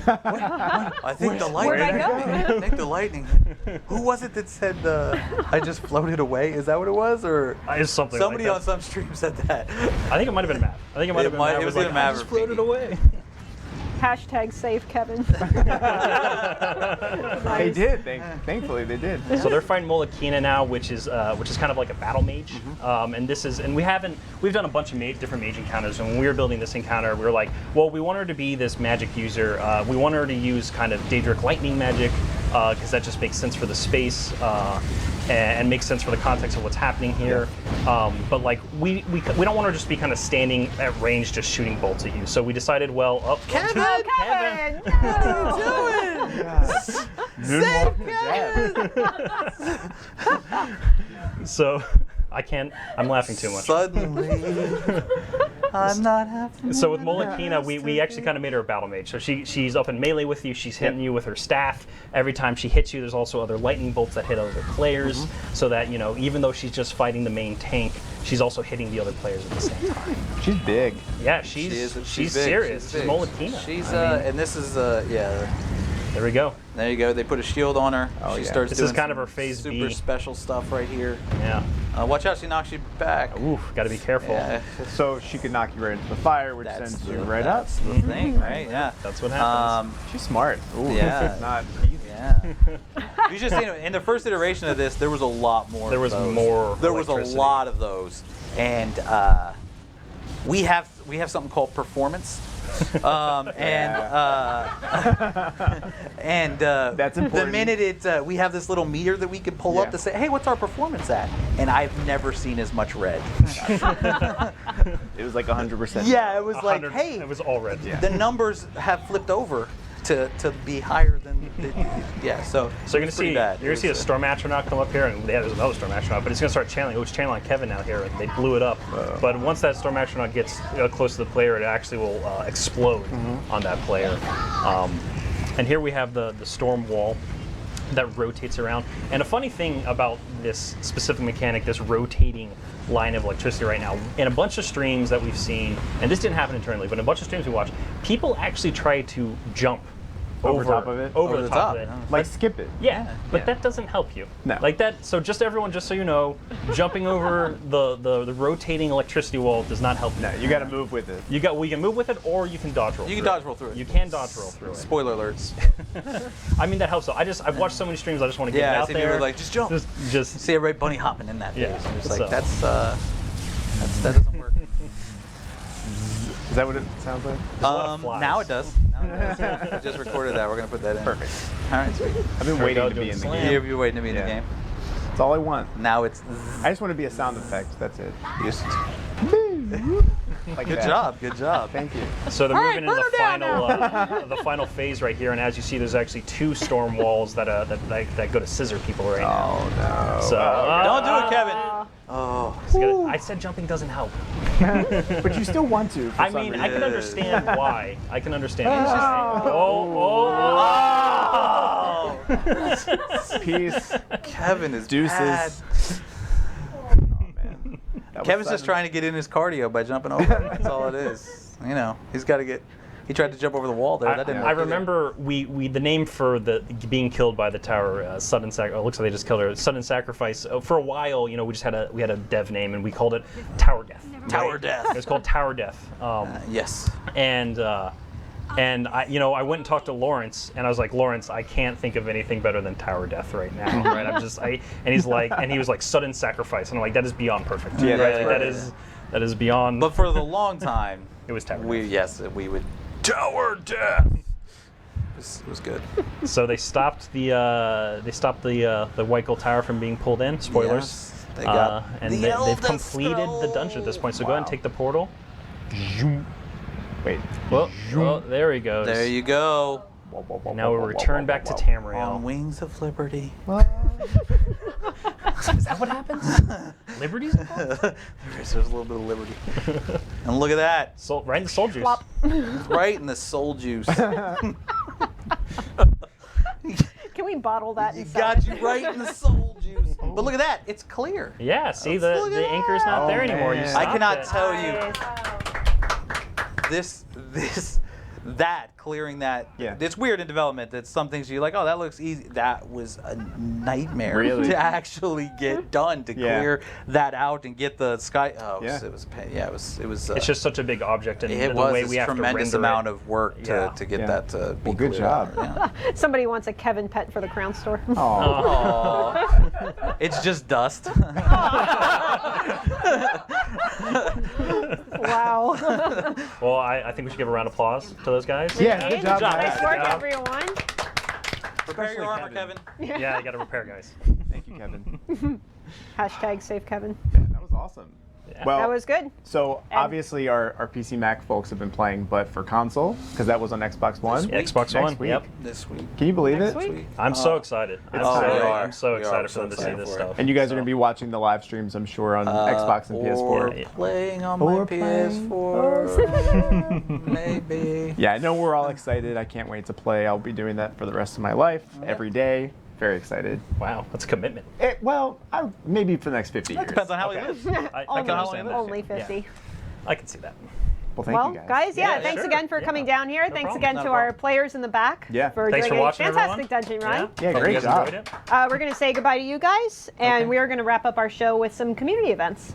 S5: I think the
S2: Where'd
S5: lightning.
S2: I go?
S5: hit me. I think the lightning. Who was it that said I just floated away? Is that what it was, or
S3: It's something
S5: somebody
S3: like
S5: on some stream said that?
S3: I think it might have been Matt. I think it might have been Matt.
S5: It was
S3: like,
S5: either
S3: "I
S5: Matt
S3: just
S5: or
S3: floated
S5: Piggy."
S3: away.
S2: Hashtag save Kevin.
S1: They did. Thankfully, they did.
S3: So they're fighting Molokina now, which is kind of like a battle mage, and we've done a bunch of different mage encounters. And when we were building this encounter, we were like, well, we want her to be this magic user. We want her to use kind of Daedric lightning magic because that just makes sense for the space and makes sense for the context of what's happening here. But like we don't want her to just be kind of standing at range, just shooting bolts at you. So we decided, well,
S5: Kevin!
S2: Kevin!
S5: What are you doing? Save Kevin!
S3: So I'm laughing too much.
S5: Suddenly, I'm not happy.
S3: So with Molokina, we actually kind of made her a battle mage. So she's up in melee with you. She's hitting you with her staff. Every time she hits you, there's also other lightning bolts that hit other players. So that even though she's just fighting the main tank, she's also hitting the other players at the same time.
S1: She's big.
S3: Yeah,
S5: She's
S3: she's
S5: big.
S3: serious. She's
S5: big.
S3: Molokina.
S5: She's
S3: I mean,
S5: and this is yeah.
S3: there we go.
S5: There you go. They put a shield on her.
S1: Oh,
S5: She
S1: yeah.
S5: starts
S3: This
S5: doing
S3: is kind
S5: some
S3: of her phase
S5: super
S3: B.
S5: special stuff right here.
S3: Yeah.
S5: Watch out, she knocks you back.
S3: Ooh, got to be careful.
S5: Yeah.
S1: So she could knock you right into the fire, which sends you right up.
S5: That's the thing, right? Yeah.
S3: That's what happens.
S1: She's smart. Ooh,
S5: Yeah.
S1: it's not easy.
S5: Yeah. You just in the first iteration of this, there was a lot more.
S3: There
S5: of
S3: was
S5: those.
S3: more
S5: There was a
S3: electricity.
S5: lot of those, and we have something called performance. And
S1: That's important.
S5: The minute we have this little meter that we can pull up
S1: Yeah.
S5: to say, hey, what's our performance at? And I've never seen as much red.
S1: It was like 100%.
S5: Yeah, it was like,
S3: 100
S5: hey,
S3: it was all red.
S1: Yeah.
S5: the numbers have flipped over to be higher than yeah. So
S3: So you're
S5: it's
S3: pretty
S5: pretty bad.
S3: You're gonna see a storm astronaut come up here, and yeah, there's another storm astronaut, but it's gonna start channeling. It was channeling Kevin out here, and they blew it up. But once that storm astronaut gets close to the player, it actually will explode on that player. And here we have the storm wall that rotates around. And a funny thing about this specific mechanic, this rotating line of electricity right now, in a bunch of streams that we've seen, and this didn't happen internally, but in a bunch of streams we watch, people actually try to jump
S1: Over top of it?
S3: over the top of it.
S1: Like skip it.
S3: Yeah, but
S1: Yeah.
S3: that doesn't help you.
S1: No.
S3: Like that. So just everyone, just so you know, jumping over the rotating electricity wall does not help you.
S1: No, you got to move with it.
S3: You can move with it, or you can dodge roll.
S5: You can
S3: through
S5: dodge
S3: it.
S5: roll through it.
S3: You can dodge roll through it.
S5: Spoiler alerts.
S3: I mean that helps though. I've watched so many streams. I just want to get it
S5: Yeah, I
S3: out
S5: see
S3: there.
S5: people like, just jump.
S3: Just
S5: See everybody bunny hopping in that phase.
S3: Yeah,
S5: I'm just like,
S3: so-
S5: that doesn't work.
S1: Is that what it sounds like?
S3: lot of flies.
S5: Now it does. I just recorded that. We're gonna put that in.
S1: Perfect.
S5: All right, sweet.
S1: I've been
S3: There we
S1: waiting
S3: go,
S1: to
S3: doing
S1: be in the
S3: slam.
S1: game.
S5: You're waiting to be in
S1: Yeah.
S5: the game.
S1: That's all I want.
S5: Now it's.
S1: I just want to be a sound effect. That's it.
S5: Just,
S1: Like
S5: good
S1: that.
S5: job. Good job.
S1: Thank you.
S3: So they're
S2: All
S3: moving
S2: right,
S3: into
S2: burn her down
S3: the final phase right here, and as you see, there's actually 2 storm walls that go to scissor people right now.
S1: Oh no.
S3: So
S5: Don't do it, Kevin. Oh.
S3: I said jumping doesn't help.
S1: But you still want to. For
S3: I
S1: some
S3: mean,
S1: reason.
S3: I can understand why. I can understand.
S5: Oh.
S1: Peace.
S5: Kevin is
S1: Deuces.
S5: bad.
S1: Oh man. That was
S5: Kevin's just
S1: sudden.
S5: trying to get in his cardio by jumping over. That's all it is. You know, he's got to get. He tried to jump over the wall there. That didn't
S3: I
S5: work either.
S3: remember we the name for the being killed by the tower, sudden sacrifice. Oh, looks like they just killed her. Sudden sacrifice. For a while, we had a dev name and we called it Tower Death.
S5: Tower
S3: right?
S5: Death.
S3: It was called Tower Death.
S5: Yes.
S3: And I went and talked to Lawrence, and I was like, Lawrence, I can't think of anything better than Tower Death right now, right? And he was like, sudden sacrifice, and I'm like, that is beyond perfect.
S1: Yeah,
S3: right?
S1: that's
S3: Like,
S1: right.
S3: that is beyond.
S5: But for the long time,
S3: it was Tower
S5: we
S3: Death.
S5: we would Tower Death. It was good.
S3: So they stopped the White Gold Tower from being pulled in. Spoilers.
S5: Yes, they got
S3: and
S5: the
S3: they've
S5: Elder
S3: completed the dungeon at this point. So go ahead and
S1: Wow.
S3: take the portal.
S1: Wait.
S3: Well, there he goes.
S5: There you go.
S3: Now we'll return back to
S5: On
S3: Tamriel.
S5: wings of liberty.
S3: Is that what happens? Liberty's involved?
S5: There's a little bit of liberty. And look at that.
S3: Right in the soul juice.
S2: Flop.
S5: Right in the soul juice.
S2: Can we bottle that
S5: You
S2: and sell
S5: got
S2: it?
S5: you right in the soul juice. But look at that. It's clear.
S3: Yeah, see,
S5: Let's look
S3: the
S5: at
S3: anchor's not
S1: that.
S3: there
S1: Oh,
S3: anymore. You
S1: man.
S5: I
S3: stopped
S5: cannot
S3: it.
S5: tell you.
S2: Nice.
S5: That clearing that.
S1: Yeah.
S5: It's weird in development that some things you're like, oh, that looks easy. That was a nightmare
S1: Really?
S5: to actually get done, to
S1: Yeah.
S5: clear that out and get the sky. Oh,
S1: Yeah.
S5: it was a pain. Yeah, it was.
S3: It's just such a big object, and
S5: it
S3: the
S5: was
S3: way
S5: this
S3: we have to
S5: tremendous
S3: render
S5: amount
S3: it.
S5: of work to,
S3: Yeah.
S5: to get
S1: Yeah.
S5: that to be
S1: Well, good
S5: cleared
S1: job.
S5: out. Yeah.
S2: Somebody wants a Kevin pet for the crown store.
S1: Aw.
S5: Aw. It's just dust.
S2: Wow.
S3: Well, I think we should give a round of applause to those guys.
S1: Yeah, good job.
S3: job.
S2: Nice
S3: Good
S2: work,
S3: job.
S2: everyone.
S5: Prepare your armor, Kevin.
S3: Yeah, you got to repair, guys.
S1: Thank you, Kevin.
S2: Hashtag save Kevin.
S1: Yeah, that was awesome.
S3: Yeah.
S1: Well,
S2: That was good.
S1: so obviously our PC Mac folks have been playing, but for console, because that was on Xbox One.
S3: Yeah, Xbox
S1: Next
S3: One.
S1: week.
S3: Yep.
S5: This week.
S1: Can you believe
S2: Next
S1: it?
S2: week.
S3: I'm so excited.
S1: we are.
S3: I'm so
S5: We are
S3: excited for
S5: so
S3: them to see
S5: excited
S3: this
S5: for it.
S3: stuff.
S1: And you guys are going to be watching the live streams, I'm sure, on Xbox and
S5: Or
S1: PS4.
S5: playing on
S1: Or
S5: my
S1: playing.
S5: PS4. Maybe.
S1: Yeah, I know we're all excited. I can't wait to play. I'll be doing that for the rest of my life, every day. Very excited.
S3: Wow, that's a commitment.
S1: Maybe for the next 50 years.
S5: Depends on how
S3: Okay.
S5: he lives.
S3: I
S2: Only,
S3: can understand that.
S2: only 50.
S3: I can see that.
S1: Well, thank
S2: Well,
S1: you guys.
S2: yeah, thanks
S3: sure.
S2: again for coming
S3: Yeah.
S2: doing here.
S3: No
S2: Thanks
S3: problem.
S2: again
S5: Not
S2: to
S5: a
S2: our
S5: problem.
S2: players in the back
S1: Yeah.
S2: for
S3: Thanks for
S2: doing a
S3: watching,
S2: fantastic
S3: everyone.
S2: dungeon run.
S1: Yeah,
S3: Hope
S1: great
S3: you guys
S1: job.
S3: enjoyed it.
S2: We're going to say goodbye to you guys, and
S3: Okay.
S2: we are going to wrap up our show with some community events.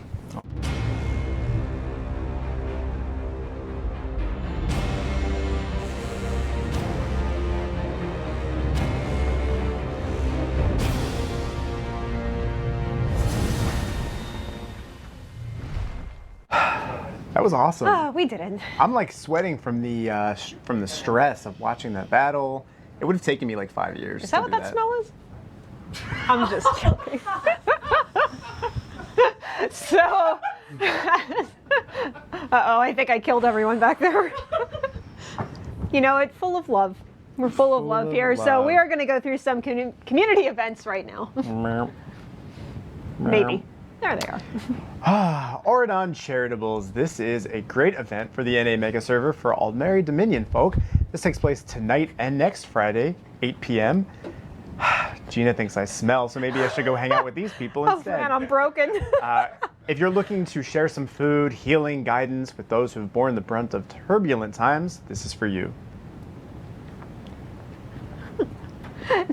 S1: That was awesome.
S2: Oh, we did it.
S1: I'm like sweating from the stress of watching that battle. It would have taken me like 5 years.
S2: Is that
S1: to
S2: what
S1: do
S2: that smell is? I'm just joking. So, uh-oh, I think I killed everyone back there. You know, it's full of love. We're full of love
S1: of
S2: here. So
S1: love.
S2: we are going to go through some community events right now. Maybe. There they are.
S1: Oridon Charitables. This is a great event for the NA Mega Server for Aldmeri Dominion folk. This takes place tonight and next Friday, 8 p.m. Gina thinks I smell, so maybe I should go hang out with these people
S2: Oh
S1: instead.
S2: man, I'm broken.
S1: If you're looking to share some food, healing, guidance with those who have borne the brunt of turbulent times, this is for you.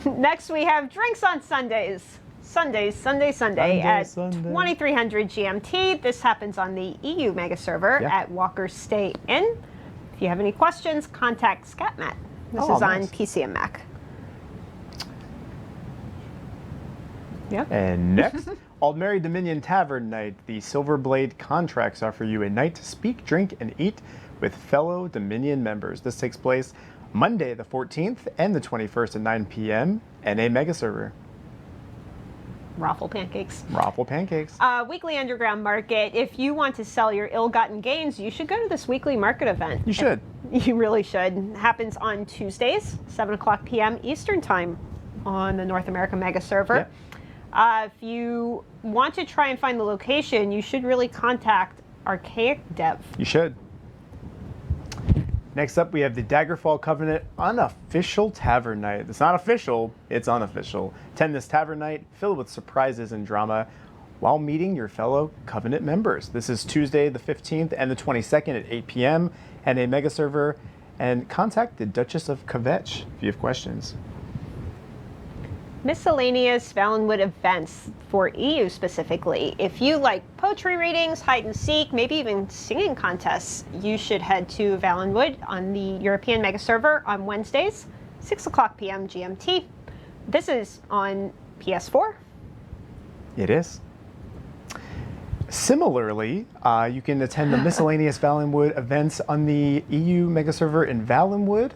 S2: Next we have drinks on Sundays. Sunday at
S1: Sunday.
S2: 2300 GMT. This happens on the EU Mega Server
S1: Yeah.
S2: at Walker's Stay Inn. If you have any questions, contact Scatmat. This
S1: Oh,
S2: is on
S1: nice.
S2: PC and Mac. Yep.
S1: And next, Aldmeri Dominion Tavern Night. The Silver Blade contracts offer you a night to speak, drink, and eat with fellow Dominion members. This takes place Monday the 14th and the 21st at 9 p.m. NA Mega Server.
S2: Raffle pancakes.
S1: Raffle pancakes.
S2: Weekly Underground Market. If you want to sell your ill-gotten gains, you should go to this weekly market event.
S1: You should.
S2: You really should. It happens on Tuesdays, 7 o'clock p.m. Eastern Time on the North America Mega Server. If you want to try and find the location, you should really contact Archaic Dev.
S1: You should. Next up, we have the Daggerfall Covenant Unofficial Tavern Night. It's not official, it's unofficial. Attend this tavern night filled with surprises and drama while meeting your fellow Covenant members. This is Tuesday the 15th and the 22nd at 8 p.m. and a mega server. And contact the Duchess of Kvetch if you have questions.
S2: Miscellaneous Valenwood events for EU specifically. If you like poetry readings, hide and seek, maybe even singing contests, you should head to Valenwood on the European Mega Server on Wednesdays, 6 o'clock p.m. GMT. This is on PS4.
S1: It is. Similarly, you can attend the miscellaneous Valenwood events on the EU Mega Server in Valenwood.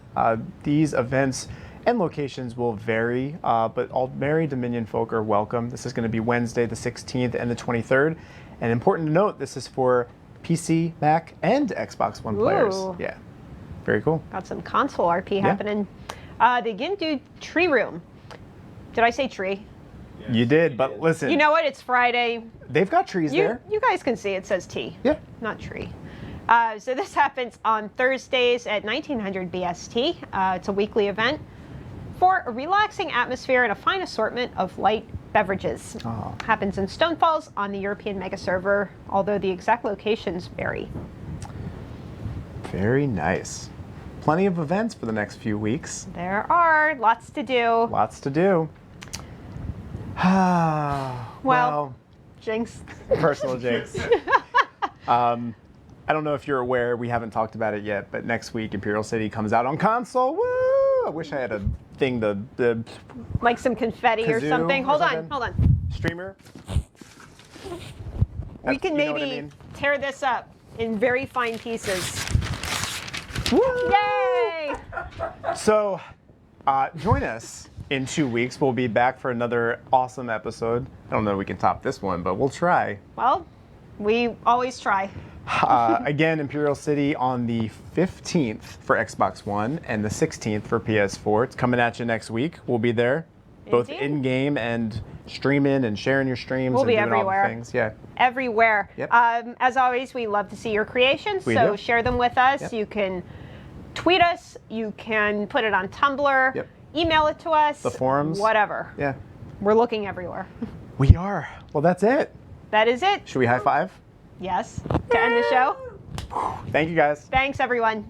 S1: These events and locations will vary, but Aldmeri Dominion folk are welcome. This is going to be Wednesday the 16th and the 23rd. And important to note, this is for PC, Mac, and Xbox One players.
S2: Ooh.
S1: Yeah, very cool.
S2: Got some console RP happening. They didn't do tree room. Did I say tree?
S1: You did, but listen.
S2: You know what? It's Friday.
S1: They've got trees there.
S2: You guys can see it says T.
S1: Yeah.
S2: Not tree. So this happens on Thursdays at 1900 BST. It's a weekly event for a relaxing atmosphere and a fine assortment of light beverages.
S1: Oh.
S2: Happens in Stone Falls on the European Mega Server, although the exact locations vary.
S1: Very nice. Plenty of events for the next few weeks.
S2: There are lots to do.
S1: Lots to do. Well,
S2: Jinx.
S1: personal jinx. I don't know if you're aware, we haven't talked about it yet, but next week Imperial City comes out on console. Woo! I wish I had a thing the
S2: Like some confetti or
S1: kazoo
S2: something.
S1: or
S2: Hold
S1: something.
S2: on.
S1: streamer.
S2: We
S1: That's-
S2: can
S1: you know what I
S2: maybe
S1: mean?
S2: tear this up in very fine pieces.
S1: Woo!
S2: Yay!
S1: So, join us in 2 weeks. We'll be back for another awesome episode. I don't know if we can top this one, but we'll try.
S2: Well, we always try.
S1: Again, Imperial City on the 15th for Xbox One and the 16th for PS4. It's coming at you next week. We'll be there, both
S2: Indeed.
S1: in-game and streaming and sharing your streams
S2: We'll
S1: and
S2: be
S1: doing
S2: everywhere.
S1: all the things. Yeah.
S2: Everywhere.
S1: Yep.
S2: As always, we love to see your creations,
S1: We
S2: so
S1: do.
S2: share them with us.
S1: Yep.
S2: You can tweet us, you can put it on Tumblr,
S1: Yep.
S2: email it to us.
S1: The forums.
S2: Whatever.
S1: Yeah.
S2: We're looking everywhere.
S1: We are. Well, that's it.
S2: That is it.
S1: Should we high five?
S2: Yes. To end the show.
S1: Thank you, guys.
S2: Thanks, everyone.